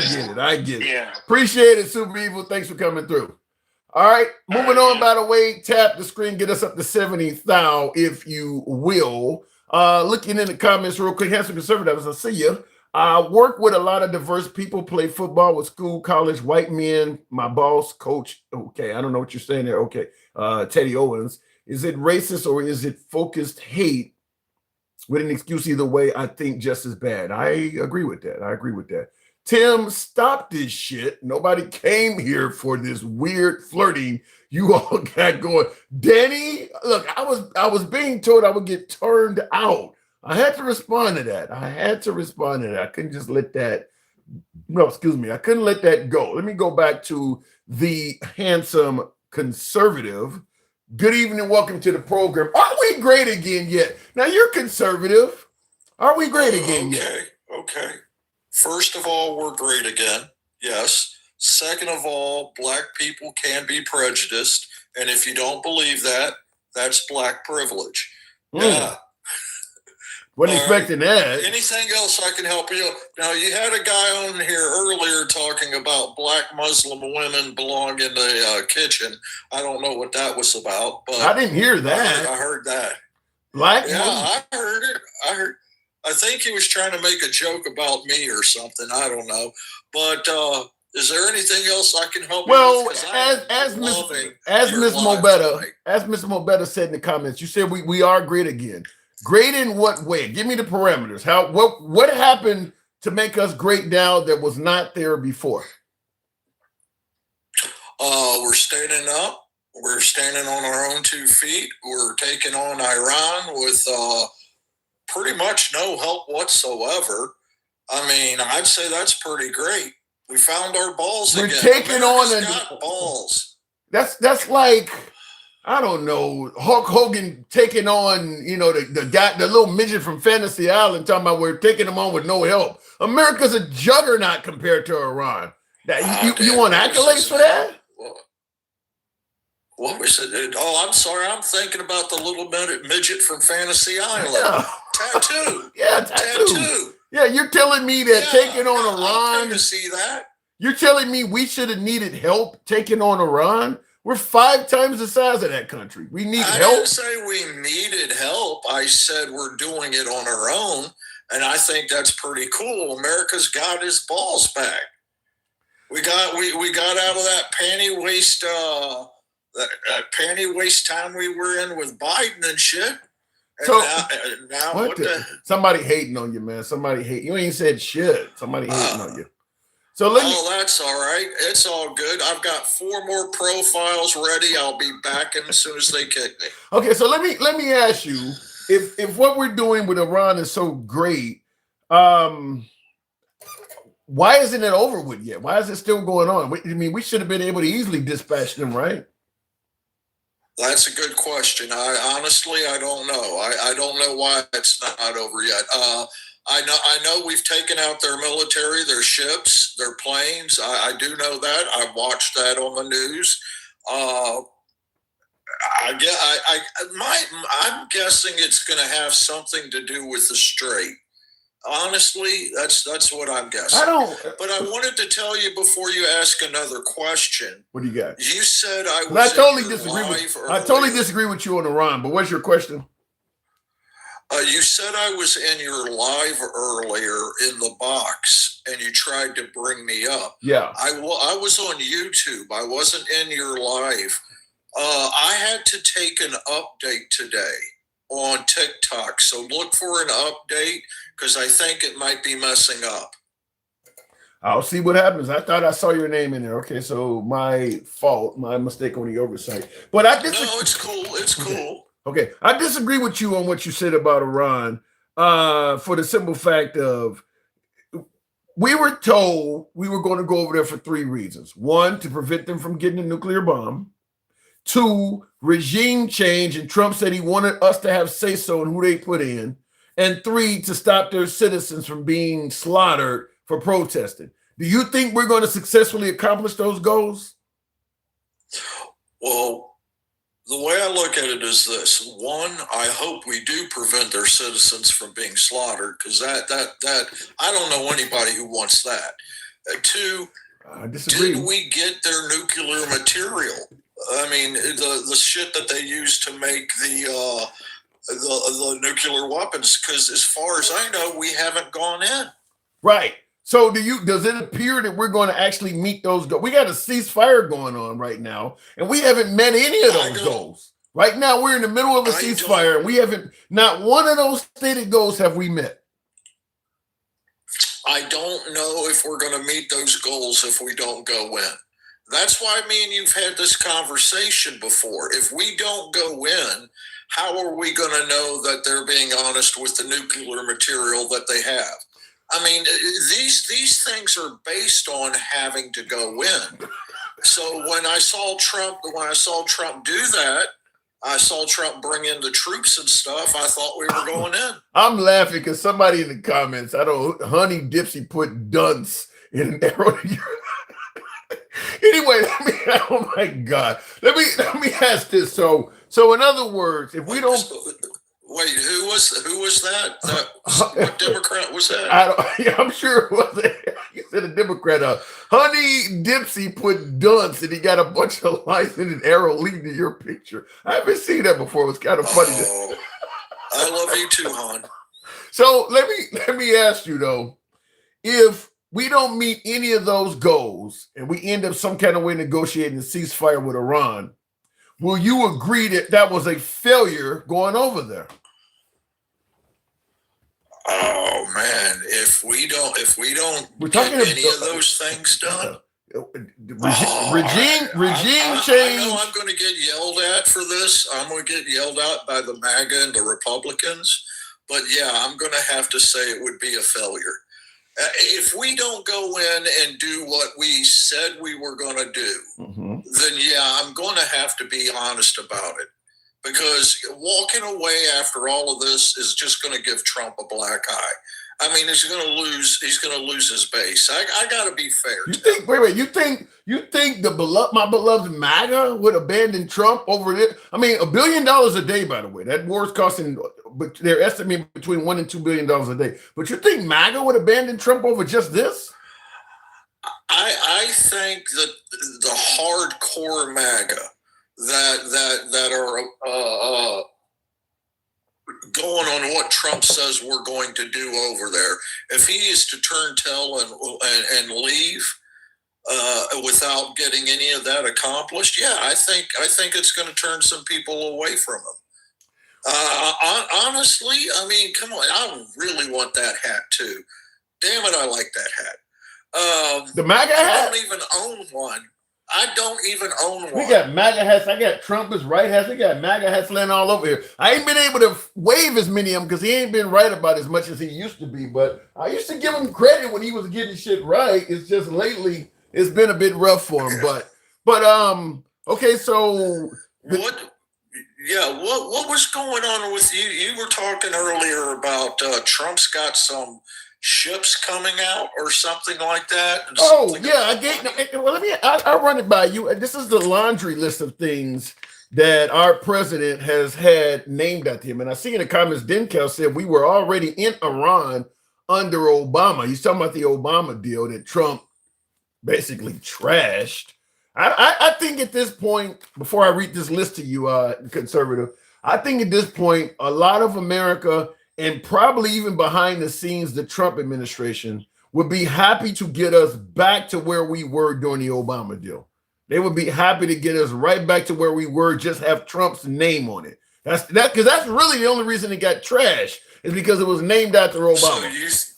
Speaker 1: get it. Yeah. Appreciate it, Super Evil. Thanks for coming through. All right, moving on. By the way, tap the screen, get us up to 70,000 if you will. Looking in the comments real quick, Handsome Conservatives, I see you. I work with a lot of diverse people, play football with school, college, white men, my boss, coach. Okay, I don't know what you're saying there. Okay, Teddy Owens. Is it racist or is it focused hate? With an excuse either way, I think just as bad. I agree with that. Tim, stop this shit. Nobody came here for this weird flirting you all got going. Danny, look, I was being told I would get turned out. I had to respond to that. I couldn't just let that. No, excuse me. I couldn't let that go. Let me go back to the Handsome Conservative. Good evening. Welcome to the program. Aren't we great again yet? Now you're conservative. Are we great again yet?
Speaker 11: Okay. First of all, we're great again. Yes. Second of all, black people can be prejudiced. And if you don't believe that, that's black privilege. Yeah.
Speaker 1: Wasn't expecting that.
Speaker 11: Anything else I can help you? Now, you had a guy on here earlier talking about black Muslim women belong in the kitchen. I don't know what that was about, but
Speaker 1: I didn't hear that.
Speaker 11: I heard that.
Speaker 1: Black?
Speaker 11: Yeah, I heard it. I think he was trying to make a joke about me or something. I don't know. But is there anything else I can help you with?
Speaker 1: As Miss Mobetta said in the comments, you said we are great again. Great in what way? Give me the parameters. What happened to make us great now that was not there before?
Speaker 11: We're standing up. We're standing on our own 2 feet. We're taking on Iran with pretty much no help whatsoever. I mean, I'd say that's pretty great. We found our balls again.
Speaker 1: We're taking
Speaker 11: America's got balls.
Speaker 1: That's like, I don't know, Hulk Hogan taking on, the guy, the little midget from Fantasy Island, talking about we're taking him on with no help. America's a juggernaut compared to Iran. You want accolades for that?
Speaker 11: What was it? Oh, I'm sorry. I'm thinking about the little midget from Fantasy Island.
Speaker 1: Yeah.
Speaker 11: Tattoo.
Speaker 1: Yeah, tattoo. Yeah, you're telling me that taking on Iran.
Speaker 11: To see that.
Speaker 1: You're telling me we should have needed help taking on Iran? We're 5 times the size of that country. We need help.
Speaker 11: I didn't say we needed help. I said we're doing it on our own, and I think that's pretty cool. America's got his balls back. We got out of that panty waist time we were in with Biden and shit. And
Speaker 1: so
Speaker 11: now
Speaker 1: what somebody hating on you, man. Somebody hate you. Ain't said shit. Somebody hating on you. So
Speaker 11: that's all right. It's all good. I've got 4 more profiles ready. I'll be back as soon as they kick me.
Speaker 1: Okay, so let me ask you, if what we're doing with Iran is so great, why isn't it over with yet? Why is it still going on? I mean, we should have been able to easily dispatch them, right?
Speaker 11: That's a good question. I don't know. I don't know why it's not over yet. I know we've taken out their military, their ships, their planes. I do know that. I've watched that on the news. I'm guessing it's going to have something to do with the Strait. Honestly, that's what I'm guessing. But I wanted to tell you before you ask another question.
Speaker 1: What do you got?
Speaker 11: You said I was.
Speaker 1: I totally disagree with you on Iran. But what's your question?
Speaker 11: You said I was in your live earlier in the box, and you tried to bring me up.
Speaker 1: Yeah.
Speaker 11: I was on YouTube. I wasn't in your live. I had to take an update today on TikTok, so look for an update because I think it might be messing up.
Speaker 1: I'll see what happens. I thought I saw your name in there. Okay, so my fault, my mistake on the oversight. But I disagree.
Speaker 11: No, it's cool. It's cool.
Speaker 1: Okay, I disagree with you on what you said about Iran for the simple fact of we were told we were going to go over there for 3 reasons. 1, to prevent them from getting a nuclear bomb. 2, regime change, and Trump said he wanted us to have say-so in who they put in. And 3, to stop their citizens from being slaughtered for protesting. Do you think we're going to successfully accomplish those goals?
Speaker 11: Well, the way I look at it is this. 1, I hope we do prevent their citizens from being slaughtered, because that I don't know anybody who wants that. 2,
Speaker 1: I disagree.
Speaker 11: Did we get their nuclear material? I mean, the shit that they use to make the nuclear weapons, because as far as I know, we haven't gone in.
Speaker 1: Right. So does it appear that we're going to actually meet those goals? We got a ceasefire going on right now, and we haven't met any of those goals. Right now, we're in the middle of a ceasefire, and we haven't, not one of those stated goals have we met.
Speaker 11: I don't know if we're going to meet those goals if we don't go in. That's why me and you've had this conversation before. If we don't go in, how are we going to know that they're being honest with the nuclear material that they have? I mean, these things are based on having to go in. So when I saw Trump do that, I saw Trump bring in the troops and stuff. I thought we were going in.
Speaker 1: I'm laughing because somebody in the comments, Honey Dipsy put dunce in an arrow to your anyway, oh my God. Let me ask this. So in other words, if we don't
Speaker 11: wait, who was that? What Democrat was that?
Speaker 1: I'm sure it wasn't. You said a Democrat. Honey Dipsy put dunce and he got a bunch of lights in an arrow leading to your picture. I haven't seen that before. It was kind of funny.
Speaker 11: Oh, I love you too, hon.
Speaker 1: So let me ask you though, if we don't meet any of those goals and we end up some kind of way negotiating a ceasefire with Iran, will you agree that that was a failure going over there?
Speaker 11: Oh man, if we don't
Speaker 1: We're
Speaker 11: get
Speaker 1: talking
Speaker 11: any of those things done,
Speaker 1: regime change.
Speaker 11: I know I'm going to get yelled at for this. I'm going to get yelled at by the MAGA and the Republicans. But yeah, I'm going to have to say it would be a failure. If we don't go in and do what we said we were going to do, then yeah, I'm going to have to be honest about it. Because walking away after all of this is just going to give Trump a black eye. I mean, he's going to lose his base. I got to be fair.
Speaker 1: You think? Wait. You think my beloved MAGA would abandon Trump over it? I mean, $1 billion a day, by the way. That war's costing, but they're estimating between $1 and $2 billion a day. But you think MAGA would abandon Trump over just this?
Speaker 11: I think that the hardcore MAGA that are going on what Trump says we're going to do over there. If he is to turn tail and leave without getting any of that accomplished, yeah, I think it's going to turn some people away from him. Honestly, I mean, come on, I really want that hat too. Damn it, I like that hat.
Speaker 1: The MAGA hat?
Speaker 11: I don't even own one.
Speaker 1: We got MAGA hats. I got Trump's right hats. We got MAGA hats laying all over here. I ain't been able to wave as many of them because he ain't been right about as much as he used to be. But I used to give him credit when he was getting shit right. It's just lately it's been a bit rough for him. But okay, so
Speaker 11: what was going on with you? You were talking earlier about Trump's got some ships coming out or something like that.
Speaker 1: Oh yeah, I'll run it by you. This is the laundry list of things that our president has had named after him. And I see in the comments, Denkel said we were already in Iran under Obama. He's talking about the Obama deal that Trump basically trashed. I think at this point, before I read this list to you, conservative, I think at this point, a lot of America, and probably even behind the scenes, the Trump administration would be happy to get us back to where we were during the Obama deal. They would be happy to get us right back to where we were, just have Trump's name on it. That's really the only reason it got trashed, is because it was named after Obama.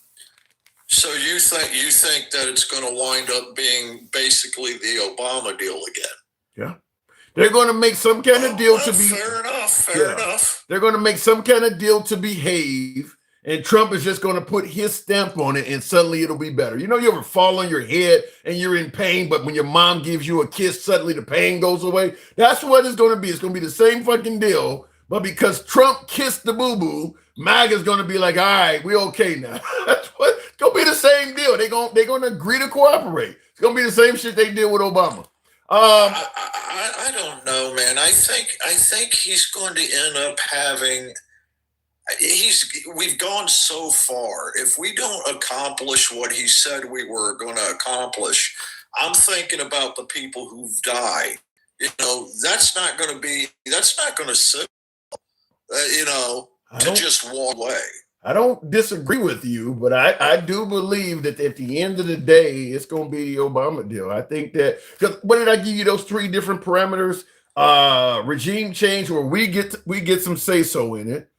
Speaker 11: So you think that it's going to wind up being basically the Obama deal again?
Speaker 1: Yeah. They're going to make some kind of deal to be
Speaker 11: fair enough.
Speaker 1: They're going to make some kind of deal to behave, and Trump is just going to put his stamp on it, and suddenly it'll be better. You know, you ever fall on your head and you're in pain, but when your mom gives you a kiss, suddenly the pain goes away? That's what it's going to be. It's going to be the same fucking deal, but because Trump kissed the boo-boo, MAGA's going to be like, all right, we okay now. That's what it's going to be, the same deal. They're going to agree to cooperate. It's going to be the same shit they did with Obama.
Speaker 11: I don't know, man. I think he's going to end up having. We've gone so far. If we don't accomplish what he said we were going to accomplish, I'm thinking about the people who've died. You know, that's not going to sit. To just walk away.
Speaker 1: I don't disagree with you, but I do believe that at the end of the day, it's going to be the Obama deal. I think that, because what did I give you those three different parameters? Regime change, where we get some say-so in it,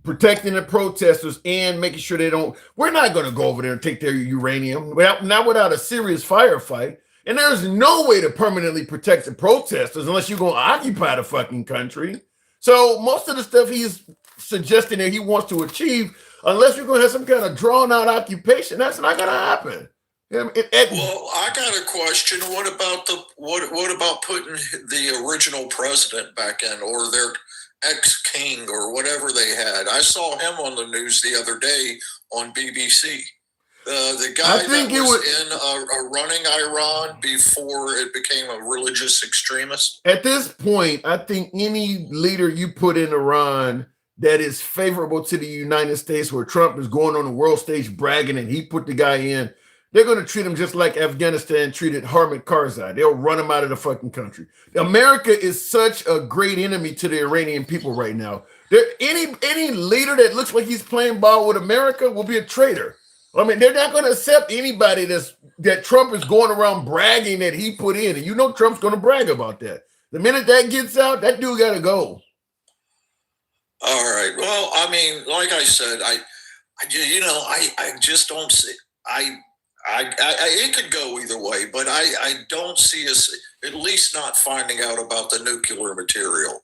Speaker 1: protecting the protesters, and making sure we're not going to go over there and take their uranium, not without a serious firefight. And there's no way to permanently protect the protesters unless you're going to occupy the fucking country. So most of the stuff he's suggesting that he wants to achieve, unless you're going to have some kind of drawn-out occupation, that's not going to happen.
Speaker 11: Well, I got a question. What about putting the original president back in, or their ex-king, or whatever they had? I saw him on the news the other day on BBC. The guy that was running Iran before it became a religious extremist?
Speaker 1: At this point, I think any leader you put in Iran that is favorable to the United States, where Trump is going on the world stage bragging and he put the guy in, they're going to treat him just like Afghanistan treated Hamid Karzai. They'll run him out of the fucking country. America is such a great enemy to the Iranian people right now. Any leader that looks like he's playing ball with America will be a traitor. I mean, they're not going to accept anybody that Trump is going around bragging that he put in. And you know Trump's going to brag about that. The minute that gets out, that dude got to go.
Speaker 11: All right. Well, I mean, like I said, I just don't see. It could go either way, but I don't see us at least not finding out about the nuclear material.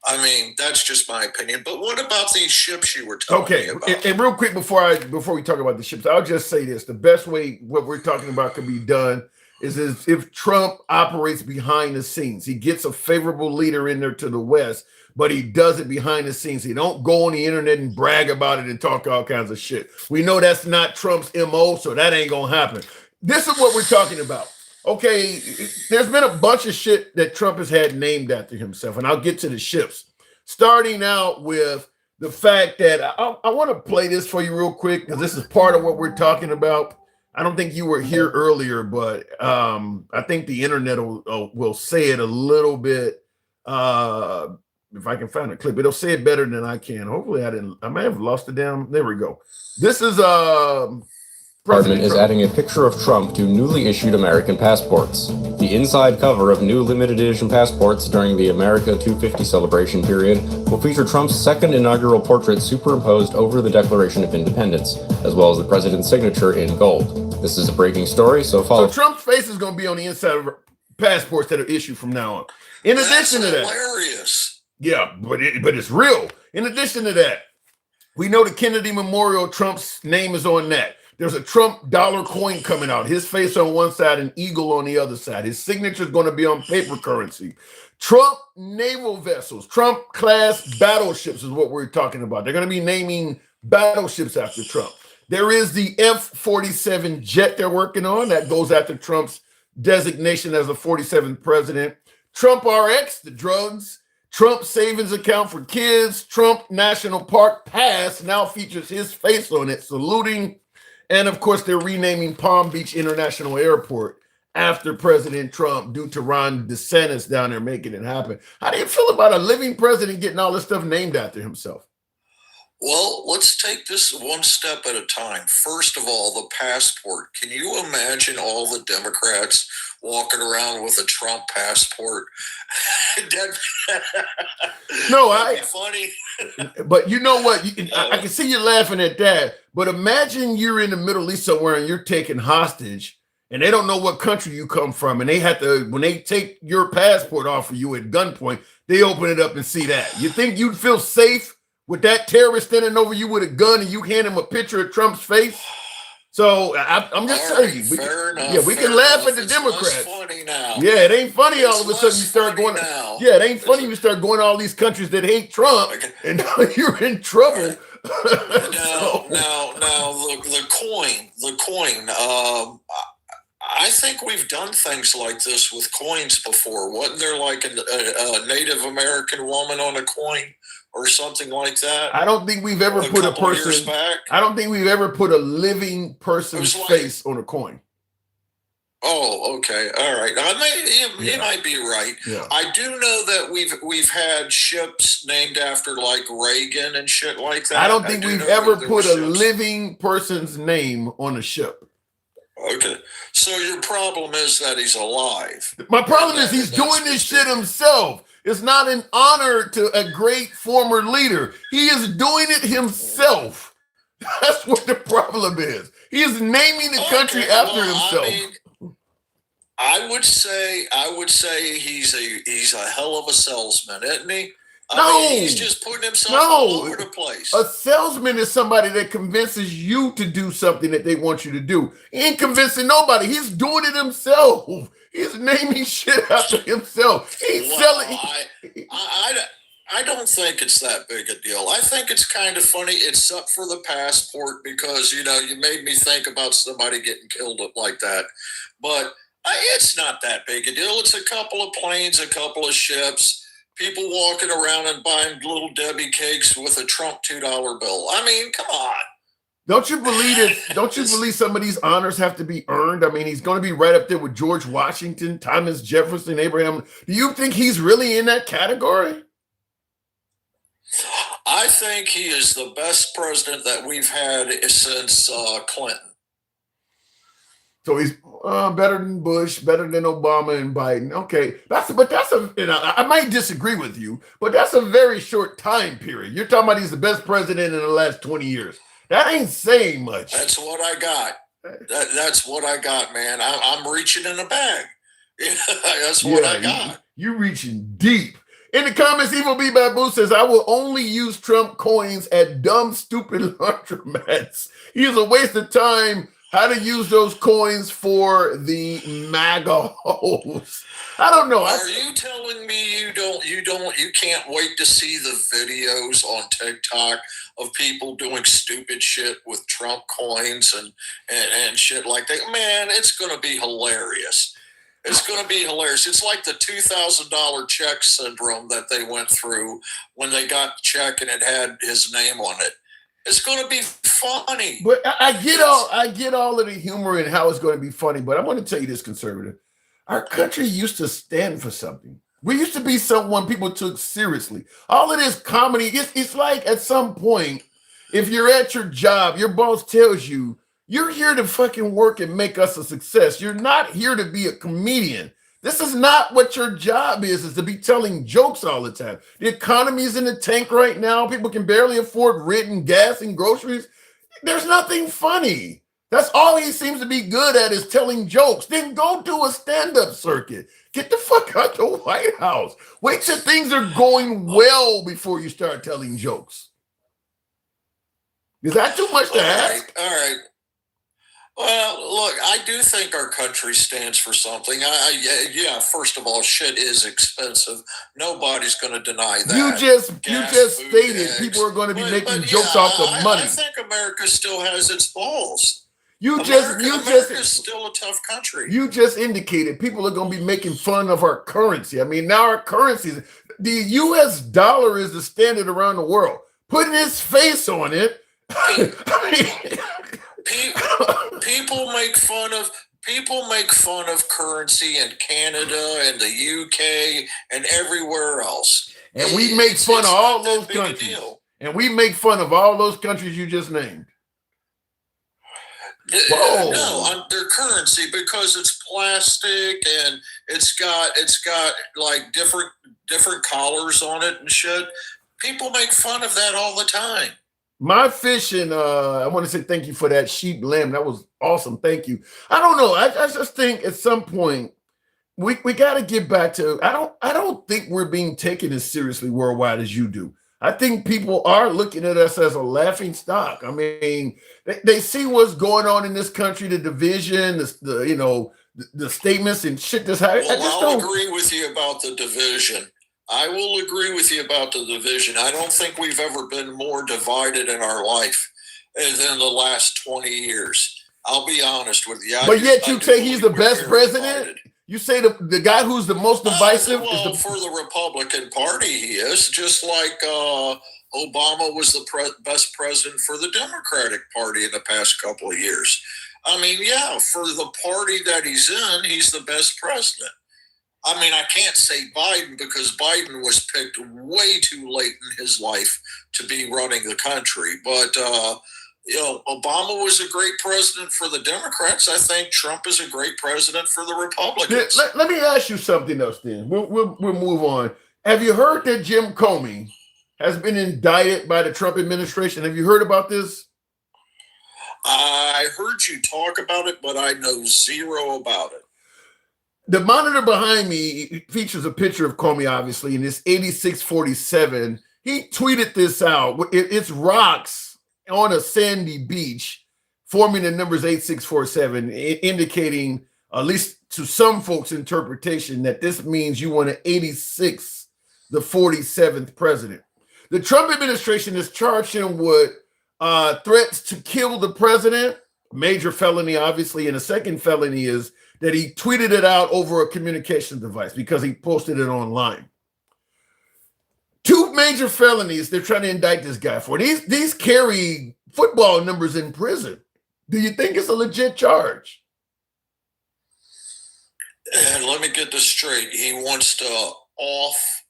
Speaker 11: I mean, that's just my opinion. But what about these ships you were talking about?
Speaker 1: Okay, and real quick before we talk about the ships, I'll just say this: the best way what we're talking about can be done is if Trump operates behind the scenes. He gets a favorable leader in there to the West, but he does it behind the scenes. He don't go on the internet and brag about it and talk all kinds of shit. We know that's not Trump's MO, so that ain't gonna happen. This is what we're talking about. Okay, there's been a bunch of shit that Trump has had named after himself, and I'll get to the ships. Starting out with the fact that I want to play this for you real quick, because this is part of what we're talking about. I don't think you were here earlier, but I think the internet will say it a little bit. If I can find a clip, it'll say it better than I can. Hopefully I may have lost it down. There we go. This is
Speaker 2: Department is adding a picture of Trump to newly issued American passports. The inside cover of new limited edition passports during the America 250 celebration period will feature Trump's second inaugural portrait superimposed over the Declaration of Independence, as well as the president's signature in gold. This is a breaking story, so follow.
Speaker 1: So Trump's face is going to be on the inside of passports that are issued from now on. In addition to that,
Speaker 11: hilarious.
Speaker 1: Yeah, but it's real. In addition to that, we know the Kennedy Memorial, Trump's name is on that. There's a Trump dollar coin coming out. His face on one side, an eagle on the other side. His signature is going to be on paper currency. Trump naval vessels, Trump class battleships is what we're talking about. They're going to be naming battleships after Trump. There is the F-47 jet they're working on that goes after Trump's designation as the 47th president. Trump RX, the drugs. Trump savings account for kids. Trump National Park Pass now features his face on it, saluting. And of course, they're renaming Palm Beach International Airport after President Trump due to Ron DeSantis down there making it happen. How do you feel about a living president getting all this stuff named after himself?
Speaker 11: Well, let's take this one step at a time. First of all, the passport. Can you imagine all the Democrats walking around with a Trump passport?
Speaker 1: No,
Speaker 11: that'd be funny.
Speaker 1: But you know what? I can see you laughing at that. But imagine you're in the Middle East somewhere and you're taken hostage, and they don't know what country you come from, and they have to, when they take your passport off of you at gunpoint, they open it up and see that. You think you'd feel safe with that terrorist standing over you with a gun and you hand him a picture of Trump's face? So I'm just saying, we can laugh at the Democrats.
Speaker 11: Funny now.
Speaker 1: Yeah, it ain't funny all of a sudden you start going. Now. Yeah, it ain't funny you start going to all these countries that hate Trump, and now you're in trouble.
Speaker 11: Now, the coin. I think we've done things like this with coins before. Wasn't there like a Native American woman on a coin or something like that?
Speaker 1: I don't think we've ever put a person. I don't think we've ever put a living person's face on a coin.
Speaker 11: Oh, okay, all right. You might be right. Yeah. I do know that we've had ships named after like Reagan and shit like that.
Speaker 1: I don't think we've ever put a living person's name on a ship.
Speaker 11: Okay, so your problem is that he's alive.
Speaker 1: My problem is he's doing this shit himself. It's not an honor to a great former leader. He is doing it himself. That's what the problem is. He is naming the country after himself.
Speaker 11: I would say he's a hell of a salesman, isn't he? He's just putting himself all over the place.
Speaker 1: A salesman is somebody that convinces you to do something that they want you to do. He ain't convincing nobody. He's doing it himself. He's naming shit after himself. He's selling.
Speaker 11: I don't think it's that big a deal. I think it's kind of funny, except for the passport, because, you made me think about somebody getting killed like that. But it's not that big a deal. It's a couple of planes, a couple of ships, people walking around and buying little Debbie cakes with a Trump $2 bill. I mean, come on.
Speaker 1: Don't you believe it? Don't you believe some of these honors have to be earned? I mean, he's going to be right up there with George Washington, Thomas Jefferson, Abraham. Do you think he's really in that category?
Speaker 11: I think he is the best president that we've had since Clinton.
Speaker 1: So he's better than Bush, better than Obama and Biden. Okay, I might disagree with you, but that's a very short time period. You're talking about he's the best president in the last 20 years. That ain't saying much.
Speaker 11: That's what I got. That's what I got, man. I'm reaching in a bag. That's what I got.
Speaker 1: You reaching deep. In the comments, Evil B Babu says, I will only use Trump coins at dumb, stupid laundromats. He is a waste of time. How to use those coins for the MAGA holes. I don't know.
Speaker 11: Are you telling me you can't wait to see the videos on TikTok of people doing stupid shit with Trump coins and shit like that? Man, it's going to be hilarious. It's going to be hilarious. It's like the $2,000 check syndrome that they went through when they got the check and it had his name on it. It's going to be funny.
Speaker 1: But I get all of the humor and how it's going to be funny. But I want to tell you this, conservative. Our country used to stand for something. We used to be someone people took seriously. All of this comedy, it's like at some point, if you're at your job, your boss tells you, you're here to fucking work and make us a success. You're not here to be a comedian. This is not what your job is to be telling jokes all the time. The economy is in the tank right now. People can barely afford rent and gas and groceries. There's nothing funny. That's all he seems to be good at is telling jokes. Then go do a stand-up circuit. Get the fuck out the White House. Wait till things are going well before you start telling jokes. Is that too much to ask?
Speaker 11: All right. Well, look, I do think our country stands for something. First of all, shit is expensive. Nobody's going to deny that.
Speaker 1: You just stated people are going to be making jokes off the money.
Speaker 11: I think America still has its balls.
Speaker 1: America's
Speaker 11: still a tough country.
Speaker 1: You just indicated people are going to be making fun of our currency. I mean, now our currency, the U.S. dollar is the standard around the world. Putting his face on it.
Speaker 11: People make fun of currency in Canada and the UK and everywhere else.
Speaker 1: And we make fun of all those countries. And we make fun of all those countries you just named.
Speaker 11: No, on their currency, because it's plastic and it's got like different collars on it and shit. People make fun of that all the time.
Speaker 1: My fishing, I want to say thank you for that sheep lamb. That was awesome. Thank you. I don't know. I just think at some point we got to get back to. I don't think we're being taken as seriously worldwide as you do. I think people are looking at us as a laughing stock. I mean, they see what's going on in this country, the division, the statements and shit that's happening.
Speaker 11: I'll agree with you about the division. I will agree with you about the division. I don't think we've ever been more divided in our life than the last 20 years. I'll be honest with you.
Speaker 1: But yet you say he's the best president? Divided. You say the guy who's the most divisive?
Speaker 11: For the Republican Party, he is. Just like Obama was the best president for the Democratic Party in the past couple of years. I mean, yeah, for the party that he's in, he's the best president. I mean, I can't say Biden because Biden was picked way too late in his life to be running the country. But, Obama was a great president for the Democrats. I think Trump is a great president for the Republicans.
Speaker 1: Let me ask you something else then. We'll move on. Have you heard that Jim Comey has been indicted by the Trump administration? Have you heard about this?
Speaker 11: I heard you talk about it, but I know zero about it.
Speaker 1: The monitor behind me features a picture of Comey, obviously, and it's 8647. He tweeted this out. It's rocks on a sandy beach forming the numbers 8647, indicating, at least to some folks' interpretation, that this means you want to 86 the 47th president. The Trump administration has charged him with threats to kill the president, major felony, obviously, and a second felony is that he tweeted it out over a communication device because he posted it online. Two major felonies they're trying to indict this guy for. These carry football numbers in prison. Do you think it's a legit charge?
Speaker 11: And let me get this straight. He wants to off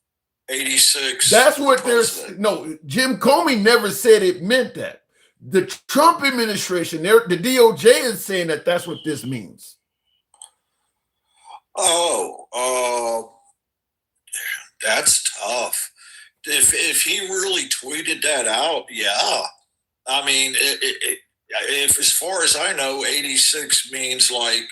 Speaker 11: 86.
Speaker 1: That's what there's. No, Jim Comey never said it meant that. The Trump administration, the DOJ is saying that that's what this means.
Speaker 11: That's tough. If he really tweeted that out, yeah. I mean, if as far as I know, 86 means like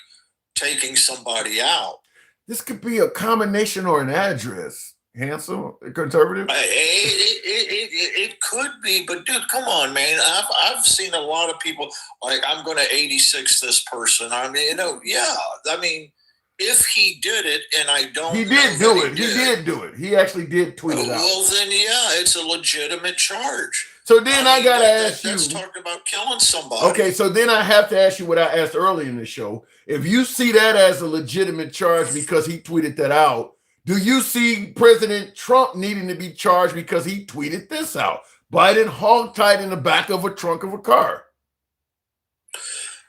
Speaker 11: taking somebody out.
Speaker 1: This could be a combination or an address. Handsome, conservative.
Speaker 11: It could be, but dude, come on, man. I've seen a lot of people like I'm going to 86 this person. I mean, yeah. I mean, if he did it, and I don't,
Speaker 1: he did do it. He did do it. He actually did tweet it out.
Speaker 11: Well, then, yeah, it's a legitimate charge.
Speaker 1: So then I gotta ask you.
Speaker 11: That's talking about killing somebody.
Speaker 1: Okay, so then I have to ask you what I asked earlier in the show. If you see that as a legitimate charge because he tweeted that out, do you see President Trump needing to be charged because he tweeted this out? Biden hogtied in the back of a trunk of a car.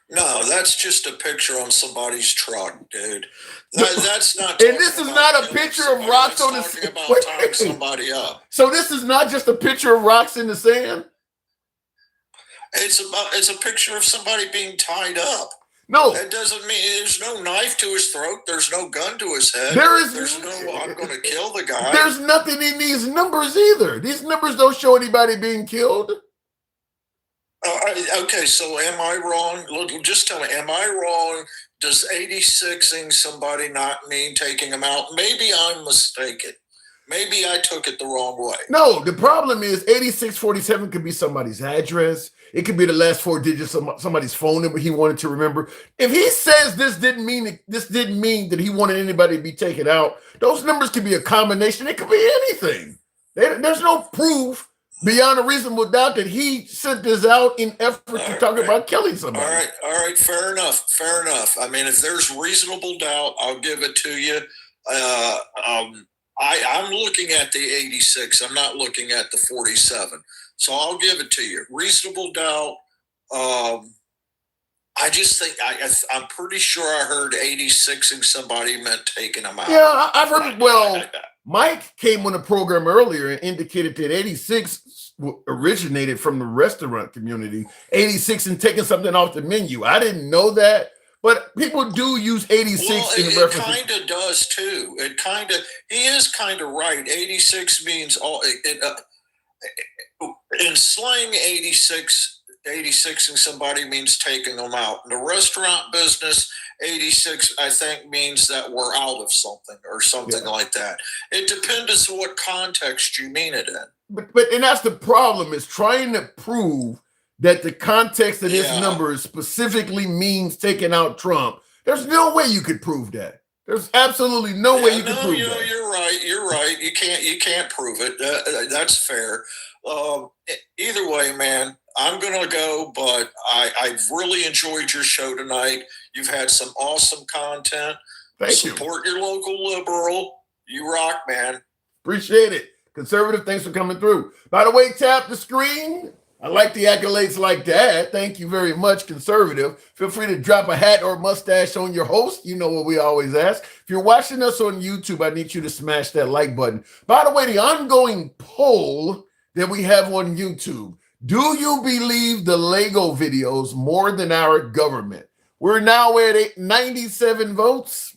Speaker 11: No, that's just a picture on somebody's truck, dude. That's not.
Speaker 1: And this is not a picture of rocks on the sand.
Speaker 11: Tying somebody up.
Speaker 1: So this is not just a picture of rocks in the sand.
Speaker 11: It's a picture of somebody being tied up.
Speaker 1: No,
Speaker 11: that doesn't mean there's no knife to his throat. There's no gun to his head. There's no. I'm going to kill the guy.
Speaker 1: There's nothing in these numbers either. These numbers don't show anybody being killed.
Speaker 11: Okay, so am I wrong? Look, just tell me, am I wrong? Does 86ing somebody not mean taking them out? Maybe I'm mistaken. Maybe I took it the wrong way.
Speaker 1: No, the problem is 8647 could be somebody's address. It could be the last four digits of somebody's phone number he wanted to remember. If he says this didn't mean that he wanted anybody to be taken out, those numbers could be a combination. It could be anything. There's no proof beyond a reasonable doubt that he sent this out in effort to talk about killing somebody.
Speaker 11: All right, fair enough. I mean, if there's reasonable doubt, I'll give it to you. I'm looking at the 86. I'm not looking at the 47. So I'll give it to you. Reasonable doubt. I just think I'm pretty sure I heard 86ing somebody meant taking them out.
Speaker 1: Yeah, I've heard it. Well, Mike came on the program earlier and indicated that 86 originated from the restaurant community. 86 and taking something off the menu. I didn't know that, but people do use 86 in reference.
Speaker 11: It kind of does too. He is kind of right. 86 means all. In slang, 86ing somebody means taking them out. In the restaurant business, 86, I think, means that we're out of something or something like that. It depends on what context you mean it in.
Speaker 1: But and that's the problem, is trying to prove that the context of this number specifically means taking out Trump. There's no way you could prove that. There's absolutely no way you can prove that.
Speaker 11: You're right. You can't prove it. That's fair. Either way, man, I'm gonna go, but I've really enjoyed your show tonight. You've had some awesome content.
Speaker 1: Thank you.
Speaker 11: Support your local liberal. You rock, man.
Speaker 1: Appreciate it. Conservative, thanks for coming through. By the way, tap the screen. I like the accolades like that. Thank you very much, Conservative. Feel free to drop a hat or mustache on your host. You know what we always ask. If you're watching us on YouTube, I need you to smash that like button. By the way, the ongoing poll that we have on YouTube, do you believe the Lego videos more than our government? We're now at 97 votes.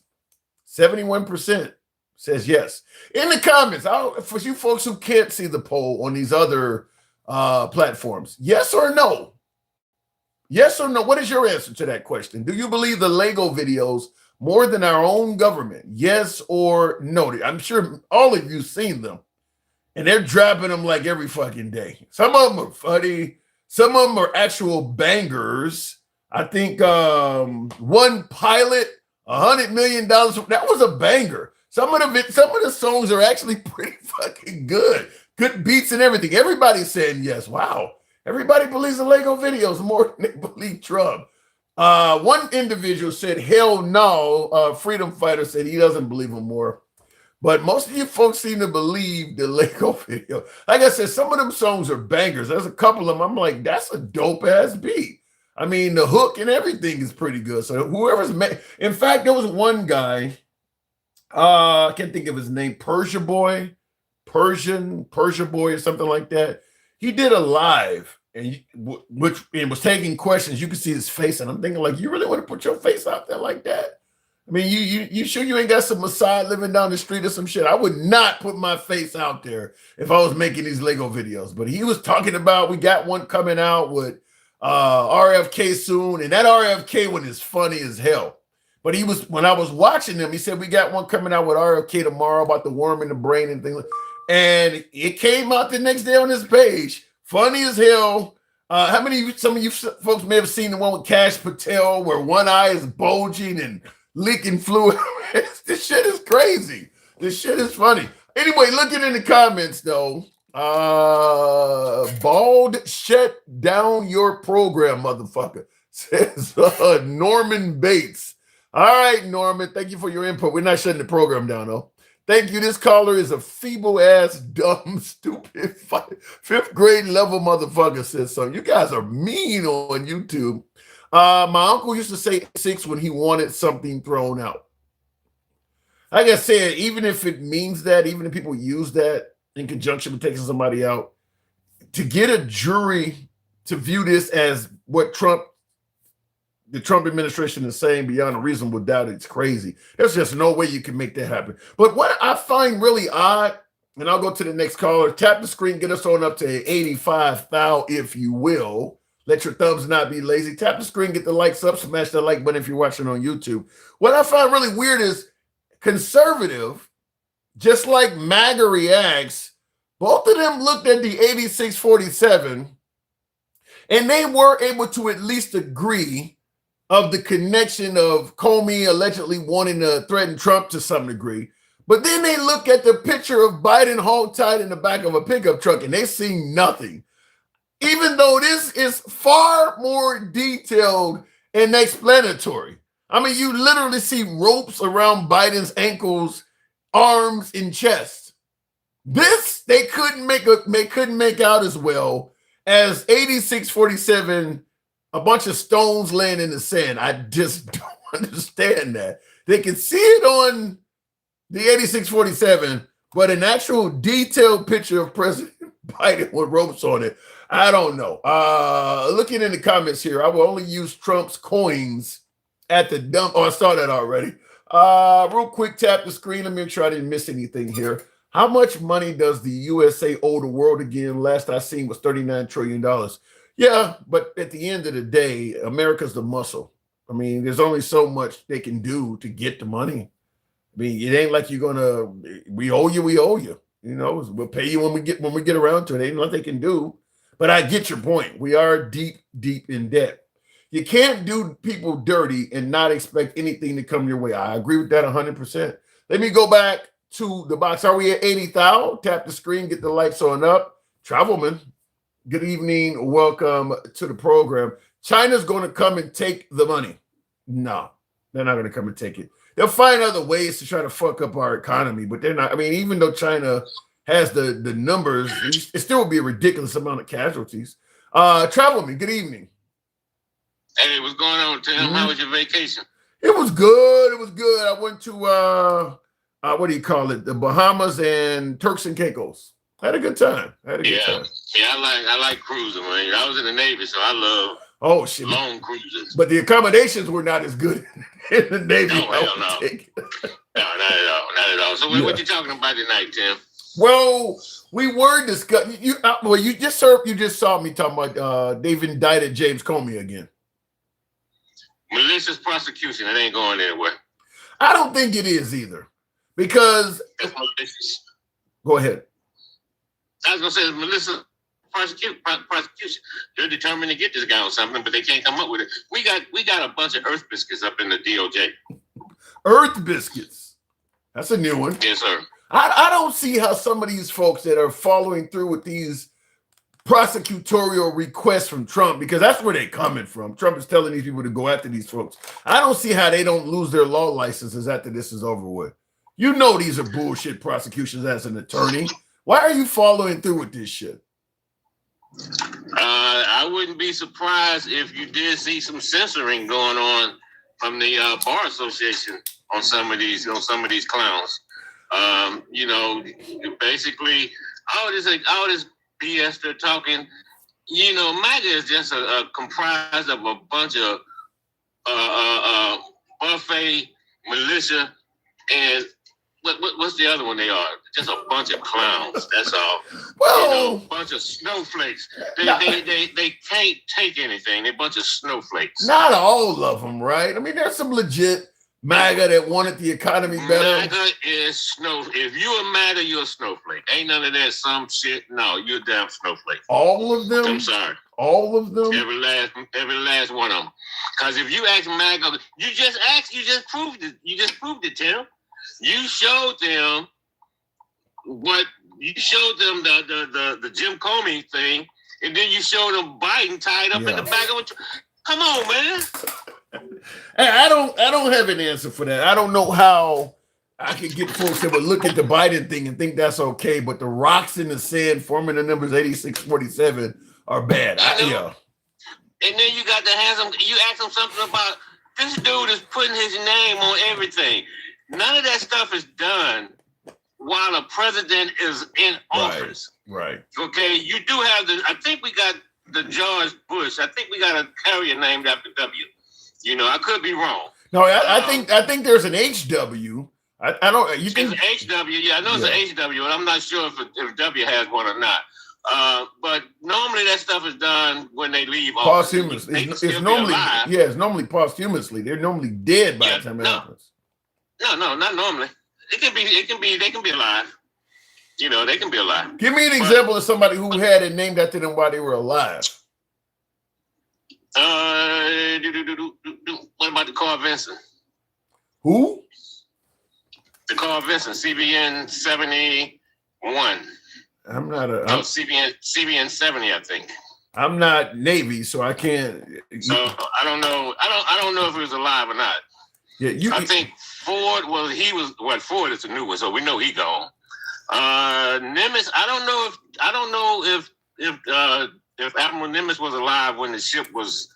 Speaker 1: 71% says yes. In the comments, for you folks who can't see the poll on these other platforms, yes or no? Yes or no? What is your answer to that question? Do you believe the Lego videos more than our own government? Yes or no? I'm sure all of you've seen them, and they're dropping them like every fucking day. Some of them are funny. Some of them are actual bangers. I think one pilot, $100 million. That was a banger. Some of the songs are actually pretty fucking good. Good beats and everything. Everybody's saying yes. Wow. Everybody believes the Lego videos more than they believe Trump. One individual said, hell no. Freedom Fighter said he doesn't believe him more. But most of you folks seem to believe the Lego video. Like I said, some of them songs are bangers. There's a couple of them. I'm like, that's a dope ass beat. I mean, the hook and everything is pretty good. So whoever's in fact, there was one guy, I can't think of his name, Persia Boy or something like that. He did a live and was taking questions. You could see his face, and I'm thinking, like, you really want to put your face out there like that? I mean, you sure you ain't got some Maasai living down the street or some shit? I would not put my face out there if I was making these Lego videos. But he was talking about, we got one coming out with RFK soon, and that RFK one is funny as hell. But when I was watching him, he said, we got one coming out with RFK tomorrow about the worm in the brain and things. And it came out the next day on his page. Funny as hell. Some of you folks may have seen the one with Cash Patel where one eye is bulging and leaking fluid. This shit is crazy. This shit is funny. Anyway, looking in the comments though, bald shut down your program, motherfucker, says Norman Bates. All right, Norman, thank you for your input. We're not shutting the program down though. Thank you. This caller is a feeble ass, dumb, stupid, fifth grade level motherfucker, says something. You guys are mean on YouTube. My uncle used to say 6 when he wanted something thrown out. Like I said, even if it means that, even if people use that in conjunction with taking somebody out, to get a jury to view this as what the Trump administration is saying beyond a reasonable doubt, it's crazy. There's just no way you can make that happen. But what I find really odd, and I'll go to the next caller, tap the screen, get us on up to 85,000 if you will. Let your thumbs not be lazy. Tap the screen, get the likes up, smash that like button if you're watching on YouTube. What I find really weird is conservative, just like MAGA reacts, both of them looked at the 8647 and they were able to at least agree of the connection of Comey allegedly wanting to threaten Trump to some degree. But then they look at the picture of Biden hogtied in the back of a pickup truck and they see nothing. Even though this is far more detailed and explanatory. I mean, you literally see ropes around Biden's ankles, arms, and chest. This they couldn't make out as well as 8647, a bunch of stones laying in the sand. I just don't understand that. They can see it on the 8647, but an actual detailed picture of President Biden with ropes on it, I don't know. Looking in the comments here, I will only use Trump's coins at the dump. Oh, I saw that already. Real quick, tap the screen. Let me make sure I didn't miss anything here. How much money does the USA owe the world again? Last I seen was $39 trillion. Yeah, but at the end of the day, America's the muscle. I mean, there's only so much they can do to get the money. I mean, it ain't like you're gonna, we owe you. You know, we'll pay you when we get around to it. Ain't nothing they can do. But I get your point. We are deep in debt. You can't do people dirty and not expect anything to come your way. I agree with that 100%. Let me go back to the box. Are we at 80,000? Tap the screen, get the lights on up. Travelman, good evening. Welcome to the program. China's going to come and take the money. No, they're not going to come and take it. They'll find other ways to try to fuck up our economy, but they're not. I mean, even though China has the numbers, it still would be a ridiculous amount of casualties. Travelman, good evening.
Speaker 12: Hey, what's going on, Tim? How was your vacation?
Speaker 1: It was good. I went to what do you call it? The Bahamas and Turks and Caicos. Had a good time.
Speaker 12: Yeah, I like cruising, man. I was in the Navy, so I love long cruises.
Speaker 1: But the accommodations were not as good in the Navy.
Speaker 12: No, hell no. No, not at all. So what you talking about tonight, Tim?
Speaker 1: Well, we were discussing. You just saw me talking about they've indicted James Comey again.
Speaker 12: Malicious prosecution. It ain't going anywhere.
Speaker 1: I don't think it is either, because. Go ahead.
Speaker 12: I was gonna say malicious prosecution. They're determined to get this guy on something, but they can't come up with it. We got a bunch of earth biscuits up in the DOJ.
Speaker 1: Earth biscuits. That's a new one.
Speaker 12: Yes, sir.
Speaker 1: I don't see how some of these folks that are following through with these prosecutorial requests from Trump, because that's where they're coming from. Trump is telling these people to go after these folks. I don't see how they don't lose their law licenses after this is over with. You know these are bullshit prosecutions as an attorney. Why are you following through with this shit?
Speaker 12: I wouldn't be surprised if you did see some censoring going on from the bar association on some of these clowns. You know, basically all this BS they're talking. You know, MAGA is just comprised of a bunch of buffet militia and what's the other one they are? Just a bunch of clowns. That's all. Well, a bunch of snowflakes. They can't take anything. They're a bunch of snowflakes.
Speaker 1: Not all of them, right? I mean, there's some legit MAGA that wanted the economy better.
Speaker 12: MAGA is snow. If you're a MAGA, you're a snowflake. Ain't none of that some shit. No, you're a damn snowflake.
Speaker 1: All of them?
Speaker 12: I'm sorry.
Speaker 1: All of them?
Speaker 12: Every last one of them. Because if you ask MAGA, you just proved it. You just proved it, Tim. You showed them the Jim Comey thing, and then you showed them Biden tied up in the back of it. Come on, man.
Speaker 1: Hey, I don't have an answer for that. I don't know how I could get folks that would look at the Biden thing and think that's okay, but the rocks in the sand forming the numbers 8647 are bad. Yeah.
Speaker 12: And then you got to have them. You ask them something about this dude is putting his name on everything. None of that stuff is done while a president is in office.
Speaker 1: Right.
Speaker 12: Okay. You do have I think we got the George Bush. I think we got a carrier named after W. You know, I could be wrong.
Speaker 1: No, I think there's an HW. I don't. You think
Speaker 12: it's an HW? Yeah, I know it's an HW, and I'm not sure if W has one or not. But normally that stuff is done when they leave office.
Speaker 1: Posthumously. It's normally it's normally posthumously. They're normally dead by the time it happens.
Speaker 12: No, not normally. They can be alive. You know, they can be alive.
Speaker 1: Give me an example of somebody who had it named after them while they were alive.
Speaker 12: What about the Carl Vinson?
Speaker 1: Who?
Speaker 12: The Carl Vinson, CBN 71.
Speaker 1: I'm not a.
Speaker 12: CBN 70, I think.
Speaker 1: I'm not Navy, so I can't.
Speaker 12: So I don't know. I don't know if he was alive or not.
Speaker 1: Yeah,
Speaker 12: I think Ford. Well, Ford is a new one, so we know he gone. Nimitz. I don't know if Admiral Nimitz was alive when the ship was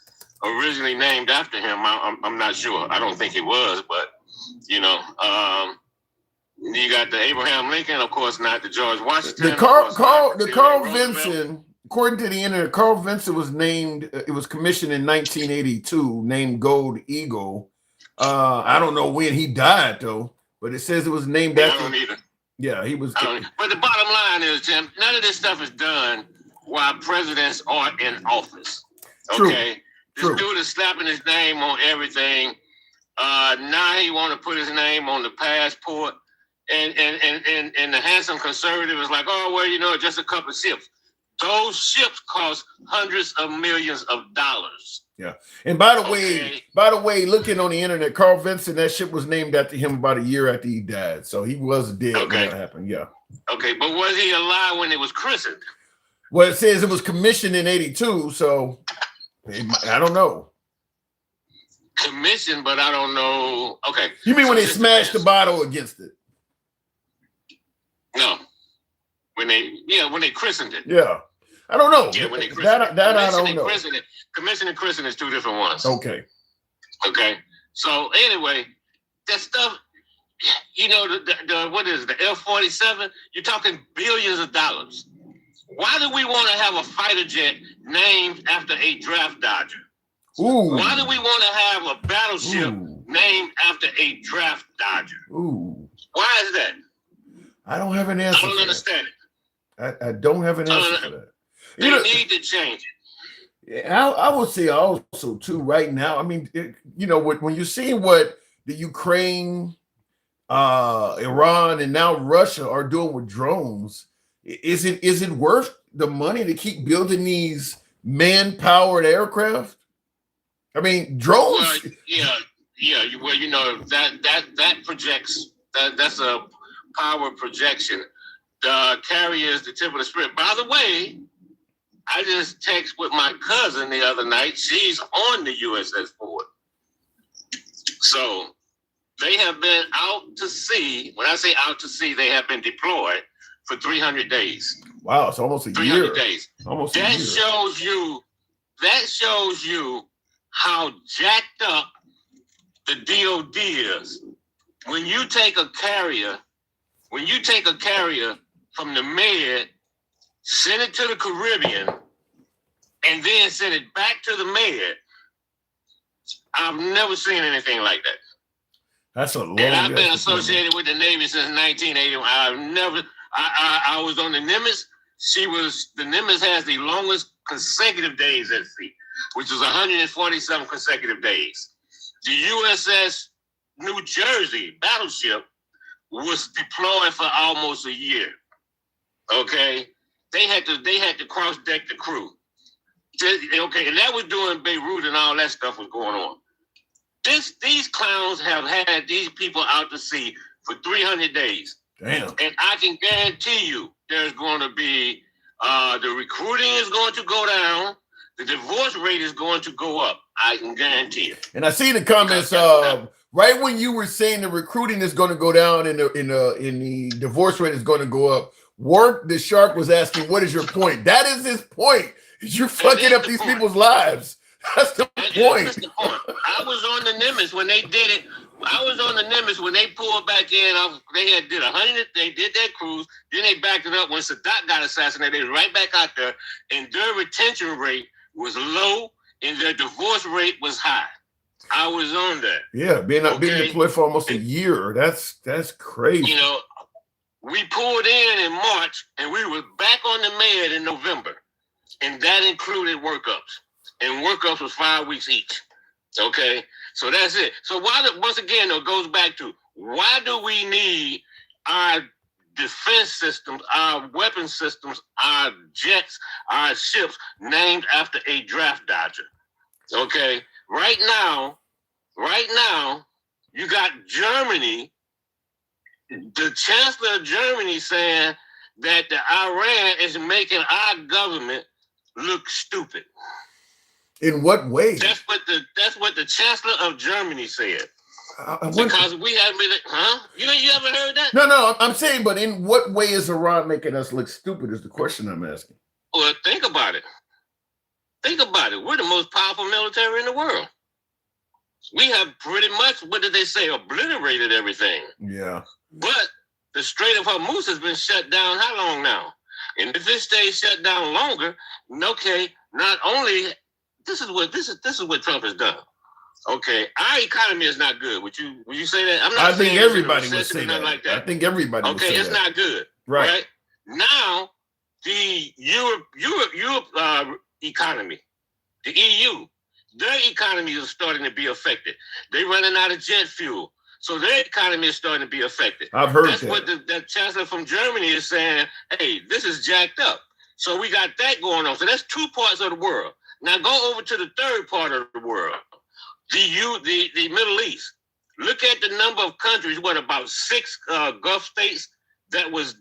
Speaker 12: originally named after him. I'm not sure. I don't think he was, but you know, you got the Abraham Lincoln, of course, not the George Washington.
Speaker 1: The Carl Vinson, according to the internet, Carl Vinson was named. It was commissioned in 1982, named Gold Eagle. I don't know when he died though, but it says it was named after.
Speaker 12: I don't either.
Speaker 1: Yeah, he was.
Speaker 12: But the bottom line is, Tim, none of this stuff is done while presidents are in office. Okay, this dude is slapping his name on everything. Now he want to put his name on the passport, and the handsome conservative is like, oh well, you know, just a couple of ships. Those ships cost hundreds of millions of dollars.
Speaker 1: Yeah, and by the way, looking on the internet, Carl Vinson, that ship was named after him about a year after he died, so he was dead when that happened. Yeah.
Speaker 12: Okay, but was he alive when it was christened?
Speaker 1: Well, it says it was commissioned in 82, so I don't know.
Speaker 12: Commissioned, but I don't know. Okay.
Speaker 1: You mean when they smashed the bottle against it?
Speaker 12: No. When they christened it.
Speaker 1: Yeah. I don't know.
Speaker 12: Yeah, when they christened it.
Speaker 1: That I don't know.
Speaker 12: Commission and christen is two different ones.
Speaker 1: Okay.
Speaker 12: So anyway, that stuff, you know, the what is it, the F-47? You're talking billions of dollars. Why do we want to have a fighter jet named after a draft dodger?
Speaker 1: Ooh.
Speaker 12: Why do we want to have a battleship named after a draft dodger?
Speaker 1: Ooh.
Speaker 12: Why is that?
Speaker 1: I don't have an answer.
Speaker 12: I don't understand it.
Speaker 1: I don't have an answer for that.
Speaker 12: They need to change it.
Speaker 1: Yeah, I would say also too right now. I mean, you know, when you're seeing what the Ukraine, Iran, and now Russia are doing with drones, is it worth the money to keep building these man-powered aircraft? I mean, drones.
Speaker 12: Well, yeah. Well, you know, that projects That's a power projection. The carrier is the tip of the spear. By the way, I just texted with my cousin the other night. She's on the USS Ford. So they have been out to sea. When I say out to sea, they have been deployed for 300 days.
Speaker 1: Wow, it's almost a
Speaker 12: 300
Speaker 1: year.
Speaker 12: days.
Speaker 1: Almost
Speaker 12: that
Speaker 1: a year.
Speaker 12: shows you how jacked up the DOD is. When you take a carrier from the Med, send it to the Caribbean, and then send it back to the Med, I've never seen anything like that.
Speaker 1: That's a long.
Speaker 12: And I've been associated with the Navy since 1981. I was on the Nimitz. The Nimitz has the longest consecutive days at sea, which was 147 consecutive days. The USS New Jersey battleship was deployed for almost a year. Okay, they had to cross deck the crew. Okay, and that was during Beirut and all that stuff was going on. These clowns have had these people out to sea for 300 days.
Speaker 1: Damn.
Speaker 12: And I can guarantee you there's going to be, the recruiting is going to go down. The divorce rate is going to go up. I can guarantee it.
Speaker 1: And I see the comments, right when you were saying the recruiting is going to go down and the divorce rate is going to go up, Work the Shark was asking, what is your point? That is his point. You're fucking up these people's lives. That's the point.
Speaker 12: That's the point. I was on the Nimitz when they did it. I was on the Nimitz when they pulled back in. They did 100. They did their cruise. Then they backed it up when Sadat got assassinated. They was right back out there, and their retention rate was low, and their divorce rate was high. I was on that.
Speaker 1: Yeah, being deployed for almost a year. That's crazy.
Speaker 12: You know, we pulled in March, and we were back on the Med in November, and that included workups. And workups was 5 weeks each. Okay, so that's it. So once again, though, it goes back to why do we need our defense systems, our weapon systems, our jets, our ships named after a draft dodger? Okay, right now, you got Germany, the Chancellor of Germany saying that the Iran is making our government look stupid.
Speaker 1: In what way?
Speaker 12: That's what the Chancellor of Germany said. Because we haven't been, You ever heard that?
Speaker 1: No, I'm saying, but in what way is Iran making us look stupid is the question I'm asking.
Speaker 12: Well, think about it. We're the most powerful military in the world. We have pretty much, what did they say, obliterated everything.
Speaker 1: Yeah.
Speaker 12: But the Strait of Hormuz has been shut down how long now? And if it stays shut down longer, okay, not only this is what Trump has done. Okay, our economy is not good. Would you say that? I'm not.
Speaker 1: I think everybody would say that.
Speaker 12: Like that.
Speaker 1: I think everybody would say that.
Speaker 12: Okay, it's not good.
Speaker 1: Right.
Speaker 12: Now, the Europe economy, the EU, their economy is starting to be affected. They're running out of jet fuel, so their economy is starting to be affected.
Speaker 1: I've heard
Speaker 12: That's what the chancellor from Germany is saying. Hey, this is jacked up. So we got that going on. So that's two parts of the world. Now go over to the third part of the world, the Middle East. Look at the number of countries. What, about 6 Gulf states that was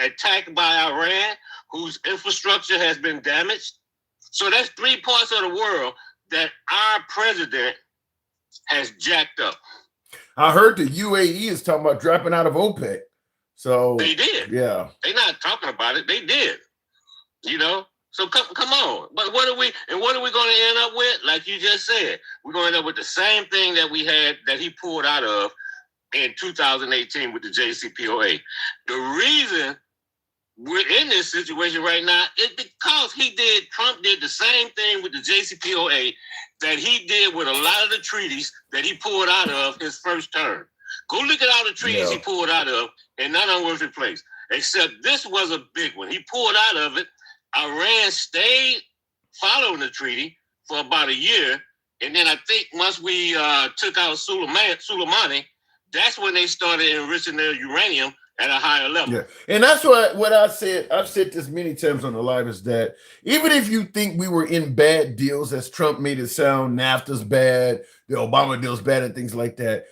Speaker 12: attacked by Iran, whose infrastructure has been damaged. So that's 3 parts of the world that our president has jacked up.
Speaker 1: I heard the UAE is talking about dropping out of OPEC. So
Speaker 12: they did.
Speaker 1: Yeah.
Speaker 12: They're not talking about it. They did. You know. So come on. But what are we going to end up with? Like you just said, we're going to end up with the same thing that we had, that he pulled out of in 2018 with the JCPOA. The reason we're in this situation right now is because Trump did the same thing with the JCPOA that he did with a lot of the treaties that he pulled out of his first term. Go look at all the treaties he pulled out of, and none of them was replaced. Except this was a big one. He pulled out of it. Iran stayed following the treaty for about a year, and then I think once we took out Soleimani, that's when they started enriching their uranium at a higher level.
Speaker 1: Yeah, and that's what I said. I've said this many times on the live, is that even if you think we were in bad deals, as Trump made it sound, NAFTA's bad, the Obama deal's bad, and things like that,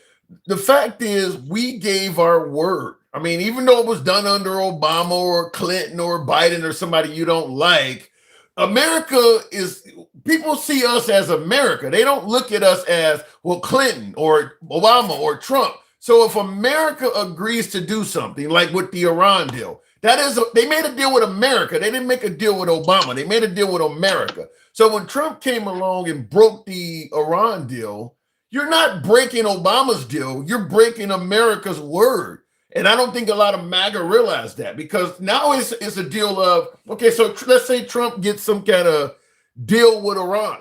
Speaker 1: the fact is we gave our word. I mean, even though it was done under Obama or Clinton or Biden or somebody you don't like, America is, people see us as America. They don't look at us as, well, Clinton or Obama or Trump. So if America agrees to do something like with the Iran deal, that is, they made a deal with America. They didn't make a deal with Obama. They made a deal with America. So when Trump came along and broke the Iran deal, you're not breaking Obama's deal. You're breaking America's word. And I don't think a lot of MAGA realize that, because now it's a deal of, okay, so let's say Trump gets some kind of deal with Iran.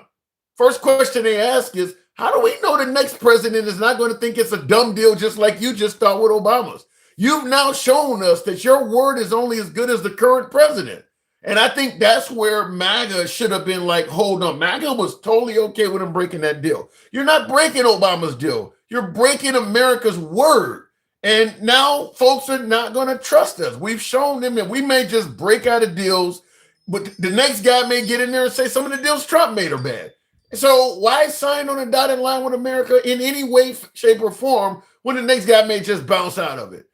Speaker 1: First question they ask is, how do we know the next president is not going to think it's a dumb deal just like you just thought with Obama's? You've now shown us that your word is only as good as the current president. And I think that's where MAGA should have been like, hold on. MAGA was totally okay with him breaking that deal. You're not breaking Obama's deal. You're breaking America's word. And now folks are not going to trust us. We've shown them that we may just break out of deals, but the next guy may get in there and say some of the deals Trump made are bad. So why sign on a dotted line with America in any way, shape, or form when the next guy may just bounce out of it?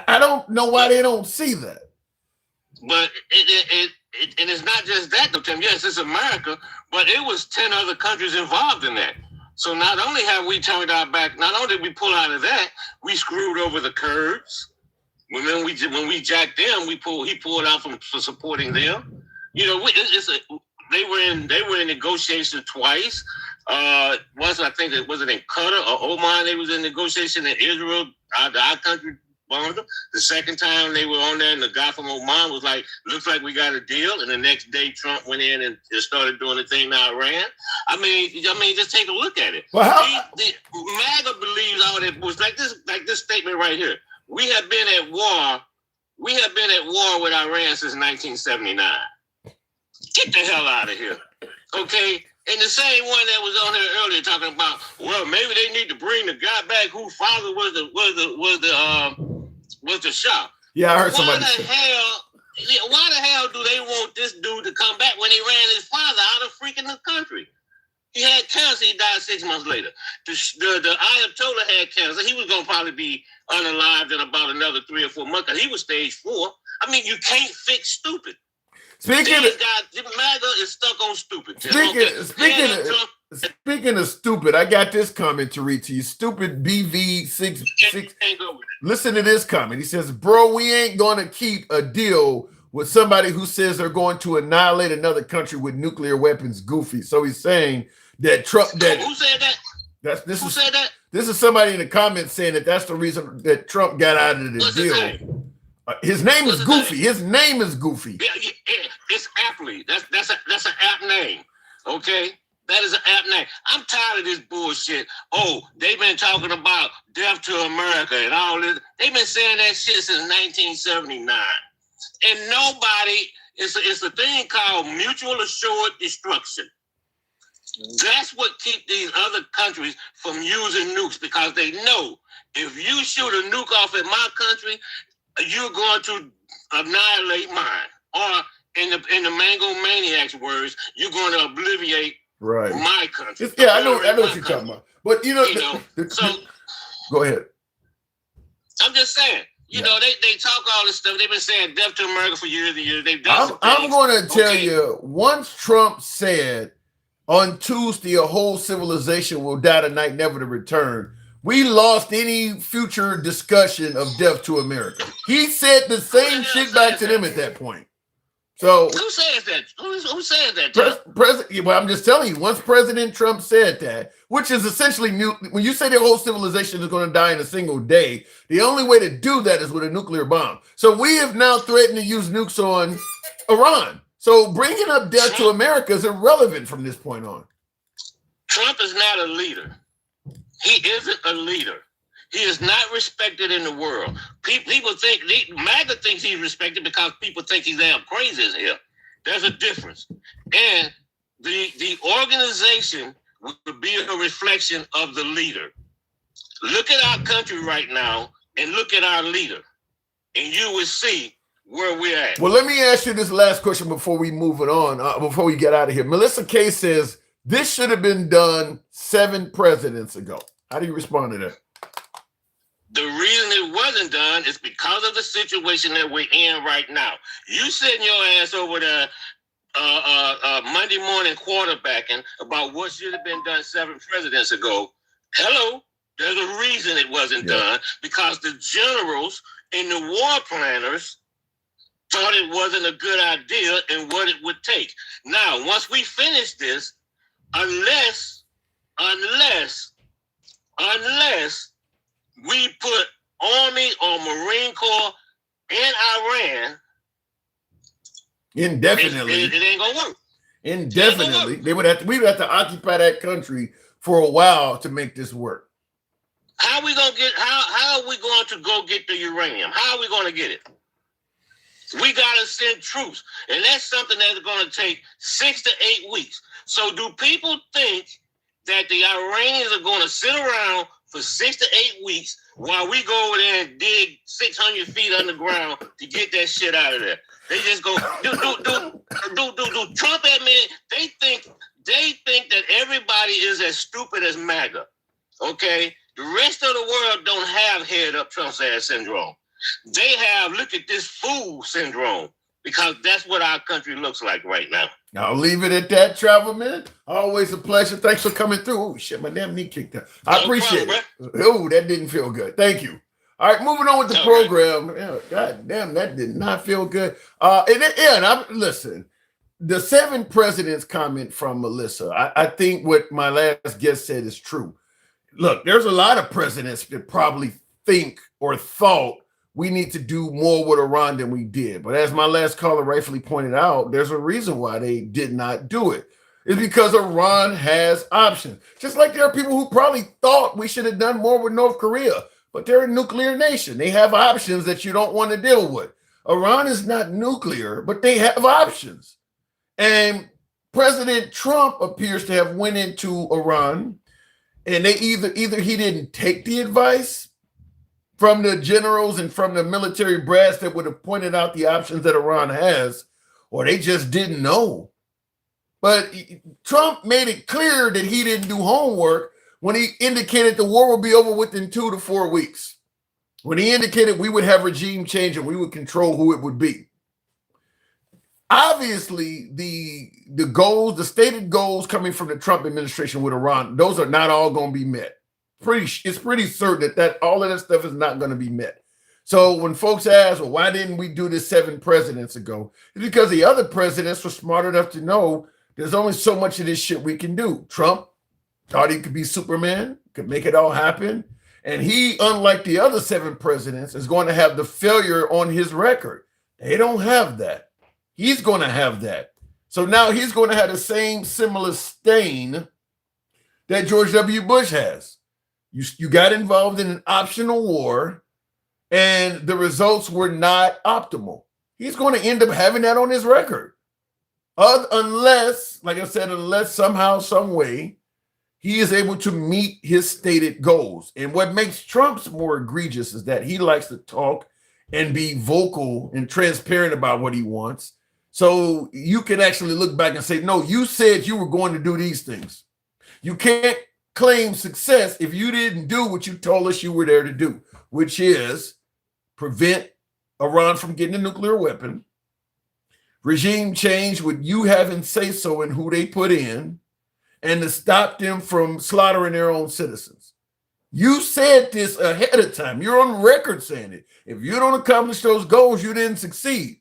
Speaker 1: I don't know why they don't see that.
Speaker 12: But and it's not just that, though, Tim. Yes, it's America, but it was 10 other countries involved in that. So not only have we turned our back, not only did we pull out of that, we screwed over the Kurds. When we jacked them, he pulled out for supporting them. You know, they were in negotiation twice. Once I think it was in Qatar or Oman. They was in negotiation in Israel. Our country bombed them. The second time they were on there, and the guy from Oman was like, "Looks like we got a deal." And the next day, Trump went in and started doing the thing to Iran. I mean, just take a look at it.
Speaker 1: Well,
Speaker 12: MAGA believes all that was like this statement right here. We have been at war with Iran since 1979. Get the hell out of here, okay? And the same one that was on here earlier talking about, well, maybe they need to bring the guy back whose father was the Shah.
Speaker 1: Yeah, I heard somebody say.
Speaker 12: Why the hell do they want this dude to come back when they ran his father out of freaking the country? He had cancer. He died 6 months later. The Ayatollah had cancer. He was going to probably be unalived in about another 3 or 4 months because he was stage 4. I mean, you can't fix stupid.
Speaker 1: Speaking
Speaker 12: MAGA is stuck on stupid.
Speaker 1: Speaking of stupid, I got this comment to read to you. Stupid BV66. Listen to this comment. He says, bro, we ain't going to keep a deal with somebody who says they're going to annihilate another country with nuclear weapons. Goofy. So he's saying that Trump.
Speaker 12: Who said that? Who said that?
Speaker 1: This is somebody in the comments saying that that's the reason that Trump got out of the deal. His name is Goofy. His name is Goofy.
Speaker 12: Yeah, it's aptly. That's an apt name. Okay? That is an apt name. I'm tired of this bullshit. Oh, they've been talking about death to America and all this. They've been saying that shit since 1979. And nobody, it's a thing called mutual assured destruction. That's what keeps these other countries from using nukes, because they know if you shoot a nuke off in my country, you're going to annihilate mine. Or in the Mango Maniac's words, you're going to obliviate my country.
Speaker 1: I know what you're talking about. But so go ahead.
Speaker 12: I'm just saying, you know, they talk all this stuff. They've been saying death to America for years and years. They've done
Speaker 1: I'm going to tell you, once Trump said on Tuesday a whole civilization will die tonight, never to return, we lost any future discussion of death to America. He said the same shit back to them at that point. So
Speaker 12: who says that? Who says that?
Speaker 1: President. Well, I'm just telling you. Once President Trump said that, which is essentially new. When you say the whole civilization is going to die in a single day, the only way to do that is with a nuclear bomb. So we have now threatened to use nukes on Iran. So bringing up death to America is irrelevant from this point on.
Speaker 12: Trump is not a leader. He isn't a leader. He is not respected in the world. People think, MAGA thinks he's respected because people think he's damn crazy as hell. There's a difference. And the organization would be a reflection of the leader. Look at our country right now and look at our leader, and you will see where we're at.
Speaker 1: Well, let me ask you this last question before we move it on, before we get out of here. Melissa K says, this should have been done 7 presidents ago. How do you respond to that?
Speaker 12: The reason it wasn't done is because of the situation that we're in right now. You sitting your ass over there Monday morning quarterbacking about what should have been done 7 presidents ago. Hello, there's a reason it wasn't done, because the generals and the war planners thought it wasn't a good idea and what it would take. Now, once we finish this, unless we put Army or Marine Corps in Iran,
Speaker 1: indefinitely,
Speaker 12: it ain't gonna work.
Speaker 1: Indefinitely, we would have to occupy that country for a while to make this work.
Speaker 12: How are we going to go get the uranium? How are we going to get it? We got to send troops, and that's something that's going to take 6 to 8 weeks. So do people think that the Iranians are going to sit around for 6 to 8 weeks while we go over there and dig 600 feet underground to get that shit out of there? They just go do Trump admin. They think that everybody is as stupid as MAGA. Okay, the rest of the world don't have head up Trump's ass syndrome. They have look at this fool syndrome, because that's what our country looks like right now.
Speaker 1: I'll leave it at that, Travel Man. Always a pleasure. Thanks for coming through. Oh shit, my damn knee kicked out. I appreciate it. Oh, that didn't feel good. Thank you. All right, moving on with the program. Yeah, God damn, that did not feel good. Listen, the 7 presidents comment from Melissa. I think what my last guest said is true. Look, there's a lot of presidents that probably think or thought we need to do more with Iran than we did. But as my last caller rightfully pointed out, there's a reason why they did not do it. It's because Iran has options. Just like there are people who probably thought we should have done more with North Korea, but they're a nuclear nation. They have options that you don't want to deal with. Iran is not nuclear, but they have options. And President Trump appears to have went into Iran, and they either he didn't take the advice from the generals and from the military brass that would have pointed out the options that Iran has, or they just didn't know. But Trump made it clear that he didn't do homework when he indicated the war would be over within 2 to 4 weeks. When he indicated we would have regime change and we would control who it would be. Obviously, the goals, the stated goals coming from the Trump administration with Iran, those are not all going to be met. It's pretty certain that all of that stuff is not going to be met. So when folks ask, well, why didn't we do this 7 presidents ago? It's because the other presidents were smart enough to know there's only so much of this shit we can do. Trump thought he could be Superman, could make it all happen. And he, unlike the other 7 presidents, is going to have the failure on his record. They don't have that. He's going to have that. So now he's going to have the same similar stain that George W. Bush has. You got involved in an optional war, and the results were not optimal. He's going to end up having that on his record. Unless, like I said, unless somehow, some way, he is able to meet his stated goals. And what makes Trump's more egregious is that he likes to talk and be vocal and transparent about what he wants. So you can actually look back and say, no, you said you were going to do these things. You can't claim success if you didn't do what you told us you were there to do, which is prevent Iran from getting a nuclear weapon, regime change with you having say-so in who they put in, and to stop them from slaughtering their own citizens. You said this ahead of time. You're on record saying it. If you don't accomplish those goals, you didn't succeed.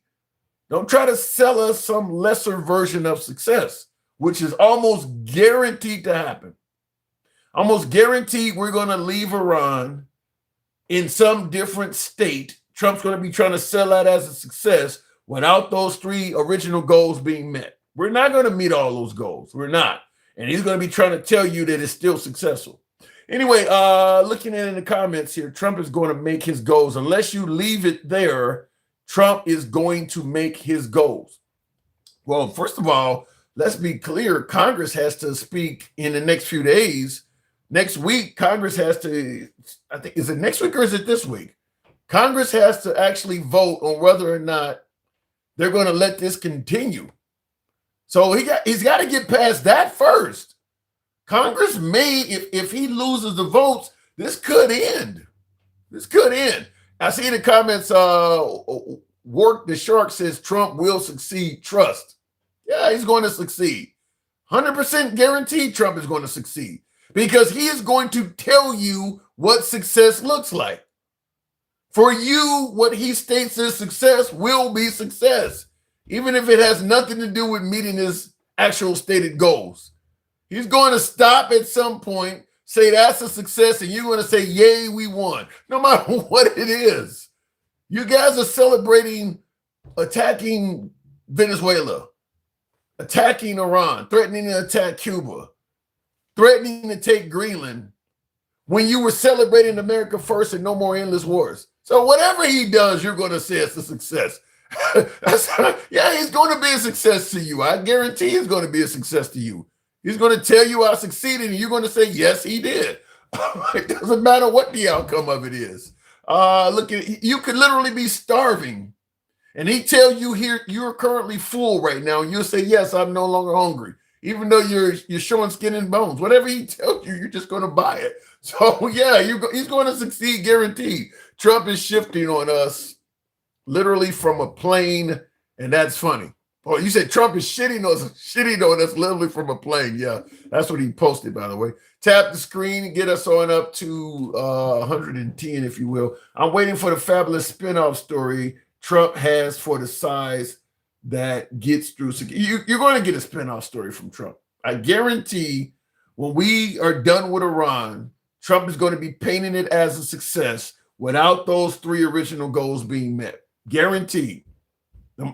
Speaker 1: Don't try to sell us some lesser version of success, which is almost guaranteed to happen. Almost guaranteed we're going to leave Iran in some different state. Trump's going to be trying to sell that as a success without those 3 original goals being met. We're not going to meet all those goals. We're not. And he's going to be trying to tell you that it's still successful. Anyway, looking at it in the comments here, Trump is going to make his goals. Unless you leave it there, Trump is going to make his goals. Well, first of all, let's be clear. Congress has to speak in the next few days. Next week, Congress has to, I think, is it next week or is it this week? Congress has to actually vote on whether or not they're going to let this continue. So he's got to get past that first. Congress may, if he loses the votes, this could end. This could end. I see in the comments, Work the Shark says Trump will succeed. Trust. Yeah, he's going to succeed. 100% guaranteed Trump is going to succeed because he is going to tell you what success looks like. For you, what he states as success will be success, even if it has nothing to do with meeting his actual stated goals. He's going to stop at some point, say that's a success, and you're going to say, yay, we won, no matter what it is. You guys are celebrating attacking Venezuela, attacking Iran, threatening to attack Cuba, threatening to take Greenland, when you were celebrating America first and no more endless wars. So whatever he does, you're going to say it's a success. Yeah, he's going to be a success to you. I guarantee he's going to be a success to you. He's going to tell you I succeeded, and you're going to say, yes, he did. It doesn't matter what the outcome of it is. Look, you could literally be starving, and he tell you here you're currently full right now, and you'll say, yes, I'm no longer hungry, even though you're showing skin and bones. Whatever he tells you, you're just going to buy it. So yeah, he's going to succeed, guaranteed. Trump is shifting on us, literally from a plane, and that's funny. Oh, you said Trump is shitting on us literally from a plane. Yeah, that's what he posted, by the way. Tap the screen and get us on up to 110, if you will. I'm waiting for the fabulous spinoff story Trump has for the size that gets through. You're going to get a spinoff story from Trump. I guarantee when we are done with Iran, Trump is going to be painting it as a success without those 3 original goals being met. Guaranteed.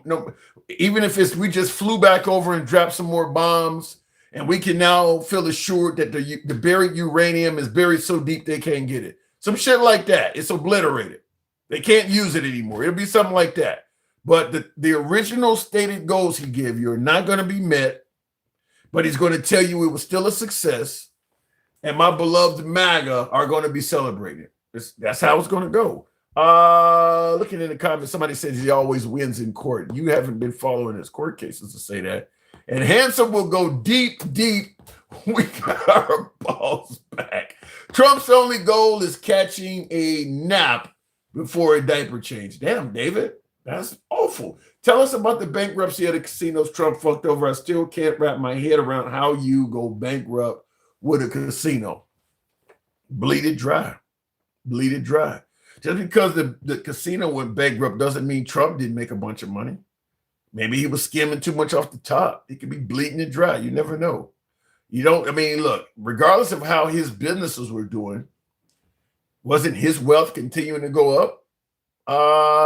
Speaker 1: No, even if we just flew back over and dropped some more bombs, and we can now feel assured that the buried uranium is buried so deep they can't get it. Some shit like that. It's obliterated. They can't use it anymore. It'll be something like that. But the original stated goals he gave you are not going to be met, but he's going to tell you it was still a success, and my beloved MAGA are going to be celebrated. That's how it's going to go. Looking in the comments, somebody says he always wins in court. You haven't been following his court cases to say that. And Handsome will go deep. We got our balls back. Trump's only goal is catching a nap before a diaper change. Damn, David, that's awful. Tell us about the bankruptcy of the casinos Trump fucked over. I still can't wrap my head around how you go bankrupt with a casino. Bleed it dry. Just because the casino went bankrupt doesn't mean Trump didn't make a bunch of money. Maybe he was skimming too much off the top. He could be bleeding it dry. You never know. Look, regardless of how his businesses were doing, wasn't his wealth continuing to go up?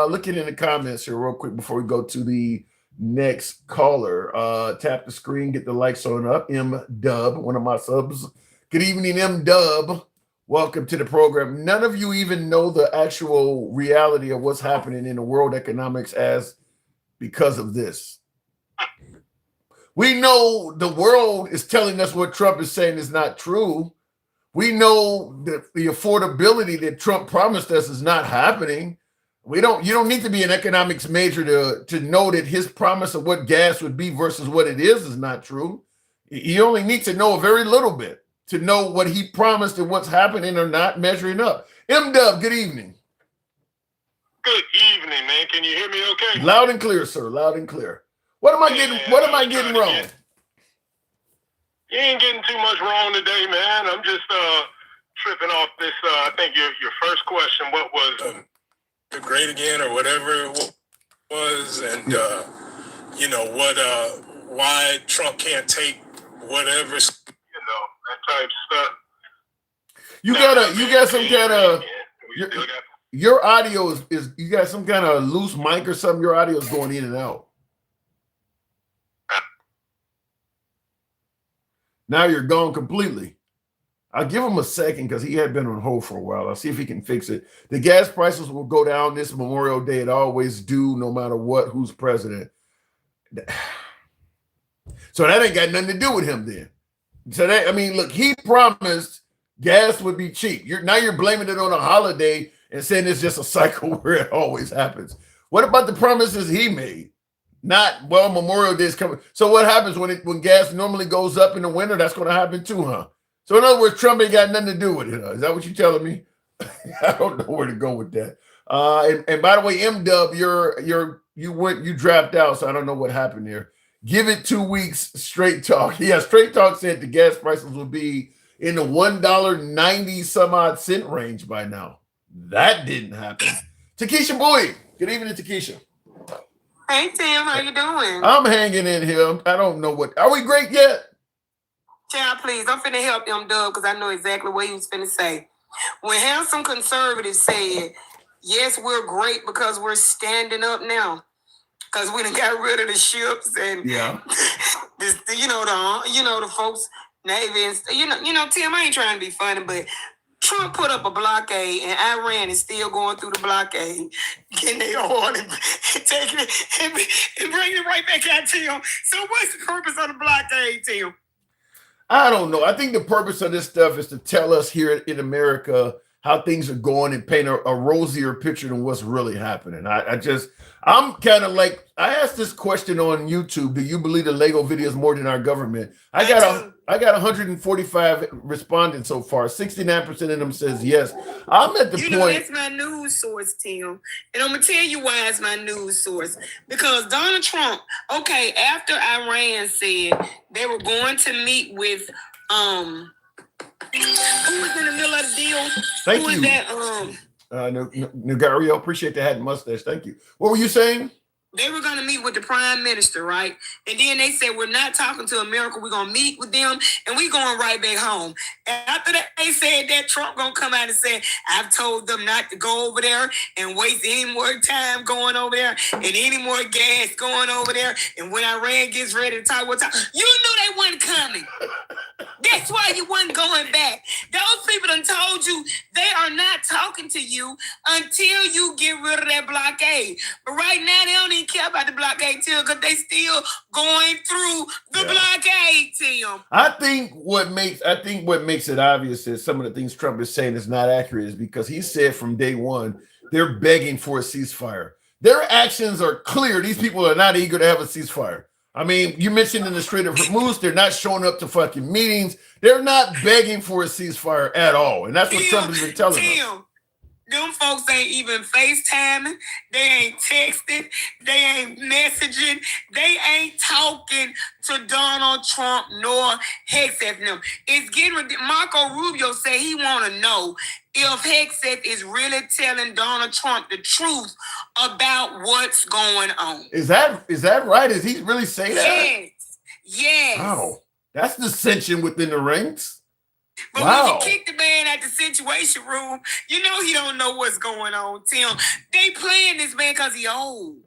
Speaker 1: Looking in the comments here real quick before we go to the next caller. Tap the screen, get the likes on up. M-Dub, one of my subs. Good evening, M-Dub. Welcome to the program. None of you even know the actual reality of what's happening in the world economics because of this. We know the world is telling us what Trump is saying is not true. We know that the affordability that Trump promised us is not happening. You don't need to be an economics major to know that his promise of what gas would be versus what it is not true. You only need to know a very little bit to know what he promised and what's happening or not measuring up. M-Dub, good evening.
Speaker 12: Good evening, man. Can you hear me okay?
Speaker 1: Loud and clear, sir. Loud and clear. What am I getting wrong?
Speaker 12: You ain't getting too much wrong today, man. I'm just tripping off this. I think your first question, what was the great again or whatever it was, and why Trump can't take whatever, that type stuff.
Speaker 1: You got some kind of your audio is you got some kind of loose mic or something. Your audio is going in and out. Now you're gone completely. I'll give him a second because he had been on hold for a while. I'll see if he can fix it. The gas prices will go down this Memorial Day. It always do, no matter who's president. So that ain't got nothing to do with him then. So look, he promised gas would be cheap. Now you're blaming it on a holiday and saying it's just a cycle where it always happens. What about the promises he made? Memorial Day is coming. So what happens when gas normally goes up in the winter? That's going to happen too, huh? So in other words, Trump ain't got nothing to do with it. Huh? Is that what you're telling me? I don't know where to go with that. And by the way, M-Dub, you dropped out, so I don't know what happened there. Give it 2 weeks. Straight Talk. Yeah, Straight Talk said the gas prices will be in the $1.90 some odd cent range by now. That didn't happen. Takesha Boyd. Good evening, Takesha.
Speaker 13: Hey Tim, how you doing?
Speaker 1: I'm hanging in here. I don't know what. Are we great yet?
Speaker 13: Child, please, I'm finna help M-Dub because I know exactly what he was finna say. When handsome conservatives said, yes, we're great because we're standing up now. Because we done got rid of the ships and this, the folks, Navy and Tim, I ain't trying to be funny, but Trump put up a blockade and Iran is still going through the blockade, getting their oil and taking it and bringing it right back out to them. So what's the purpose of the blockade, Tim?
Speaker 1: I don't know. I think the purpose of this stuff is to tell us here in America how things are going and paint a rosier picture than what's really happening. I'm kind of like, I asked this question on YouTube. Do you believe the Lego videos more than our government? I got 145 respondents so far. 69% of them says yes. I'm at the point.
Speaker 13: That's my news source, Tim. And I'm going to tell you why it's my news source. Because Donald Trump, okay, after Iran said they were going to meet with, who was in the middle of the deal?
Speaker 1: Thank
Speaker 13: who
Speaker 1: you.
Speaker 13: Was that?
Speaker 1: Negario, appreciate the hat and mustache. Thank you. What were you saying?
Speaker 13: They were going to meet with the prime minister, right? And then they said, we're not talking to America. We're going to meet with them and we're going right back home. And after that, they said that Trump going to come out and say, I've told them not to go over there and waste any more time going over there and any more gas going over there. And when Iran gets ready to talk, you knew they wasn't coming. That's why you wasn't going back. Those people done told you they are not talking to you until you get rid of that blockade. But right now, they don't even care about the blockade, Tim, because they still going through the blockade, Tim.
Speaker 1: I think what makes it obvious is some of the things Trump is saying is not accurate is because he said from day one, they're begging for a ceasefire. Their actions are clear. These people are not eager to have a ceasefire. I mean, you mentioned in the Strait of Hormuz, they're not showing up to fucking meetings. They're not begging for a ceasefire at all. And that's what Trump has been telling us.
Speaker 13: Them folks ain't even FaceTiming. They ain't texting. They ain't messaging. They ain't talking to Donald Trump nor Hegseth them. It's getting Marco Rubio say he want to know if Hegseth is really telling Donald Trump the truth about what's going on.
Speaker 1: Is that right? Is he really saying that?
Speaker 13: Yes.
Speaker 1: Wow. That's dissension within the ranks.
Speaker 13: But when you kick the man at the situation room, you know he don't know what's going on, Tim. They playing this man because he old.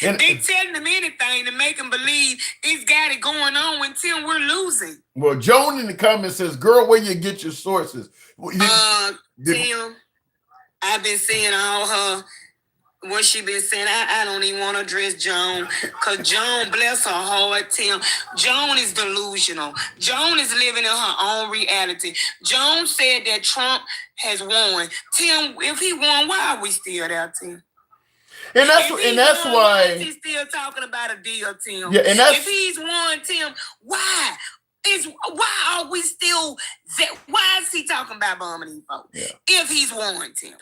Speaker 13: And they telling him anything to make him believe he's got it going on when, Tim, we're losing.
Speaker 1: Well, Joan in the comments says, girl, where you get your sources?
Speaker 13: Tim, I've been seeing all her, what she been saying. I don't even want to address Joan because Joan, bless her heart, Tim. Joan is delusional. Joan is living in her own reality. Joan said that Trump has won. Tim, if he won, why are we still there, Tim?
Speaker 1: And that's why
Speaker 13: he's still talking about a deal, Tim.
Speaker 1: Yeah, and that's,
Speaker 13: if he's won, Tim, why are we still that? Why is he talking about bombing these folks? Yeah. If he's won, Tim.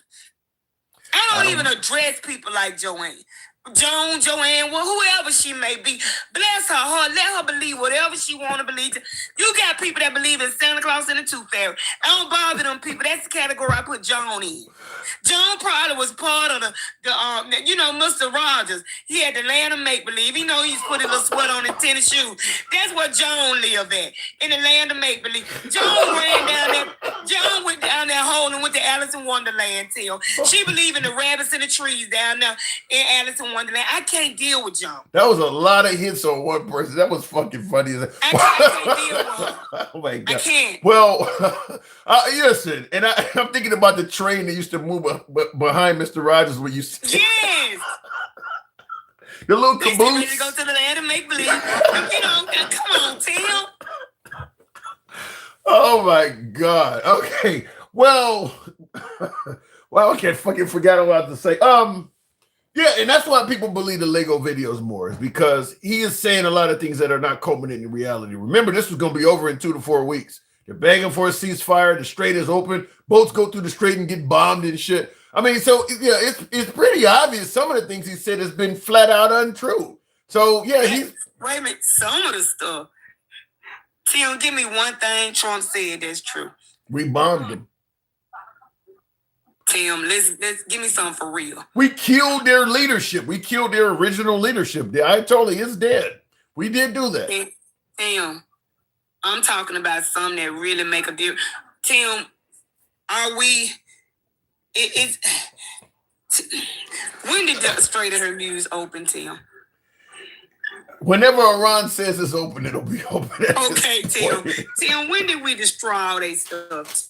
Speaker 13: I don't even address people like Joanne, well, whoever she may be. Bless her heart. Let her believe whatever she want to believe. You got people that believe in Santa Claus and the Tooth Fairy. I don't bother them people. That's the category I put Joan in. Joan probably was part of the Mr. Rogers. He had the land of make-believe. You know, he's put a little sweat on his tennis shoes. That's where Joan live at, in the land of make-believe. Joan went down that hole and went to Alice in Wonderland, Till. She believe in the rabbits and the trees down there in Alice in Wonderland. I can't deal with Joan.
Speaker 1: That was a lot of hits on one person. That was fucking funny.
Speaker 13: I can't deal with her.
Speaker 1: Oh my God.
Speaker 13: I can't.
Speaker 1: Well, listen, and I'm thinking about the train that used to move behind Mr. Rogers where you see.
Speaker 13: Yes.
Speaker 1: The little caboose.
Speaker 13: They ready to go to the land of make believe. Come on, Tim.
Speaker 1: Oh my God. Okay. Well, I can't fucking forget what I was to say. Yeah, and that's why people believe the Lego videos more, is because he is saying a lot of things that are not culminating in reality. Remember, this was going to be over in 2 to 4 weeks. They're begging for a ceasefire. The strait is open. Boats go through the strait and get bombed and shit. I mean, so yeah, it's pretty obvious. Some of the things he said has been flat out untrue. So yeah, he's
Speaker 13: wait a minute. Some of the stuff. Tim, give me one thing Trump said that's true.
Speaker 1: We bombed them.
Speaker 13: Tim, let's give me something for real.
Speaker 1: We killed their leadership. We killed their original leadership. The Ayatollah is dead. We did do that.
Speaker 13: Tim, I'm talking about something that really make a difference. Tim, are we? When did the Strait of Hormuz open, Tim?
Speaker 1: Whenever Iran says it's open, it'll be open.
Speaker 13: Okay, Tim. Tim, when did we destroy all their stuff?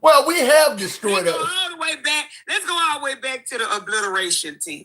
Speaker 1: Well, we have destroyed
Speaker 13: it. All the way back. Let's go all the way back to the obliteration, Tim.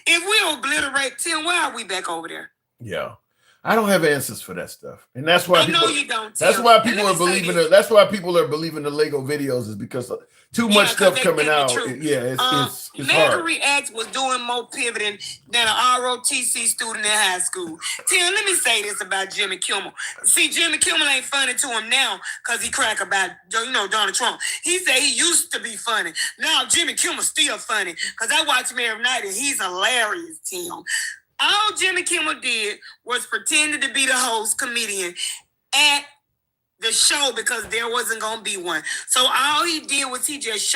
Speaker 13: If we obliterate, Tim, why are we back over there?
Speaker 1: Yeah. I don't have answers for that stuff. And that's why
Speaker 13: you don't.
Speaker 1: That's why people are believing that's why people are believing the Lego videos is because too much stuff coming out. It's hard.
Speaker 13: Marguerite X was doing more pivoting than an ROTC student in high school. Tim, let me say this about Jimmy Kimmel. See, Jimmy Kimmel ain't funny to him now because he crack about Donald Trump. He said he used to be funny. Now Jimmy Kimmel's still funny because I watch him every night and he's hilarious, Tim. All Jimmy Kimmel did was pretended to be the host comedian at the show because there wasn't going to be one. So all he did was he just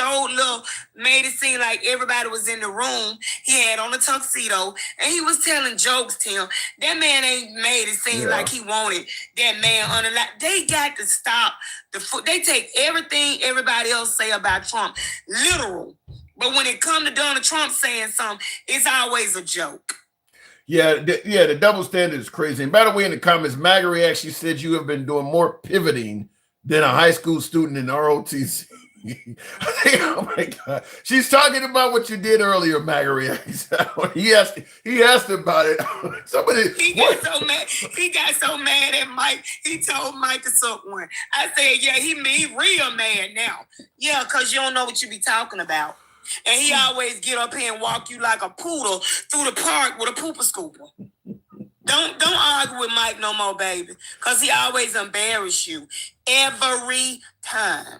Speaker 13: made it seem like everybody was in the room. He had on a tuxedo and he was telling jokes to him. That man ain't made it seem like he wanted that man on the line. They got to stop they take everything everybody else say about Trump literal. But when it comes to Donald Trump saying something, it's always a joke.
Speaker 1: Yeah, the double standard is crazy. And by the way, in the comments, Marguerite actually said you have been doing more pivoting than a high school student in ROTC. Oh my God. She's talking about what you did earlier, Marguerite. He asked about it.
Speaker 13: He got so mad at Mike. He told Mike to suck one. I said, yeah, he real mad now. Yeah, because you don't know what you be talking about. And he always get up here and walk you like a poodle through the park with a pooper scooper. Don't argue with Mike no more, baby. Because he always embarrass you. Every time.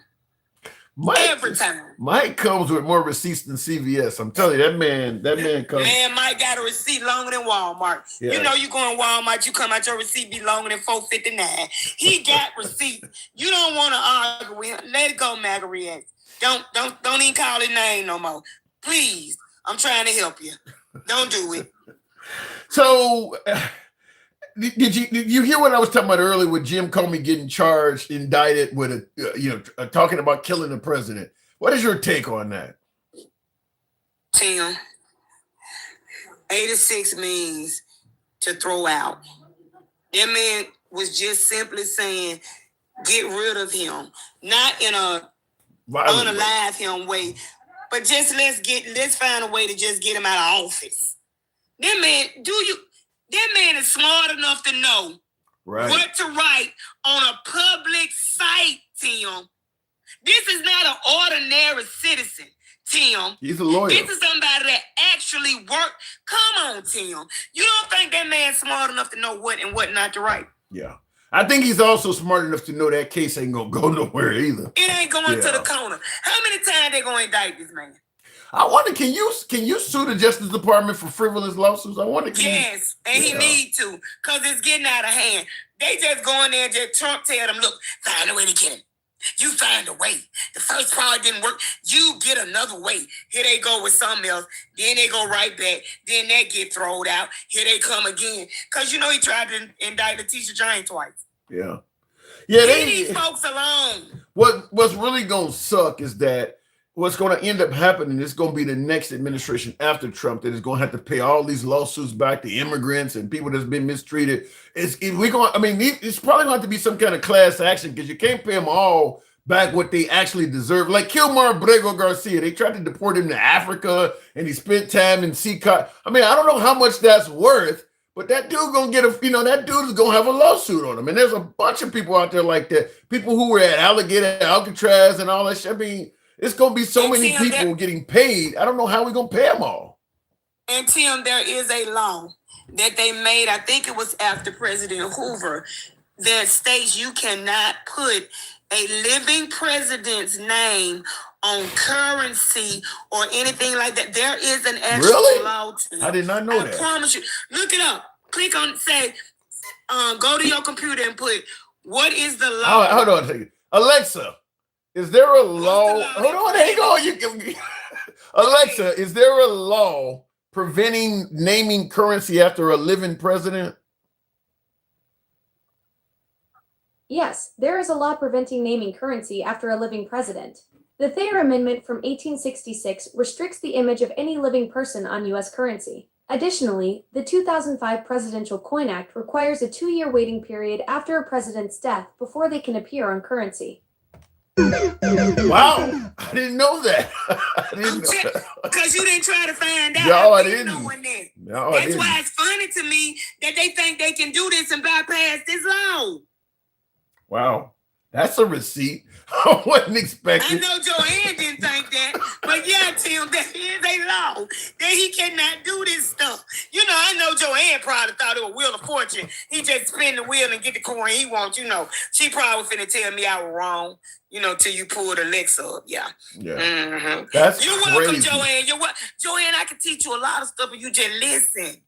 Speaker 13: Every time.
Speaker 1: Mike comes with more receipts than CVS. I'm telling you, that man comes.
Speaker 13: Man, Mike got a receipt longer than Walmart. Yeah. You know you go in Walmart, you come out, your receipt be longer than $4.59. He got receipts. You don't want to argue with him. Let it go, Marguerite. Don't even call his name no more. Please. I'm trying to help you. Don't do it.
Speaker 1: So did you hear what I was talking about earlier with Jim Comey getting indicted with talking about killing the president? What is your take on that?
Speaker 13: Tim, 86 means to throw out. That man was just simply saying, get rid of him. Not in a unalive him way, but just let's find a way to just get him out of office. That man is smart enough to know what to write on a public site, Tim. This is not an ordinary citizen, Tim.
Speaker 1: He's a lawyer.
Speaker 13: This is somebody that actually worked. Come on, Tim. You don't think that man's smart enough to know what and what not to write?
Speaker 1: Yeah. I think he's also smart enough to know that case ain't gonna go nowhere either.
Speaker 13: It ain't going to the corner. How many times they gonna indict this man?
Speaker 1: I wonder, can you sue the Justice Department for frivolous lawsuits? I wonder.
Speaker 13: Yes, he need to, because it's getting out of hand. They just go in there and just Trump tell them, look, find a way to get him. You find a way. The first part didn't work. You get another way. Here they go with something else. Then they go right back. Then that get thrown out. Here they come again. Because he tried to indict Letitia James twice.
Speaker 1: Yeah.
Speaker 13: Leave these folks alone.
Speaker 1: What's really going to suck is that what's going to end up happening is going to be the next administration after Trump that is going to have to pay all these lawsuits back to immigrants and people that's been mistreated. It's probably going to have to be some kind of class action because you can't pay them all back what they actually deserve. Like Kilmar Brego Garcia, they tried to deport him to Africa and he spent time in CCOT. I mean, I don't know how much that's worth, but that dude gonna get that dude is gonna have a lawsuit on him. And there's a bunch of people out there like that. People who were at Alligator, Alcatraz, and all that shit. I mean, it's gonna be so many people getting paid. I don't know how we're gonna pay them all.
Speaker 13: And Tim, there is a law that they made. I think it was after President Hoover. that states you cannot put a living president's name on currency or anything like that. There is an actual law to it.
Speaker 1: I did not know that.
Speaker 13: I promise you. Look it up. Click on, say, go to your computer and put, what is the law?
Speaker 1: Hold on a second. Alexa, is there a law? Hold on, hang on. You can, Alexa, is there a law preventing naming currency after a living president?
Speaker 5: Yes, there is a law preventing naming currency after a living president. The Thayer Amendment from 1866 restricts the image of any living person on U.S. currency. Additionally, the 2005 Presidential Coin Act requires a 2-year waiting period after a president's death before they can appear on currency.
Speaker 1: Wow, I didn't know that.
Speaker 13: Because you didn't try to find out.
Speaker 1: No, I didn't.
Speaker 13: That's why it's funny to me that they think they can do this and bypass this law.
Speaker 1: Wow, that's a receipt. I wasn't expecting.
Speaker 13: I know Joanne didn't think that, but yeah, Tim, that is a law that he cannot do this stuff. You know, I know Joanne probably thought it was Wheel of Fortune. He just spin the wheel and get the coin he wants. You know, she probably finna tell me I was wrong. You know, till you pulled Alexa up. Yeah.
Speaker 1: Mm-hmm. That's
Speaker 13: You're
Speaker 1: crazy.
Speaker 13: welcome, Joanne. Joanne, I can teach you a lot of stuff if you just listen.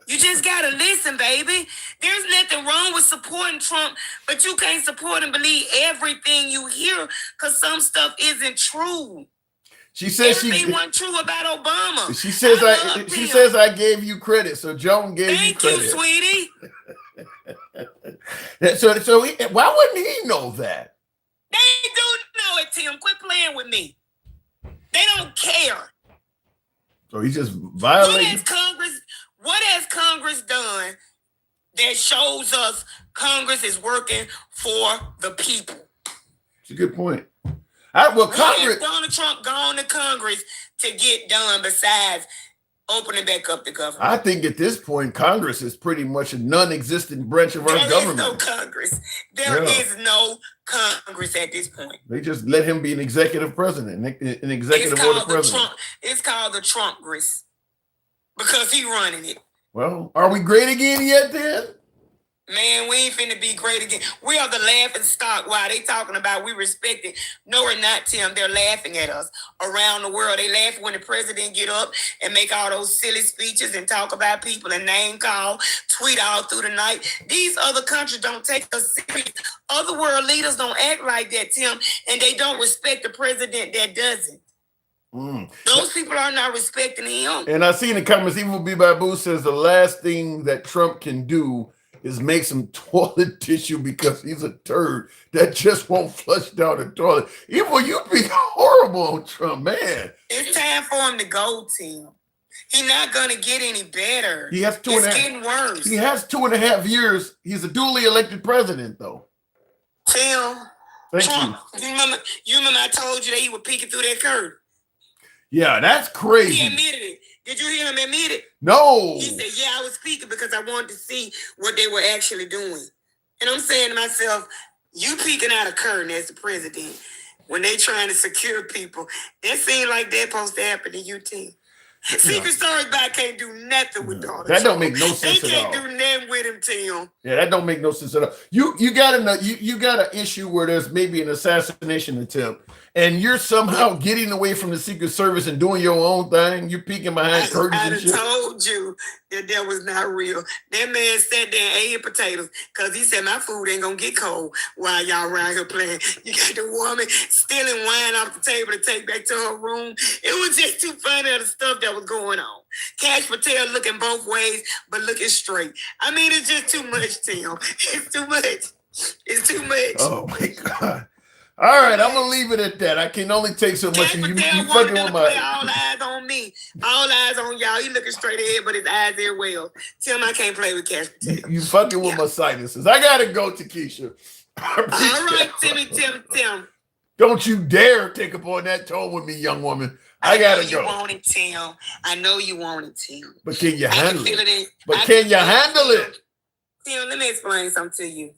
Speaker 13: You just gotta listen, baby. There's nothing wrong with supporting Trump, but you can't support and believe everything you hear because some stuff isn't true.
Speaker 1: She says
Speaker 13: everything wasn't true about Obama.
Speaker 1: She says I gave you credit, so Joan gave you credit.
Speaker 13: Thank you,
Speaker 1: sweetie. so why wouldn't he know that?
Speaker 13: They do know it, Tim. Quit playing with me. They don't care.
Speaker 1: So he just violated.
Speaker 13: What has Congress done that shows us Congress is working for the people?
Speaker 1: It's a good point. Congress.
Speaker 13: Donald Trump gone to Congress to get done besides opening back up the government?
Speaker 1: I think at this point, Congress is pretty much a non-existent branch of our government.
Speaker 13: There is no Congress. There is no Congress at this point.
Speaker 1: They just let him be an executive president, an executive order president.
Speaker 13: It's called the Trumpgress. Because he running it.
Speaker 1: Well, are we great again yet then?
Speaker 13: Man, we ain't finna be great again. We are the laughing stock while they talking about we respect it. No, we're not, Tim. They're laughing at us around the world. They laugh when the president get up and make all those silly speeches and talk about people and name call, tweet all through the night. These other countries don't take us serious. Other world leaders don't act like that, Tim, and they don't respect the president that doesn't. Those people are not respecting him.
Speaker 1: And I see in the comments, Evil B. Babu says the last thing that Trump can do is make some toilet tissue because he's a turd that just won't flush down the toilet. Evil, you be horrible on Trump, man.
Speaker 13: It's time for him to go, Tim. He's not going to get any better.
Speaker 1: He has
Speaker 13: it's getting worse.
Speaker 1: He has 2.5 years. He's a duly elected president, though.
Speaker 13: Tim.
Speaker 1: Thank
Speaker 13: Trump, you. You remember I told you that he was peeking through that curtain?
Speaker 1: Yeah, that's crazy.
Speaker 13: He admitted it. Did you hear him admit it?
Speaker 1: No.
Speaker 13: He said, yeah, I was speaking because I wanted to see what they were actually doing. And I'm saying to myself, you peeking out a curtain as the president when they trying to secure people, it seems like that's supposed to happen to you, Tim. Secret Service back can't do nothing with Donald Trump.
Speaker 1: That don't make no sense at all.
Speaker 13: They can't do nothing with him, Tim.
Speaker 1: Yeah, that don't make no sense at all. You got an issue where there's maybe an assassination attempt, and you're somehow getting away from the Secret Service and doing your own thing. You're peeking behind curtains and shit.
Speaker 13: I told you that was not real. That man sat there and ate potatoes because he said my food ain't gonna get cold while y'all around here playing. You got the woman stealing wine off the table to take back to her room. It was just too funny of the stuff that was going on. Cash Patel looking both ways, but looking straight. I mean, it's just too much, Tim. It's too much. It's too much.
Speaker 1: Oh my God. All right, I'm gonna leave it at that. I can only take so much. You fucking with my
Speaker 13: all eyes on me, all eyes on y'all. He looking straight ahead, but his eyes there well. Tell him I can't play with Cash Patel.
Speaker 1: You fucking with my sinuses. I gotta go, Takesha.
Speaker 13: All right, Tim.
Speaker 1: Don't you dare take upon that tone with me, young woman. I gotta go.
Speaker 13: You want it, Tim. I know you want it, Tim.
Speaker 1: But can you handle it? But can you handle it?
Speaker 13: Tim, let me explain something to you.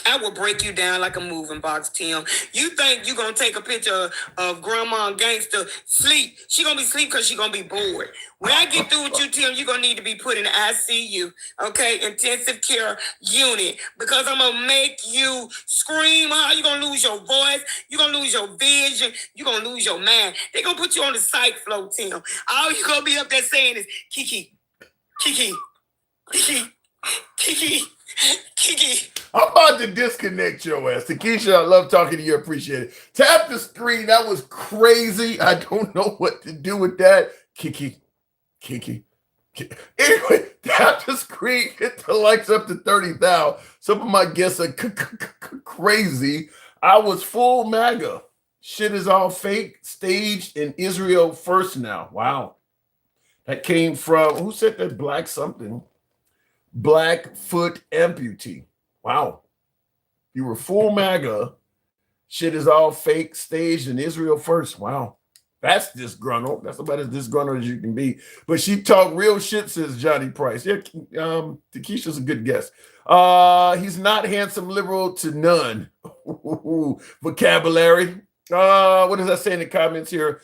Speaker 13: I will break you down like a moving box, Tim. You think you're going to take a picture of grandma and gangster sleep. She going to be sleep because she going to be bored. When I get through with you, Tim, you're going to need to be put in the ICU, okay, intensive care unit, because I'm going to make you scream. You're going to lose your voice. You're going to lose your vision. You're going to lose your mind. They're going to put you on the psych flow, Tim. All you're going to be up there saying is, Kiki, Kiki, Kiki, Kiki, Kiki.
Speaker 1: I'm about to disconnect your ass. Takesha, I love talking to you. Appreciate it. Tap the screen. That was crazy. I don't know what to do with that. Kiki. Anyway, tap the screen. Hit the likes up to 30,000. Some of my guests are crazy. I was full MAGA. Shit is all fake, staged in Israel first now. Wow. That came from, who said that? Black something. Blackfoot amputee. Wow. You were full MAGA. Shit is all fake, staged in Israel first. Wow. That's disgruntled. That's about as disgruntled as you can be. But she talked real shit, says Johnny Price. Yeah, Takesha's a good guess. He's not handsome liberal to none. Vocabulary. What does that say in the comments here?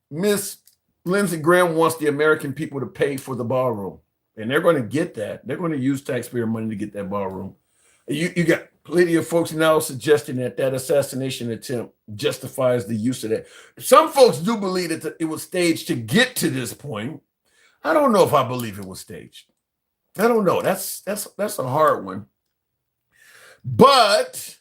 Speaker 1: Miss Lindsey Graham wants the American people to pay for the ballroom. And they're going to get that. They're going to use taxpayer money to get that ballroom. You got plenty of folks now suggesting that assassination attempt justifies the use of that. Some folks do believe that it was staged to get to this point. I don't know if I believe it was staged. I don't know. That's a hard one. But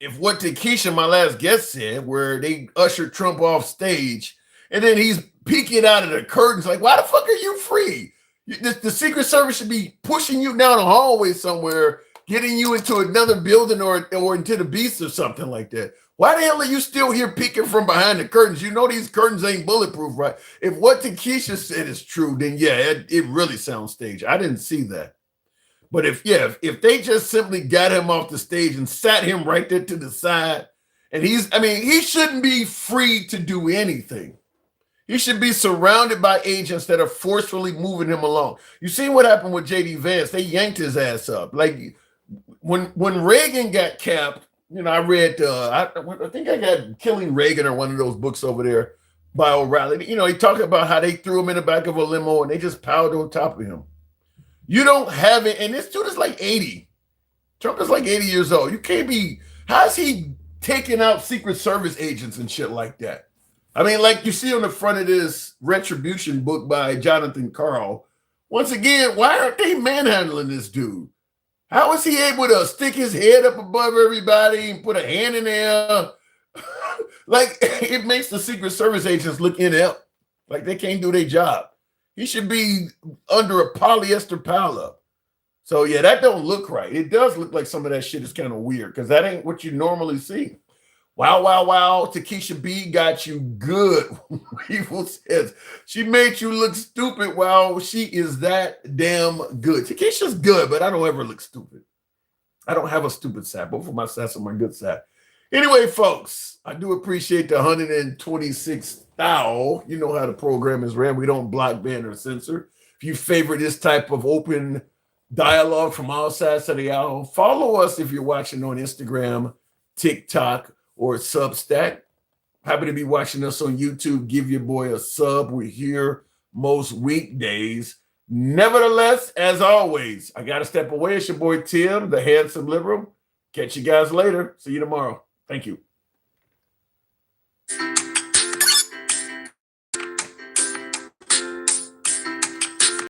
Speaker 1: if what Takesha, my last guest, said, where they ushered Trump off stage, and then he's peeking out of the curtains like, why the fuck are you free? The Secret Service should be pushing you down a hallway somewhere, getting you into another building or into the beast or something like that. Why the hell are you still here peeking from behind the curtains? You know these curtains ain't bulletproof, right? If what Takesha said is true, then yeah, it really sounds staged. I didn't see that. But if they just simply got him off the stage and sat him right there to the side, and he shouldn't be free to do anything. He should be surrounded by agents that are forcefully moving him along. You see what happened with J.D. Vance? They yanked his ass up. Like when Reagan got capped, I read, I think I got Killing Reagan or one of those books over there by O'Reilly. He talked about how they threw him in the back of a limo and they just piled on top of him. You don't have it. And this dude is like 80. Trump is like 80 years old. You can't be, how's he taking out Secret Service agents and shit like that? I mean, like you see on the front of this Retribution book by Jonathan Karl, once again, why aren't they manhandling this dude? How is he able to stick his head up above everybody and put a hand in there? Like, it makes the Secret Service agents look inept, like they can't do their job. He should be under a polyester pileup. So, yeah, that don't look right. It does look like some of that shit is kind of weird because that ain't what you normally see. Wow, wow, wow. Takesha B got you good. Evil says she made you look stupid. Wow, she is that damn good. Takesha's good, but I don't ever look stupid. I don't have a stupid side. Both of my sides are my good side. Anyway, folks, I do appreciate the 126,000. You know how the program is ran. We don't block, ban, or censor. If you favor this type of open dialogue from all sides of the aisle, follow us if you're watching on Instagram, TikTok, or Substack. Happy to be watching us on YouTube. Give your boy a sub. We're here most weekdays. Nevertheless, as always, I got to step away. It's your boy Tim, the handsome liberal. Catch you guys later. See you tomorrow. Thank you.